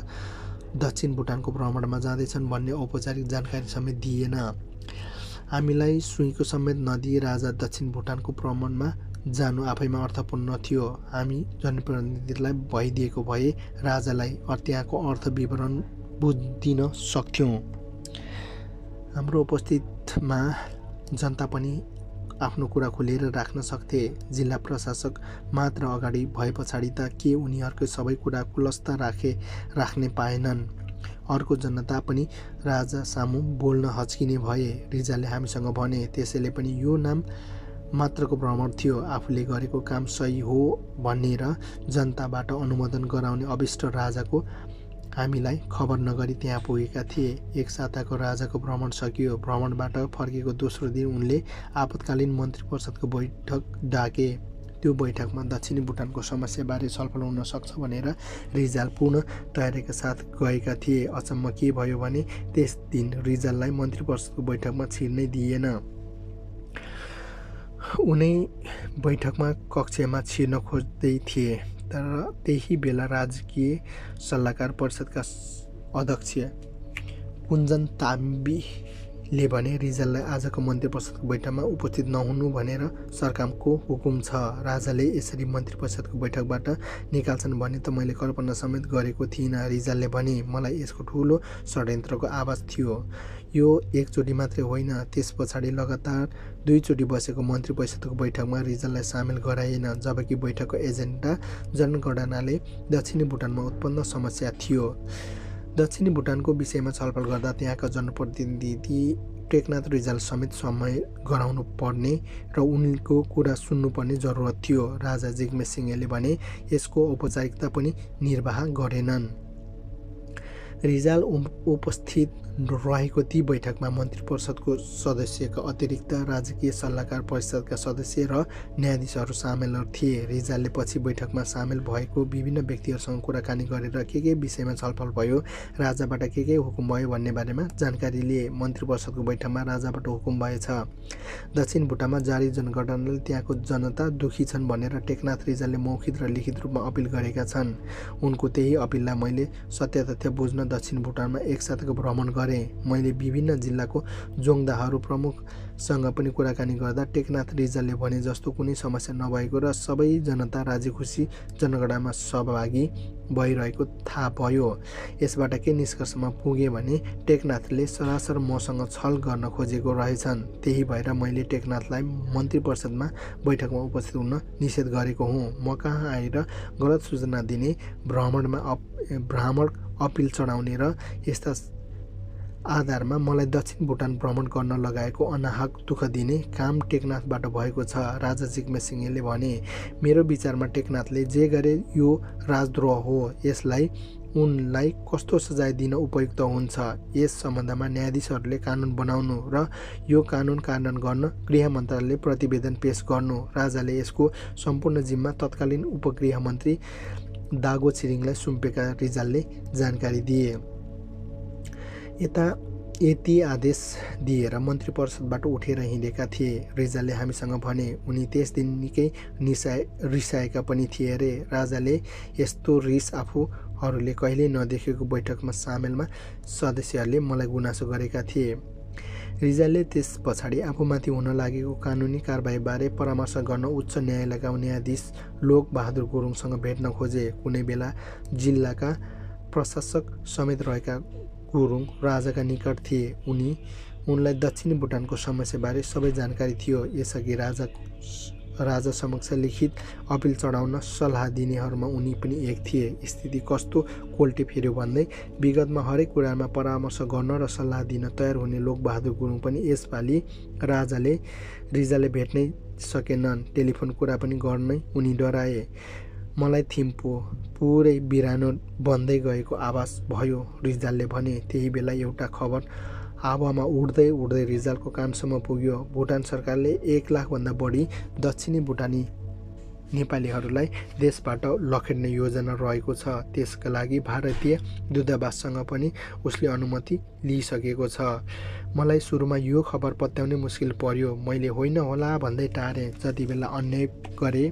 दक्षिण भुटानको भ्रमणमा जाँदैछन् भन्ने औपचारिक जानकारी समेत दिएन। हामीलाई सुईको समेत नदिए राजा दक्षिण भुटानको भ्रमणमा जानु आफैमा अर्थपूर्ण थियो। हामी जनप्रतिनिधिलाई भइदिएको भए राजालाई त्यहाँको अर्थ विवरण बुझिदिन सक्थ्यौँ। हाम्रो उपस्थितमा जनता पनि आफ्नो कुरा खोलेर राख्न सक्थे। जिल्ला प्रशासक मात्र अगाडि भए पछाडि त के उनीहरूको सबै कुरा खुलस्त राख्ने पाएनन्। अर्को जनता पनि राजा सामु बोल्न हच्किने भए। रिजालले हामीसँग भने, त्यसैले पनि यो नाम मात्रको भ्रमण थियो। आफूले गरेको काम सही हो भनेर जनताबाट अनुमोदन गराउने अभिष्ट राजाको हामीलाई खबर नगरी त्यहाँ पुगेका थिए। एक साताको राजाको भ्रमण सकियो। भ्रमणबाट फर्केको दोस्रो दिन उनले आपतकालीन मन्त्री परिषदको बैठक डाके। त्यो बैठकमा दक्षिणी भुटानको समस्याबारे छलफल हुन सक्छ भनेर रिजाल पूर्ण तयारीका साथ गएका थिए। अचम्म के भयो भने त्यस दिन रिजाललाई मन्त्री परिषदको बैठकमा छिर्नै दिएन। उनै बैठकमा कक्षमा छिर्न खोज्दै थिए। तर त्यही बेला राजकीय सल्लाहकार परिषदका अध्यक्ष कुञ्जन ताम्बीले भने, रिजाललाई आजको मन्त्री परिषदको बैठकमा उपस्थित नहुनु भनेर सरकारको हुकुम छ। राजाले यसरी मन्त्री परिषदको बैठकबाट निकाल्छन् भने त मैले कल्पना समेत गरेको थिइनँ। रिजालले भने, मलाई यसको ठुलो षड्यन्त्रको आवाज थियो। यो एकचोटि मात्रै होइन, त्यस पछाडि लगातार 2 चोटि बसेको मन्त्री परिषदको बैठकमा रिजाललाई सामेल गराइएन, जबकि बैठकको एजेन्डा जनगणनाले दक्षिणी भुटानमा उत्पन्न समस्या थियो। दक्षिणी भुटानको विषयमा छलफल गर्दा त्यहाँका जनप्रतिनिधि टेकनाथ रिजाल समेत समय गराउनु पर्ने र उनको कुरा सुन्नुपर्ने जरुरत थियो। राजा जिग्मे सिंहले भने यसको औपचारिकता पनि निर्वाह गरेनन्। रिजाल उपस्थित रहेको ती बैठकमा मन्त्री परिषदको सदस्यका अतिरिक्त राजकीय सल्लाहकार परिषदका सदस्य र न्यायाधीशहरू सामेल थिए। रिजालले पछि बैठकमा सामेल भएको विभिन्न व्यक्तिहरूसँग कुराकानी गरेर के विषयमा छलफल भयो, राजाबाट के हुकुम भयो भन्ने बारेमा जानकारी लिए। मन्त्री परिषदको बैठकमा राजाबाट हुकुम भएछ। दक्षिण भुटानमा जारी जनगणनाले त्यहाँको जनता दुखी छन् भनेर टेकनाथ रिजालले मौखिक र लिखित रूपमा अपिल गरेका छन्। उनको त्यही अपिललाई मैले सत्यतथ्य बुझ्न दक्षिण भुटानमा एक साताको भ्रमण गरेँ। मैले विभिन्न जिल्लाको जोङदाहरू प्रमुखसँग पनि कुराकानी गर्दा टेकनाथ रिजालले भने जस्तो कुनै समस्या नभएको र सबै जनता राजी खुसी जनगणनामा सहभागी भइरहेको थाहा भयो। यसबाट के निष्कर्षमा पुगे भने टेकनाथले सरासर मसँग छल गर्न खोजेको रहेछन्। त्यही भएर मैले टेकनाथलाई मन्त्री परिषदमा बैठकमा उपस्थित हुन निषेध गरेको हुँ। म कहाँ आएर गलत सूचना दिने, भ्रामक अपिल चढाउने र यस्ता आधारमा मलाई दक्षिण भुटान भ्रमण गर्न लगाएको अनाहक दुःख दिने काम टेकनाथबाट भएको छ। राजा जिग्मे सिंहले भने, मेरो विचारमा टेकनाथले जे गरे यो राजद्रोह हो। यसलाई उनलाई कस्तो सजाय दिन उपयुक्त हुन्छ, यस सम्बन्धमा न्यायाधीशहरूले कानुन बनाउनु र यो कानुन कार्यान्वयन गर्न गृह मन्त्रालयले प्रतिवेदन पेश गर्नु। राजाले यसको सम्पूर्ण जिम्मा तत्कालीन उपगृह मन्त्री दागो छिरिङलाई सुम्पेका रिजालले जानकारी दिए। यति आदेश दिएर मन्त्री परिषदबाट उठेर हिँडेका थिए। रिजालले हामीसँग भने उनी त्यस दिन निकै रिसाएका पनि थिए रे। राजाले यस्तो रिस आफूहरूले कहिल्यै नदेखेको बैठकमा सामेलमा सदस्यहरूले मलाई गुनासो गरेका थिए। रिजालले त्यस पछाडि आफूमाथि हुन लागेको कानुनी कारबाहीबारे परामर्श गर्न उच्च न्यायालयका न्यायाधीश लोक बहादुर गुरुङसँग भेट्न खोजे। कुनै बेला जिल्लाका प्रशासक समेत रहेका गुरुङ राजाका निकट थिए। उनलाई दक्षिणी भुटानको समस्याबारे सबै जानकारी थियो। यसअघि राजा समक्ष लिखित अपिल चढाउन सल्लाह दिनेहरूमा उनी पनि एक थिए। स्थिति कस्तो कोल्टे फेर्यो भन्दै विगतमा हरेक कुरामा परामर्श गर्न र सल्लाह दिन तयार हुने लोकबहादुर गुरुङ पनि यसपालि रिजालले भेट्नै सकेनन्। टेलिफोन कुरा पनि गर्नै उनी डराए। मलाई थिम्पू पुरै बिरानो बन्दै गएको आभास भयो, रिजालले भने। त्यही बेला एउटा खबर हावामा उड्दै उड्दै रिजालको कानसम्म पुग्यो। भुटान सरकारले 1 लाखभन्दा बढी दक्षिणी भुटानी नेपालीहरूलाई देशबाट लखेड्ने योजना रहेको छ। त्यसका लागि भारतीय दूतावाससँग पनि उसले अनुमति लिइसकेको छ। मलाई सुरुमा यो खबर पत्याउनै मुस्किल पर्यो। मैले होइन होला भन्दै टारेँ। जति बेला अन्याय गरे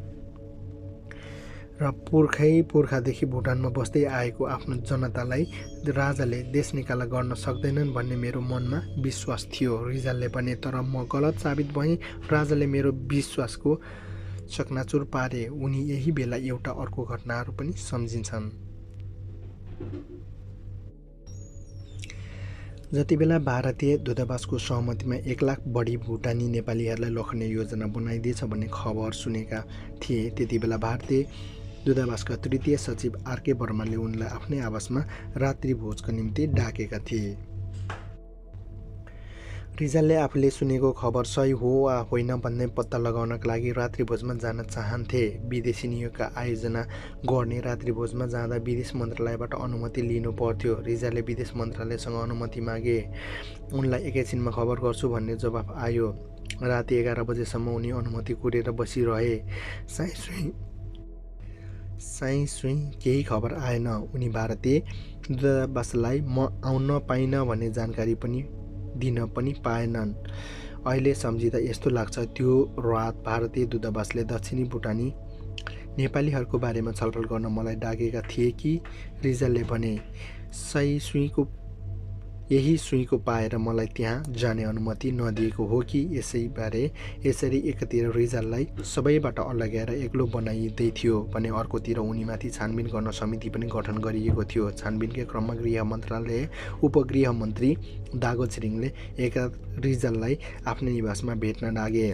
र पुर्खादेखि भुटानमा बस्दै आएको आफ्नो जनतालाई राजाले देश निकाला गर्न सक्दैनन् भन्ने मेरो मनमा विश्वास थियो। रिजालले भने, तर म गलत साबित भएँ। राजाले मेरो विश्वासको चकनाचुर पारे। उनी यही बेला एउटा अर्को घटनाहरू पनि सम्झिन्छन्। जति बेला भारतीय दूतावासको सहमतिमा 1 लाख बढी भुटानी नेपालीहरूलाई लखने योजना बनाइदिएछ भन्ने खबर सुनेका थिए, त्यति बेला भारतीय दूतावासका तृतीय सचिव आरके वर्माले उनलाई आफ्नै आवासमा रात्रि भोजको निम्ति डाकेका थिए। रिजालले आफूले सुनेको खबर सही हो वा होइन भन्ने पत्ता लगाउनका लागि रात्रिभोजमा जान चाहन्थे। विदेशी नियोगका आयोजना गर्ने रात्रिभोजमा जाँदा विदेश मन्त्रालयबाट अनुमति लिनु पर्थ्यो। रिजालले विदेश मन्त्रालयसँग अनुमति मागे। उनलाई एकैछिनमा खबर गर्छु भन्ने जवाफ आयो। राति 11 बजेसम्म उनी अनुमति कुरेर बसिरहे। साई सुई केही खबर आएन। उनी भारतीय दूतावासलाई म आउन पाइनँ भन्ने जानकारी पनि दिन पनि पाएनन्। अहिले सम्झिँदा यस्तो लाग्छ, त्यो रात भारतीय दूतावासले दक्षिणी भुटानी नेपालीहरूको बारेमा छलफल गर्न मलाई डाकेका थिए कि? रिजालले भने, यही सुईको पाएर मलाई त्यहाँ जाने अनुमति नदिएको हो कि? यसरी एकतिर रिजाललाई सबैबाट अलग्याएर एक्लो बनाइँदै थियो भने अर्कोतिर उनीमाथि छानबिन गर्न समिति पनि गठन गरिएको थियो। छानबिनकै क्रममा गृह मन्त्रालय उपगृह मन्त्री दागो छिरिङले रिजाललाई आफ्नै निवासमा भेट्न लागे।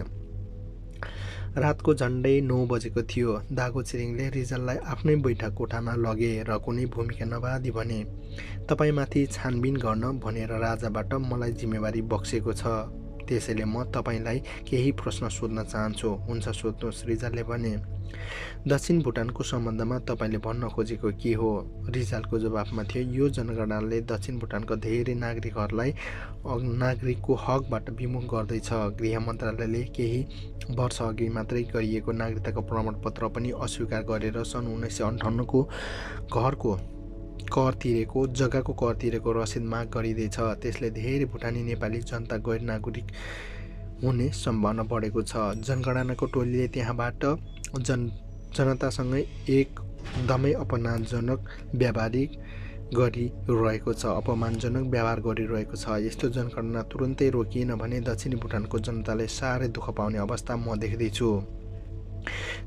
रातको झन्डै 9 बजेको थियो। दागो छिरिङले रिजाललाई आफ्नै बैठक कोठामा लगे र कुनै भूमिका नबाँधी भने, तपाईमाथि छानबिन गर्न भनेर राजाबाट मलाई जिम्मेवारी बक्सेको छ। त्यसैले म तपाईलाई केही प्रश्न सोध्न चाहन्छु। हुन्छ, सोध्नुहोस्, रिजालले भने। दक्षिण भुटानको सम्बन्धमा तपाईले भन्न खोजेको के हो? रिजालको जवाफमा थियो, यो जनगणनाले दक्षिण भुटानका धेरै नागरिकहरूलाई नागरिकको हकबाट विमुख गर्दैछ। गृह मन्त्रालयले केही वर्ष अघि मात्रै गरिएको नागरिकताको प्रमाणपत्र पनि अस्वीकार गरेर सन् 1958 को जग्गाको कर तिरेको रसिद माग गरिँदैछ। त्यसले धेरै भुटानी नेपाली जनता गैर नागरिक हुने सम्भावना बढेको छ। जनगणनाको टोलीले त्यहाँबाट जनतासँगै एकदमै अपमानजनक व्यवहार गरिरहेको छ। यस्तो जनगणना तुरुन्तै रोकिएन भने दक्षिणी भुटानको जनताले साह्रै दुःख पाउने अवस्था म देख्दैछु।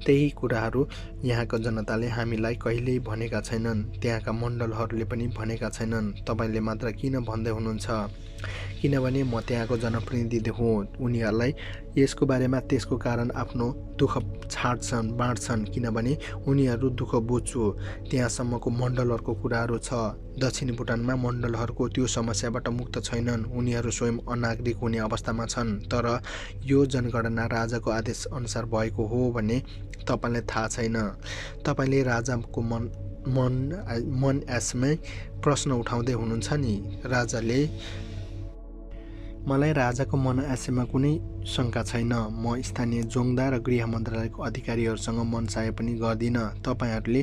त्यही कुराहरू यहाँका जनताले हामीलाई कहिल्यै भनेका छैनन्, त्यहाँका मण्डलहरूले पनि भनेका छैनन्। तपाईँले मात्र किन भन्दै हुनुहुन्छ? किनभने म त्यहाँको जनप्रतिनिधि हुँ। उनीहरूलाई यसको बारेमा त्यसको कारण आफ्नो दुःख बाँड्छन् किनभने उनीहरू दुःख बुझ्छु। त्यहाँसम्मको मण्डलहरूको कुराहरू छ। दक्षिणी भुटानमा मण्डलहरूको त्यो समस्याबाट मुक्त छैनन्। उनीहरू स्वयं अनागरिक हुने अवस्थामा छन्। तर यो जनगणना राजाको आदेश अनुसार भएको हो भन्ने तपाईँलाई थाहा छैन। तपाईँले राजाको मन एसमै प्रश्न उठाउँदै हुनुहुन्छ नि? राजाले, मलाई राजाको मन आशयमा कुनै शङ्का छैन। म स्थानीय जोङदा र गृह मन्त्रालयको अधिकारीहरूसँग मनसाय पनि गर्दिनँ। तपाईँहरूले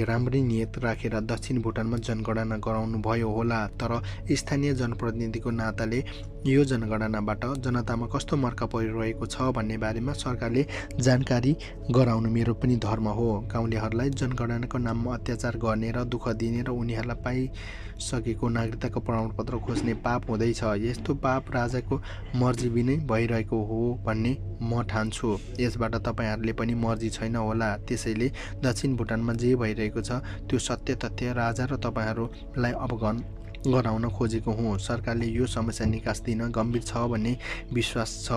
राम्रै नियत राखेर दक्षिण भुटानमा जनगणना गराउनु भयो होला, तर स्थानीय जनप्रतिनिधिको नाताले यो जनगणनाबाट जनतामा कस्तो मर्का परिरहेको छ भन्ने बारेमा सरकारले जानकारी गराउनु मेरो पनि धर्म हो। गाउँलेहरूलाई जनगणनाको नाममा अत्याचार गर्ने र दुःख दिने र उनीहरूलाई पाइसकेको नागरिकताको प्रमाणपत्र खोज्ने पाप हुँदैछ। यस्तो पाप राजाको मर्जी बिनै भइरहेको हो भन्ने म ठान्छु। यसबाट तपाईँहरूले पनि मर्जी छैन होला। त्यसैले दक्षिण भुटानमा जे भइरहेको छ त्यो सत्य तथ्य राजा र तपाईँहरूलाई अवगत गराउन खोजेको हुँ। सरकारले यो समस्या निकास दिन गम्भीर छ भन्ने विश्वास छ।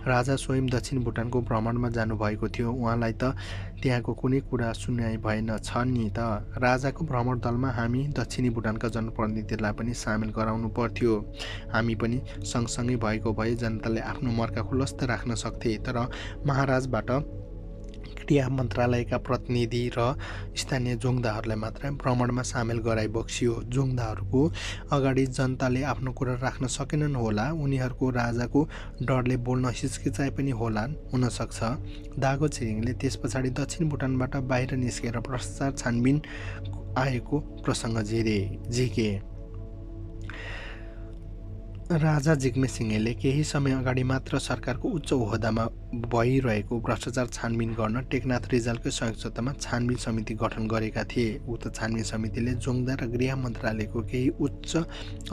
राजा स्वयं दक्षिण भुटानको भ्रमणमा जानुभएको थियो। उहाँलाई त त्यहाँको कुनै कुरा सुनाइ भएन छ नि त। राजाको भ्रमण दलमा हामी दक्षिणी भुटानका जनप्रतिनिधिलाई पनि सामेल गराउनु पर्थ्यो। हामी पनि सँगसँगै भएको भए जनताले आफ्नो मर्का खुलस्त राख्न सक्थे। तर महाराजबाट गृह मन्त्रालयका प्रतिनिधि र स्थानीय जोङदाहरूलाई मात्र भ्रमणमा सामेल गराइ बक्सियो। जोङदाहरूको अगाडि जनताले आफ्नो कुरा राख्न सकेनन् होला। उनीहरूको राजाको डरले बोल्न हिचकिचाइ पनि हुन सक्छ। दागो छिरिङले त्यस पछाडि दक्षिण भुटानबाट बाहिर निस्केर भ्रष्टाचार छानबिन आएको प्रसङ्ग झिके। राजा जिग्मे सिंहेले केही समय अगाडि मात्र सरकारको उच्च ओहदामा भइरहेको भ्रष्टाचार छानबिन गर्न टेकनाथ रिजालकै संयुक्तमा छानबिन समिति गठन गरेका थिए। उक्त छानबिन समितिले जोङदा र गृह मन्त्रालयको केही उच्च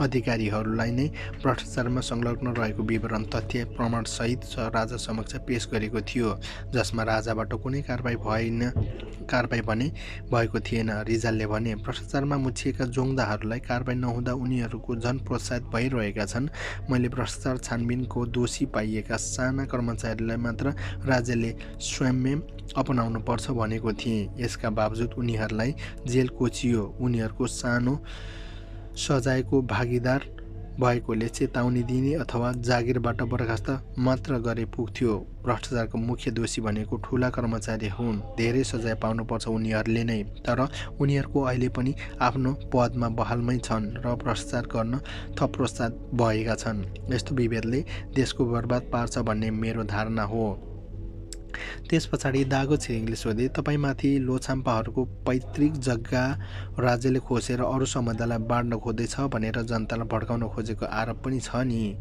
अधिकारीहरूलाई नै भ्रष्टाचारमा संलग्न रहेको विवरण तथ्य प्रमाणसहित राजा समक्ष पेश गरेको थियो, जसमा राजाबाट कुनै कारबाही भने भएको थिएन। रिजालले भने, भ्रष्टाचारमा मुछिएका जोङदाहरूलाई कारबाही नहुँदा उनीहरूको झन प्रोत्साहित भइरहेका छन्। मैले भ्रष्टाचार छानबिनको दोषी पाइएका साना कर्मचारीलाई मात्र राज्यले स्वयं अपनाउनु पर्छ भनेको थिएँ। यसका बावजुद उनीहरूलाई जेल कोचियो। उनीहरूको सानो सजायको भागीदार भएकोले चेतावनी दिने अथवा जागिरबाट बर्खास्त मात्र गरे पुग्थ्यो। भ्रष्टाचारको मुख्य दोषी भनेको ठुला कर्मचारी हुन्। धेरै सजाय पाउनुपर्छ उनीहरूले नै। तर उनीहरूको अहिले पनि आफ्नो पदमा बहालमै छन् र भ्रष्टाचार गर्न थप प्रोत्साहित भएका छन्। यस्तो विभेदले देशको बर्बाद पार्छ भन्ने मेरो धारणा हो। त्यस पछाडि दागो छिरिङले सोधे, तपाईँमाथि लोछाम्पाहरूको पैतृक जग्गा राज्यले खोसेर अरू समुदायलाई बाँड्न खोज्दैछ भनेर जनतालाई भड्काउन खोजेको आरोप पनि छ नि।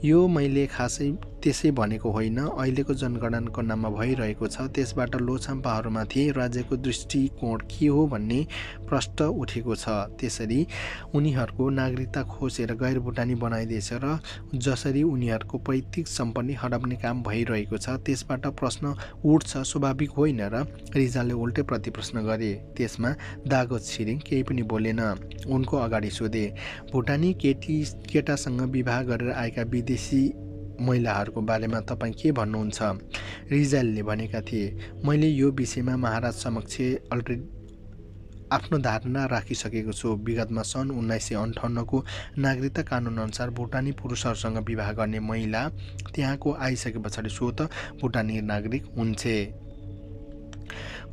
यो मैले खासै त्यसै भनेको होइन। अहिलेको जनगणनाको नाममा भइरहेको छ। त्यसबाट लोछाम्पाहरूमाथि राज्यको दृष्टिकोण के हो भन्ने प्रश्न उठेको छ। त्यसरी उनीहरूको नागरिकता खोसेर गैर भुटानी बनाइदिएछ र जसरी उनीहरूको पैतृक सम्पत्ति हडप्ने काम भइरहेको छ, त्यसबाट प्रश्न उठ्छ, स्वाभाविक होइन र? रिजालले उल्टै प्रतिप्रश्न गरे। त्यसमा दागो छिरिङ केही पनि बोलेन। उनको अगाडि सोधे, भुटानी केटासँग विवाह गरेर आएका विदेशी महिलाहरूको बारेमा तपाईँ के भन्नुहुन्छ? रिजालले भनेका थिए, मैले यो विषयमा महाराज समक्ष अलरेडी आफ्नो धारणा राखिसकेको छु। विगतमा सन् 1958को नागरिकता कानुन अनुसार भुटानी पुरुषहरूसँग विवाह गर्ने महिला त्यहाँको आइसके पछाडि स्वतः भुटानी नागरिक हुन्छे।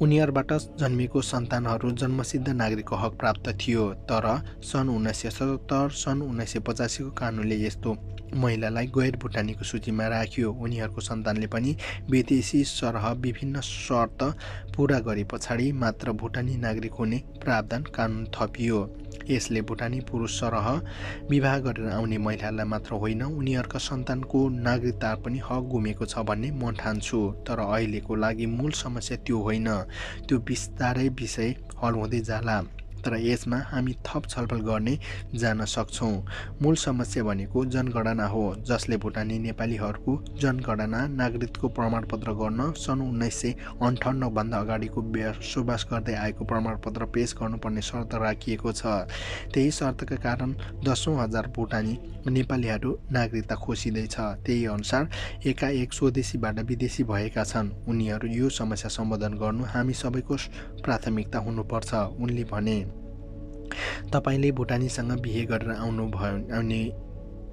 उनीहरूबाट जन्मिएको सन्तानहरू जन्मसिद्ध नागरिकको हक प्राप्त थियो। तर सन् 1977 सन् 1985को कानुनले यस्तो महिलालाई गैर भुटानीको सूचीमा राख्यो। उनीहरूको सन्तानले पनि विदेशी सरह विभिन्न शर्त पूरा गरे पछाडि मात्र भुटानी नागरिक हुने प्रावधान कानुन थपियो। यसले भुटानी पुरुष सरह विवाह गरेर आउने महिलालाई मात्र होइन, उनीहरूका सन्तानको नागरिकता पनि हक गुमेको छ भन्ने म ठान्छु। तर अहिलेको लागि मूल समस्या त्यो होइन। त्यो बिस्तारै विषय हल हुँदै जाला। तर यसमा हामी थप छलफल गर्ने जान सक्छौँ। मूल समस्या भनेको जनगणना हो, जसले भुटानी नेपालीहरूको जनगणना नागरिकको प्रमाणपत्र गर्न सन् 1958 भन्दा अगाडिको बसोबास गर्दै आएको प्रमाणपत्र पेश गर्नुपर्ने शर्त राखिएको छ। त्यही शर्तका कारण दशौं हजार भुटानी नेपालीहरू नागरिकता खोसिँदैछ। त्यही अनुसार एकाएक स्वदेशीबाट विदेशी भएका छन्। उनीहरू यो समस्या सम्बोधन गर्नु हामी सबैको प्राथमिकता हुनुपर्छ। उनले भने, तपाईँले भुटानीसँग बिहे गरेर आउने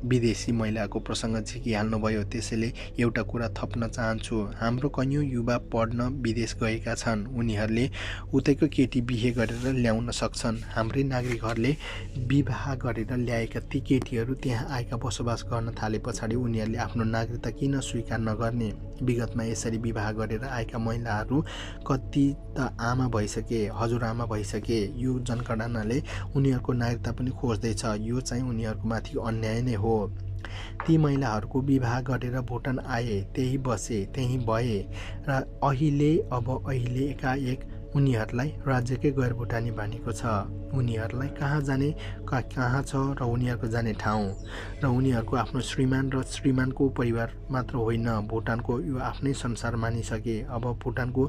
विदेशी महिलाको प्रसङ्ग झिकिहाल्नुभयो। त्यसैले एउटा कुरा थप्न चाहन्छु। हाम्रो कैयौँ युवा पढ्न विदेश गएका छन्। उनीहरूले उतैको केटी बिहे गरेर ल्याउन सक्छन्। हाम्रै नागरिकहरूले विवाह गरेर ल्याएका ती केटीहरू त्यहाँ आएका बसोबास गर्न थाले पछाडि उनीहरूले आफ्नो नागरिकता किन स्वीकार नगर्ने? विगतमा यसरी विवाह गरेर आएका महिलाहरू कति त आमा भइसके, हजुरआमा भइसके। यो जनगणनाले उनीहरूको नागरिकता पनि खोज्दैछ। यो चाहिँ उनीहरूको माथि अन्याय नै हो। ती महिलाहरूको विवाह गरेर भुटान आए, त्यही बसे, त्यही भए र अहिले एकाएक उनीहरूलाई राज्यकै गैर भुटानी बनेको छ। उनीहरूलाई कहाँ जाने, कहाँ छ र उनीहरूको जाने ठाउँ र उनीहरूको आफ्नो श्रीमान र श्रीमानको परिवार मात्र होइन, भुटानको यो आफ्नै संसार मानिसके। अब भुटानको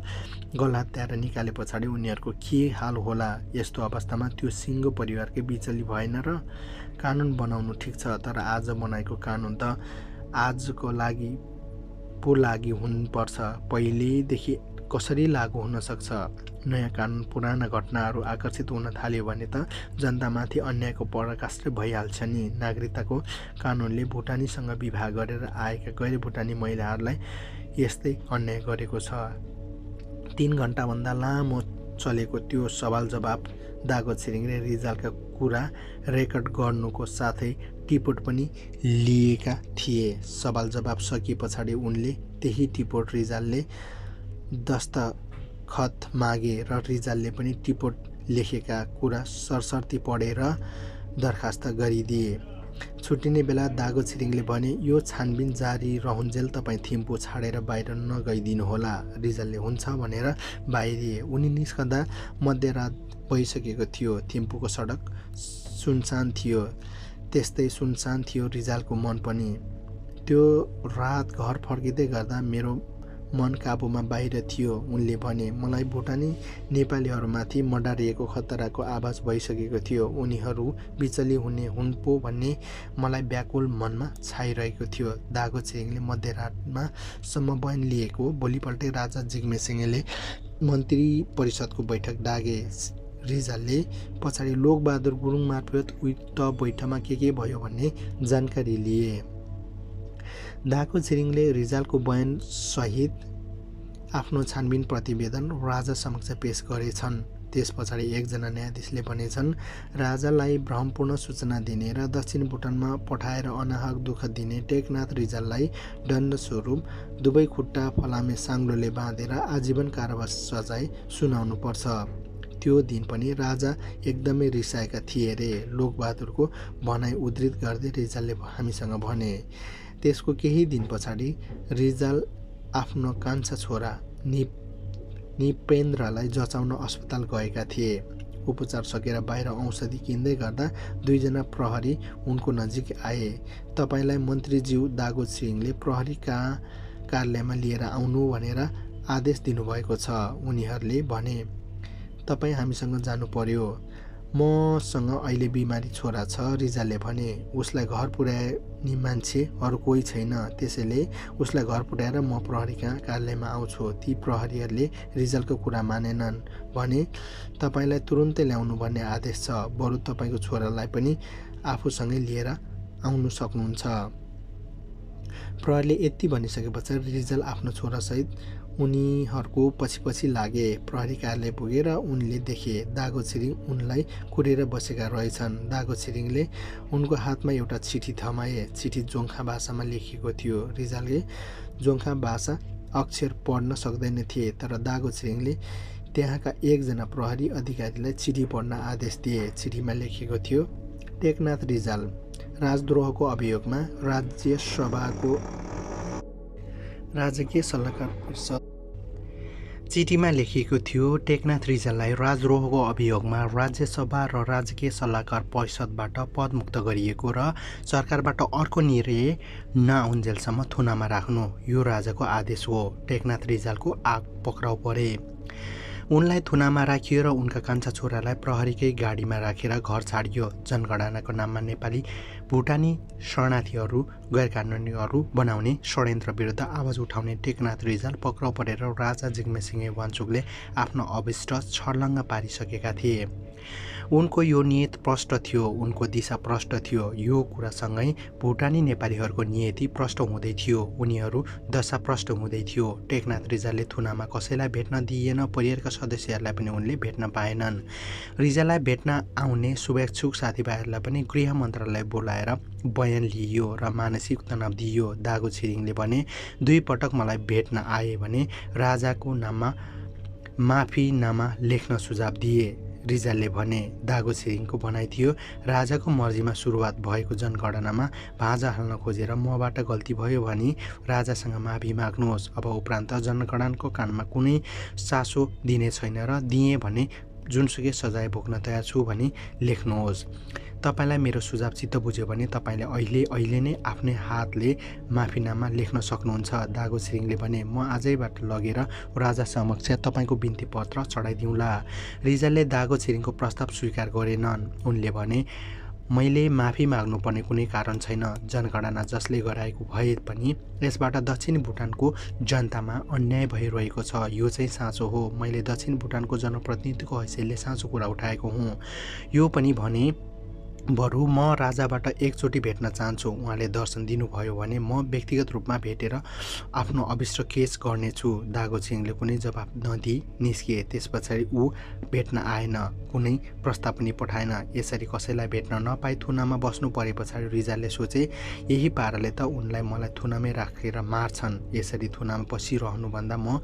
गला हत्याएर निकाले पछाडि उनीहरूको के हाल होला? यस्तो अवस्थामा त्यो सिङ्गो परिवारकै बिचली भएन र? कानुन बनाउनु ठिक छ, तर आज बनाएको कानुन त आजको लागि हुनुपर्छ। पहिलेदेखि कसरी लागू हुन सक्छ? नयाँ कानुन पुराना घटनाहरू आकर्षित हुन थाल्यो भने त जनतामाथि अन्यायको पराकाष्ठै भइहाल्छ नि। नागरिकताको कानुनले भुटानीसँग विवाह गरेर आएका गैर भुटानी महिलाहरूलाई यस्तै अन्याय गरेको छ। 3 घण्टाभन्दा लामो चलेको त्यो सवाल जवाब दागो छिरिङ र रिजालका कुरा रेकर्ड गर्नुको साथै टिपोट पनि लिएका थिए। सवाल जवाब सकिए पछाडि उनले त्यही टिपोट रिजालले दस्तखत मागे र रिजालले पनि टिपोट लेखेका कुरा सरसर्ती पढेर दरखास्त गरिदिए। छुट्टिने बेला दागो छिरिङले भने, यो छानबिन जारी रहुन्जेल तपाईँ थिम्पू छाडेर बाहिर नगइदिनुहोला। रिजालले हुन्छ भनेर बाहिरिए। उनी निस्कँदा मध्यरात भइसकेको थियो। थिम्पूको सडक सुनसान थियो। त्यस्तै सुनसान थियो रिजालको मन पनि। त्यो रात घर फर्किँदै गर्दा मेरो मन काबुमा बाहिर थियो। उनले भने, मलाई भुटानी नेपालीहरूमाथि मडारिएको खतराको आवाज भइसकेको थियो। उनीहरू बिचली हुन् पो भन्ने मलाई व्याकुल मनमा छाइरहेको थियो। दागो छिरिङले मध्यरातमा सम्म बयान लिएको। भोलिपल्टै राजा जिग्मेसिंहले मन्त्री परिषदको बैठक डाके। रिजालले पछाडि लोकबहादुर गुरुङ मार्फत उक्त बैठकमा के भयो भन्ने जानकारी लिए। दागो छिरिङले रिजालको बयान सहित आफ्नो छानबिन प्रतिवेदन राजा समक्ष पेश गरेछन्। त्यस पछाडि एकजना न्यायाधीशले भनेछन्, राजालाई भ्रमपूर्ण सूचना दिने र दक्षिण भुटानमा पठाएर अनाहक दुःख दिने टेकनाथ रिजाललाई दण्डस्वरूप दुवै खुट्टा फलामे साङ्लोले बाँधेर आजीवन कारावास सजाय सुनाउनुपर्छ। त्यो दिन पनि राजा एकदमै रिसाएका थिए रे। लोकबहादुरको भनाइ उद्धृत गर्दै रिजालले हामीसँग भने। त्यसको केही दिन पछाडि रिजाल आफ्नो कान्छा छोरा निपेन्द्रलाई जचाउन अस्पताल गएका थिए। उपचार सकेर बाहिर औषधि किन्दै गर्दा दुईजना प्रहरी उनको नजिक आए। तपाईँलाई मन्त्रीज्यू दागो छिरिङले प्रहरी कार्यालयमा लिएर आउनु भनेर आदेश दिनुभएको छ। उनीहरूले भने, तपाईँ हामीसँग जानु पर्यो। मसँग अहिले बिमारी छोरा छ। रिजालले भने, उसलाई घर पुर्याउने मान्छे अरू कोही छैन। त्यसैले उसलाई घर पुर्याएर म प्रहरी कार्यालयमा आउँछु। ती प्रहरीहरूले रिजालको कुरा मानेनन्। भने, तपाईँलाई तुरुन्तै ल्याउनु भन्ने आदेश छ। बरु तपाईँको छोरालाई पनि आफूसँगै लिएर आउनु सक्नुहुन्छ। प्रहरीले यति भनिसकेपछि रिजाल आफ्नो छोरासहित उनीहरूको पछि लागे। प्रहरी कार्यालय पुगेर उनले देखे दागो छिरिङ उनलाई कुरेर बसेका रहेछन्। दागो छिरिङले उनको हातमा एउटा चिठी थमाए। चिठी जोङ्खा भाषामा लेखिएको थियो। रिजालले जोङ्खा भाषा अक्षर पढ्न सक्दैन थिए। तर दागो छिरिङले त्यहाँका एकजना प्रहरी अधिकारीलाई चिठी पढ्न आदेश दिए। चिठीमा लेखिएको थियो, टेकनाथ रिजाल राजद्रोहको अभियोगमा राजकीय सल्लाहकार परिषद। चिठीमा लेखिएको थियो, टेकनाथ रिजाललाई राजद्रोहको अभियोगमा राज्यसभा र राजकीय सल्लाहकार परिषदबाट पदमुक्त गरिएको र सरकारबाट अर्को निर्णय नआउन्जेलसम्म थुनामा राख्नु यो राजाको आदेश हो। टेकनाथ रिजालको आग पक्राउ परे। उनलाई थुनामा राखियो र उनका कान्छा छोरालाई प्रहरीकै गाडीमा राखेर घर छाडियो। जनगणनाको नाममा नेपाली भुटानी शरणार्थीहरू गैरकानुनीहरू बनाउने षड्यन्त्र विरुद्ध आवाज उठाउने टेकनाथ रिजाल पक्राउ परेर राजा जिग्मेसिंह वाङचुकले आफ्नो अभिष्ट छर्लङ्ग पारिसकेका थिए। उनको यो नियत प्रष्ट थियो। उनको दिशा प्रष्ट थियो। यो कुरासँगै भुटानी नेपालीहरूको नियति प्रष्ट हुँदै थियो। उनीहरू दशा प्रष्ट हुँदै थियो। टेकनाथ रिजालले थुनामा कसैलाई भेट्न दिएन। परिवारका सदस्यहरूलाई पनि उनले भेट्न पाएनन्। रिजाललाई भेट्न आउने शुभेच्छुक साथीभाइहरूलाई पनि गृह मन्त्रालय बोलाएर बयान लिइयो र मानसिक तनाव दिइयो। दागो छिरिङले भने, 2 पटक मलाई भेट्न आए भने राजाको नाममा माफीनामा लेख्न सुझाव दिए। रिजालले भने, दागो छिरिङको भनाइ थियो, राजाको मर्जीमा सुरुवात भएको जनगणनामा भाँजा हाल्न खोजेर मबाट गल्ती भयो भने राजासँग माफी माग्नुहोस्। अब उपरान्त जनगणनाको काममा कुनै चासो दिने छैन र दिएँ भने जुनसुकै सजाय भोग्न तयार छु भनी लेख्नुहोस्। तपाईलाई मेरो सुझाव चित्त बुझ्यो भने तपाईले अहिले नै आफ्नै हातले माफीनामा लेख्न सक्नुहुन्छ। दागो छिरिङले भने, म आजैबाट लगेर राजा समक्ष तपाईको बिन्ती पत्र चढाइदिउँला। रिजालले दागो छिरिङको प्रस्ताव स्वीकार गरेनन्। उनले भने, मैले माफी माग्नुपर्ने कुनै कारण छैन। जनगणना जसले गराएको भए पनि यसबाट दक्षिण भुटानको जनतामा अन्याय भइरहेको छ। यो चाहिँ साँचो हो। मैले दक्षिण भुटानको जनप्रतिनिधिको हैसियतले साँचो कुरा उठाएको हुँ। यो पनि भने, बरु म राजाबाट एकचोटि भेट्न चाहन्छु। उहाँले दर्शन दिनुभयो भने म व्यक्तिगत रूपमा भेटेर आफ्नो अभिष्ट केस गर्नेछु। दागो छिरिङले कुनै जवाफ नदिई निस्किए। त्यस पछाडि ऊ भेट्न आएन, कुनै प्रस्ताव पनि पठाएन। यसरी कसैलाई भेट्न नपाई थुनामा बस्नु परे पछाडि रिजालले सोचे, यही पाराले त उनलाई मलाई थुनामै राखेर मार्छन्। यसरी थुनामा बसिरहनुभन्दा म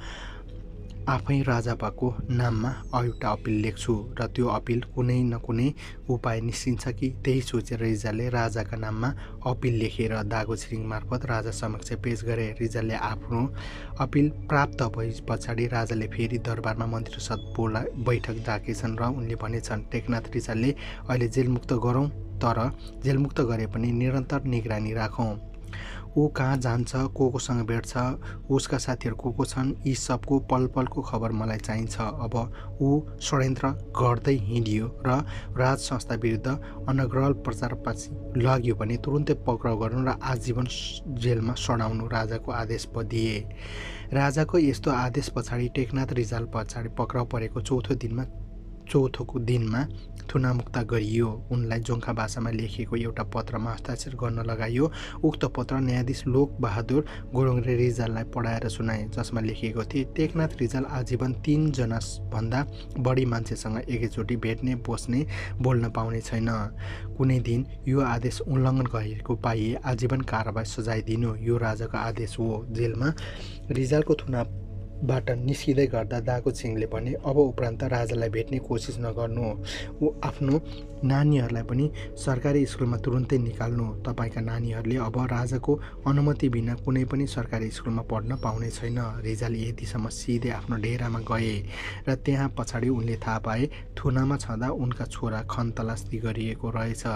आफै राजा भएको नाममा एउटा अपिल लेख्छु र त्यो अपिल कुनै न कुनै उपाय निस्किन्छ कि त्यही सोचेर रिजालले राजाका नाममा अपिल लेखेर दागो छिरिङ मार्फत राजा समक्ष पेश गरे। रिजालले आफ्नो अपिल प्राप्त भए पछाडि राजाले फेरि दरबारमा मन्त्रीसद बैठक डाकेछन् र उनले भनेछन्, टेकनाथ रिजालले अहिले जेलमुक्त गरौँ, तर जेलमुक्त गरे पनि निरन्तर निगरानी राखौँ। ऊ कहाँ जान्छ, कोसँग भेट्छ, उसका साथीहरू को छन्, यी सबको पल पलको खबर मलाई चाहिन्छ। अब ऊ षड्यन्त्र गर्दै हिँडियो र राज संस्था विरुद्ध अनर्गल प्रचारपछि लग्यो भने तुरुन्तै पक्राउ गर्नु र आजीवन जेलमा सडाउनु राजाको आदेश दिए। राजाको यस्तो आदेश पछाडि टेकनाथ रिजाल पछाडि पक्राउ परेको चौथोको दिनमा थुनामुक्ता गरियो। उनलाई जोङ्खा भाषामा लेखिएको एउटा पत्रमा हस्ताक्षर गर्न लगाइयो। उक्त पत्र न्यायाधीश लोकबहादुर गुरुङले रिजाललाई पढाएर सुनाए, जसमा लेखिएको थियो, टेकनाथ रिजाल आजीवन 3 जनाभन्दा बढी मान्छेसँग एकैचोटि भेट्ने, बस्ने, बोल्न पाउने छैन। कुनै दिन यो आदेश उल्लङ्घन गरेको पाइए आजीवन कारावास सजाय दिनु यो राजाको आदेश हो। जेलमा रिजालको थुनाबाट निस्किँदै गर्दा दागो छिरिङले भने, अब उपरान्त राजालाई भेट्ने कोसिस नगर्नु। ऊ आफ्नो नानीहरूलाई पनि सरकारी स्कुलमा तुरुन्तै निकाल्नु। तपाईँका नानीहरूले अब राजाको अनुमति बिना कुनै पनि सरकारी स्कुलमा पढ्न पाउने छैन। रिजाल यतिसम्म सिधै आफ्नो डेरामा गए र त्यहाँ पछाडि उनले थाहा पाए थुनामा छँदा उनका छोरा खनतलासी गरिएको रहेछ।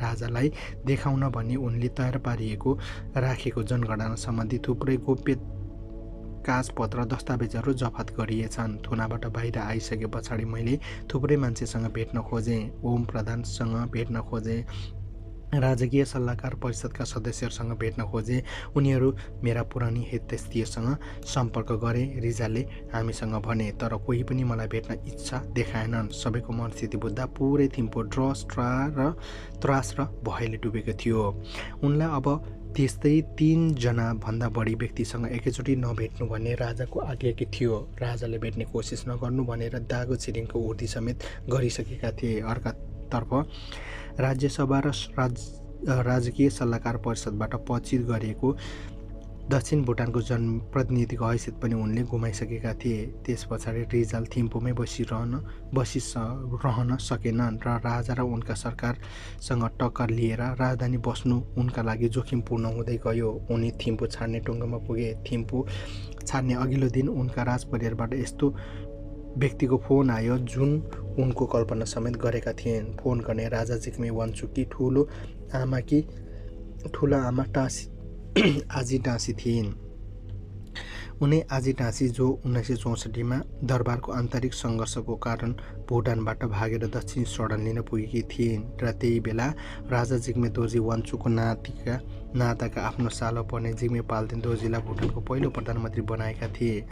राजालाई देखाउन भनी उनले तयार पारिएको राखेको जनगणना सम्बन्धी थुप्रै गोप्य कागजपत्र दस्तावेजहरू जफत गरिएछन्। थुनाबाट बाहिर आइसके पछाडि मैले थुप्रै मान्छेसँग भेट्न खोजेँ। ओम प्रधानसँग भेट्न खोजेँ, राजकीय सल्लाहकार परिषदका सदस्यहरूसँग भेट्न खोजे। उनीहरू मेरा पुरानी हितैषीसँग सम्पर्क गरे। रिजालले हामीसँग भने, तर कोही पनि मलाई भेट्न इच्छा देखाएनन्। सबैको मनस्थिति बुझ्दा पुरै थिम्पू त्रास र भयले डुबेको थियो। उनलाई अब त्यस्तै 3 जनाभन्दा बढी व्यक्तिसँग एकैचोटि नभेट्नु भन्ने राजाको आज्ञा थियो। राजाले भेट्ने कोसिस नगर्नु भनेर दागो छिरिङको उर्दी समेत गरिसकेका थिए। अर्कातर्फ राज्यसभा र राजकीय सल्लाहकार परिषदबाट पचित गरिएको दक्षिण भुटानको जनप्रतिनिधिको हैसियत पनि उनले गुमाइसकेका थिए। त्यस पछाडि रिजाल थिम्पूमै बसिरहन सकेनन् र राजा र उनका सरकारसँग टक्कर लिएर राजधानी बस्नु उनका लागि जोखिमपूर्ण हुँदै गयो। उनी थिम्पू छाड्ने टुङ्गोमा पुगे। थिम्पू छाड्ने अघिल्लो दिन उनका राजपरिवारबाट यस्तो व्यक्तिको फोन आयो जुन उनको कल्पना समेत गरेका थिएन। फोन गर्ने राजा जिग्मे वाङचुककी ठुलो आमा आजी टाँसी थिइन्। उनी आजी टाँसी जो 1964मा दरबारको आन्तरिक सङ्घर्षको कारण भुटानबाट भागेर दक्षिण सडन लिन पुगेकी थिइन् र त्यही बेला राजा जिग्मे दोर्जी वाङचुकको नाताका आफ्नो सालो पर्ने जिग्मे पाल्देन दोर्जीलाई भुटानको पहिलो प्रधानमन्त्री बनाएका थिए।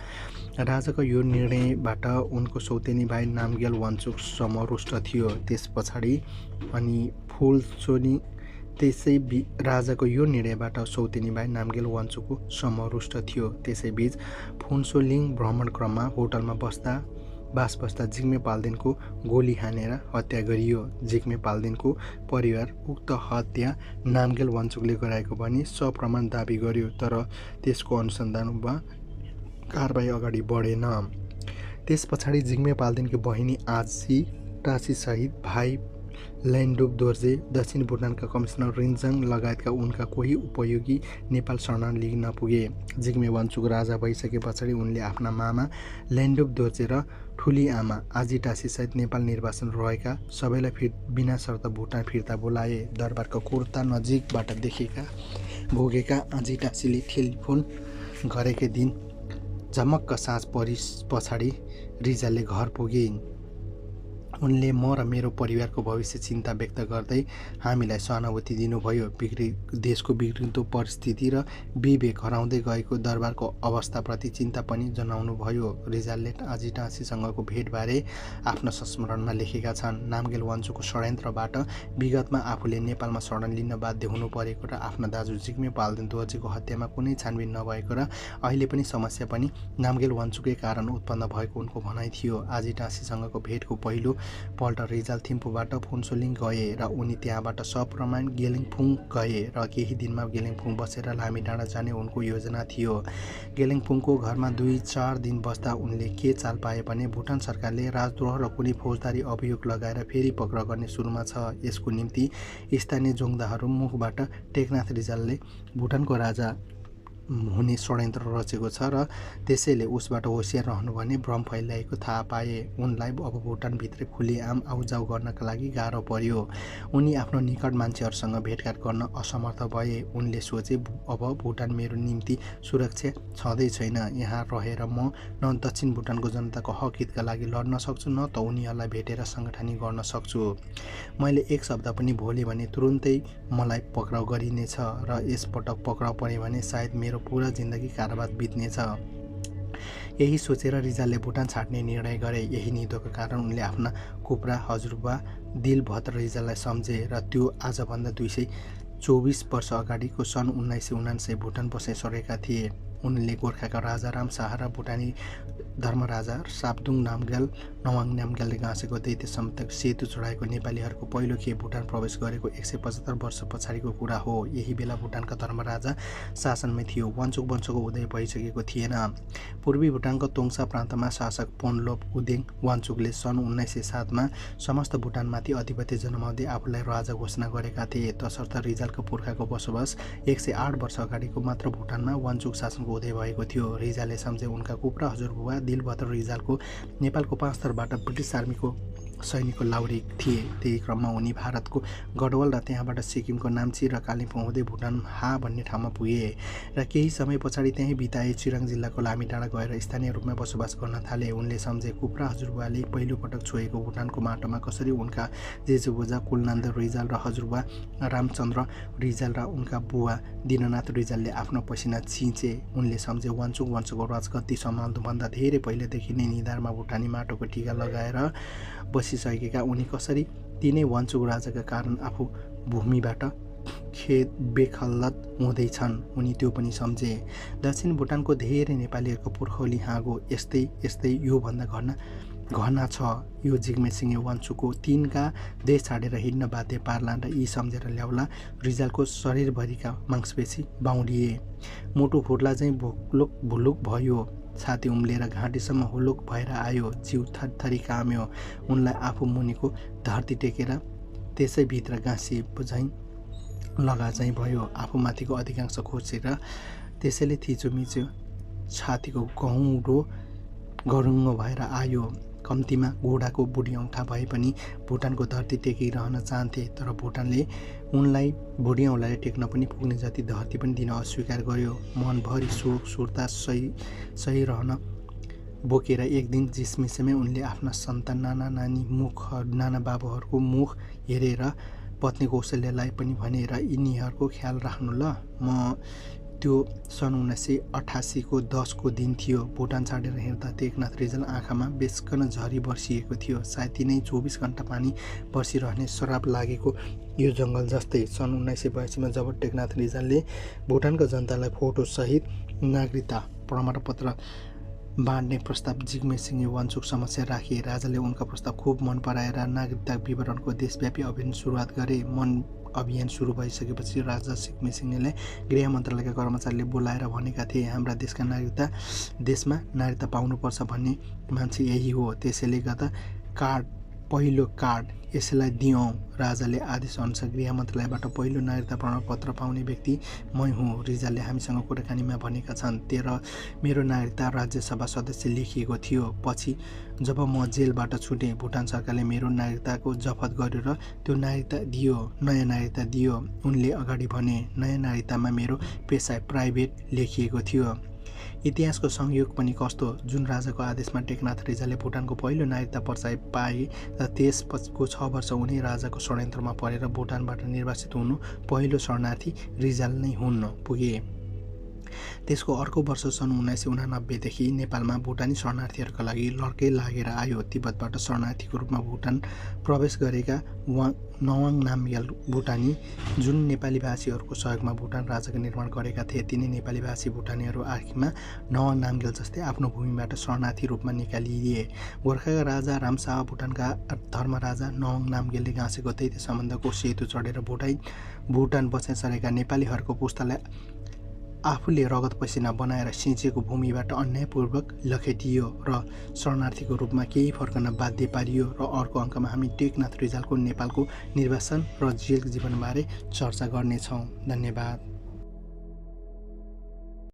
राजाको यो निर्णयबाट उनको सौतेनी भाइ नामग्याल वाङचुक समरुष्ट थियो। त्यस पछाडि अनि फुलसोनी राजाको यो निर्णयबाट सौतेनी भाइ नामग्याल वाङचुकको समरुष्ट थियो। त्यसैबीच फुन्सोलिङ भ्रमण क्रममा होटलमा बास बस्दा जिग्मे पाल्देनको गोली हानेर हत्या गरियो। जिग्मे पाल्देनको परिवार उक्त हत्या नामग्याल वाङचुकले गराएको भनी सप्रमाण दाबी गर्यो, तर त्यसको अनुसन्धान वा कारबाही अगाडि बढेन। त्यस पछाडि जिग्मे पाल्देनकी बहिनी आजी टाँसी सहित भाइ लैन्डुप दोर्जे, दक्षिण भुटानका कमिसनर रिन्जाङ लगायतका उनका कोही उपयोगी नेपाल शरण लिन पुगे। जिग्मे वाङचुक राजा भइसके पछाडि उनले आफ्ना मामा लैन्डुप दोर्जे र ठुली आमा आजी टाँसी सहित नेपाल निर्वासन रहेका सबैलाई बिना शर्त भुटान फिर्ता बोलाए। दरबारको कुर्ता नजिकबाट भोगेका आजी टाँसीले टेलिफोन गरेकै दिन झमक्क साँझ परि पछाडि रिजालले घर पुगे। उनले म र मेरो परिवारको भविष्य चिन्ता व्यक्त गर्दै हामीलाई सहानुभूति दिनुभयो। देशको बिग्रिँदो परिस्थिति र विवेक हराउँदै गएको दरबारको अवस्थाप्रति चिन्ता पनि जनाउनुभयो। रिजालले आजी टाँसीसँगको भेटबारे आफ्नो संस्मरणमा लेखेका छन्। नामग्याल वाङचुकको षड्यन्त्रबाट विगतमा आफूले नेपालमा शरण लिन बाध्य हुनु परेको र आफ्ना दाजु जिग्मे पाल्देन दोर्जेको हत्यामा कुनै छानबिन नभएको र अहिले पनि समस्या पनि नामग्याल वाङचुककै कारण उत्पन्न भएको उनको भनाइ थियो। आजी टाँसीसँगको भेटको पहिलो पल्ट रिजाल थिम्पूबाट फुन्सोलिङ गए र उनी त्यहाँबाट सप्रमाण गेलिङफुङ गए र केही दिनमा गेलिङफुङ बसेर लामीडाँडा जाने उनको योजना थियो। गेलिङफुङको घरमा 2-4 दिन बस्दा उनले के चाल पाए भने भुटान सरकारले राजद्रोह र कुनै फौजदारी अभियोग लगाएर फेरि पक्राउ गर्ने सुरुमा छ। यसको निम्ति स्थानीय जोङ्दाहरू मुखबाट टेकनाथ रिजालले भुटानको राजा हुने षड्यन्त्र रचेको छ र त्यसैले उसबाट होसियार रहनु भने भ्रम फैलाएको थाहा पाए। उनलाई अब भुटानभित्र खुलेआम आउजाउ गर्नका लागि गाह्रो पर्यो। उनी आफ्नो निकट मान्छेहरूसँग भेटघाट गर्न असमर्थ भए। उनले सोचे अब भुटान मेरो निम्ति सुरक्षा छँदै छैन। यहाँ रहेर म न दक्षिण भुटानको जनताको हक हितका लागि लड्न सक्छु न त उनीहरूलाई भेटेर सङ्गठनी गर्न सक्छु। मैले एक शब्द पनि बोलेँ भने तुरुन्तै मलाई पक्राउ गरिनेछ र यसपटक पक्राउ पऱ्यो भने सायद मेरो पूरा जिन्दगी कारावास बित्नेछ। यही सोचेर रिजालले भुटान छाड्ने निर्णय गरे। यही निधोका कारण उनले आफ्ना कुप्रा हजुरबा दिलभद्र रिजाललाई सम्झे र त्यो आजभन्दा 224 वर्ष अगाडिको सन् 1979 भुटान बसाइ सरेका थिए। उनले गोर्खाका राजा राम शाह र भुटानी धर्मराजा साब्दुङ नामग्याल नवाङ नामग्यालले गाँसेको दैत्य सम्पत्तिको सेतु चढाएको नेपालीहरूको पहिलो खेप भुटान प्रवेश गरेको 175 वर्ष पछाडिको कुरा हो। यही बेला भुटानका धर्मराजा शासनमै थियो। वाङचुक वंशको उदय भइसकेको थिएन। पूर्वी भुटानको तोङसा प्रान्तमा शासक पोन्लोप उदेङ वाङचुकले सन् 1907 समस्त भुटानमाथि अधिपत्य जनाउँदै आफूलाई राजा घोषणा गरेका थिए। तसर्थ रिजालको पुर्खाको बसोबास 108 वर्ष अगाडिको मात्र भुटानमा वाङचुक शासनको उदय भएको थियो। रिजालले सम्झे उनका कुप्रा हजुरबुबा दिलभद्र रिजालको नेपालको 5 थरबाट ब्रिटिस आर्मीको सैनिकको लाउरी थिए। त्यही क्रममा उनी भारतको गढवाल र त्यहाँबाट सिक्किमको नाम्ची र कालिम्पोङ हुँदै भुटान हा भन्ने ठाउँमा पुगे र केही समय पछाडि त्यहीँ बिताए चिराङ जिल्लाको लामीडाँडा गएर स्थानीय रूपमा बसोबास गर्न थाले। उनले सम्झे कुप्रा हजुरबुवाले पहिलोपटक छोएको भुटानको माटोमा कसरी उनका जेजेबोजा कुलनन्द रिजाल र हजुरबुवा रामचन्द्र रिजाल र उनका बुवा दीननाथ रिजालले आफ्नो पसिना छिचे। उनले सम्झे वाङचुक वंशको राजगद्दी सम्हाल्नुभन्दा धेरै पहिलेदेखि नै निधारमा भुटानी माटोको टीका लगाएर बसिसकेका उनी कसरी तिनै वाङचुक राजाका कारण आफू भूमिबाट बेखल्लत हुँदैछन् उनी त्यो पनि सम्झे। दक्षिण भुटानको धेरै नेपालीहरूको पुर्खौली हाँगो यस्तै योभन्दा घना छ। यो जिग्मे सिंहे वाङचुकको तिनका देश छाडेर हिँड्न बाध्य पार्लान् र यी सम्झेर ल्याउला रिजालको शरीरभरिका मांसपेशी बाउलिए। मुटु फुट्ला चाहिँ भुलुक भयो। छाती उम्लेर घाँटीसम्म हुलुक भएर आयो। जिउ थरथरी काम्यो। उनलाई आफू मुनिको धरती टेकेर त्यसैभित्र गाँसिएको झैँ लगा चाहिँ भयो। आफूमाथिको अधिकांश खोसेर त्यसैले थिचोमिचो छातीको गहुँडो गरुङ्गो भएर आयो। कम्तीमा घोडाको बुढी औँठा भए पनि भुटानको धरती टेकिरहन चाहन्थे। तर भुटानले उनलाई बुढी औँलाले टेक्न पनि पुग्ने जति धरती पनि दिन अस्वीकार गर्यो। मनभरि शोक सुर्ता सही रहन बोकेर एक दिन जिसमिसमै उनले आफ्ना सन्तान नाना बाबुहरूको मुख हेरेर पत्नी कौशल्यलाई पनि भनेर यिनीहरूको ख्याल राख्नु ल। म त्यो सन् 1988 को 10 को दिन थियो। भुटान छाडेर हिँड्दा टेकनाथ रिजाल आँखामा बेसकन झरी बर्सिएको थियो। सायद तिनै 24 घण्टा पानी बर्सिरहने श्राप लागेको यो जङ्गल जस्तै। सन् 1982 जब टेकनाथ रिजालले भुटानको जनतालाई फोटोसहित नागरिकता प्रमाणपत्र बाँड्ने प्रस्ताव जिग्मे सिंहे वाङचुक समस्या राखे। राजाले उनका प्रस्ताव खुब मन पराएर नागरिकता विवरणको देशव्यापी अभियान सुरुवात गरे। अभियान सुरु भइसकेपछि राजा जिग्मे सिंहेले गृह मन्त्रालयका कर्मचारीले बोलाएर भनेका थिए, हाम्रा देशका देशमा नागरिकता पाउनुपर्छ भन्ने मान्छे यही हो। त्यसैले गर्दा पहिलो कार्ड यसलाई दियौँ। राजाले आदेश अनुसार गृह मन्त्रालयबाट पहिलो नागरिकता प्रमाणपत्र पाउने व्यक्ति मै हुँ। रिजालले हामीसँग कुराकानीमा भनेका छन्। मेरो नागरिकता राज्यसभा सदस्य लेखिएको थियो। पछि जब म जेलबाट छुटेँ भुटान सरकारले मेरो नागरिकताको जफत गर्यो र त्यो नयाँ नागरिकता दियो। उनले अगाडि भने नयाँ नागरिकतामा मेरो पेसा प्राइभेट लेखिएको थियो। इतिहासको संयोग पनि कस्तो, जुन राजाको आदेशमा टेकनाथ रिजालले भुटानको पहिलो नागरिकता पर्चाइ पाए र त्यसपछिको 6 वर्ष उनी राजाको षड्यन्त्रमा परेर भुटानबाट निर्वासित हुनु पहिलो शरणार्थी रिजाल नै हुन पुगे। त्यसको अर्को वर्ष सन् 1989 देखि नेपालमा भुटानी शरणार्थीहरूका लागि लड्कै लागेर आयो। तिब्बतबाट शरणार्थीको रूपमा भुटान प्रवेश गरेका नवाङ नामग्याल भुटानी, जुन नेपाली भाषीहरूको सहयोगमा भुटान राज्यको निर्माण गरेका थिए, तिनै नेपाली भाषी भुटानीहरू आखिरमा नवाङ नामग्याल जस्तै आफ्नो भूमिबाट शरणार्थी रूपमा निकालिए। गोर्खाका राजा रामशाह भुटानका धर्मराजा नवाङ नामग्यालले गाँसेको दैत्य सम्बन्धको सेतु चढेर भुटान बसाइ सरेका नेपालीहरूको पुस्तालाई आफूले रगत पसिना बनाएर सिंचेको भूमिबाट अन्यायपूर्वक लखेटियो र शरणार्थीको रूपमा केही फर्कन बाध्य पारियो। र अर्को अङ्कमा हामी टेकनाथ रिजालको नेपालको निर्वासन र जेल जीवनबारे चर्चा गर्नेछौँ। धन्यवाद।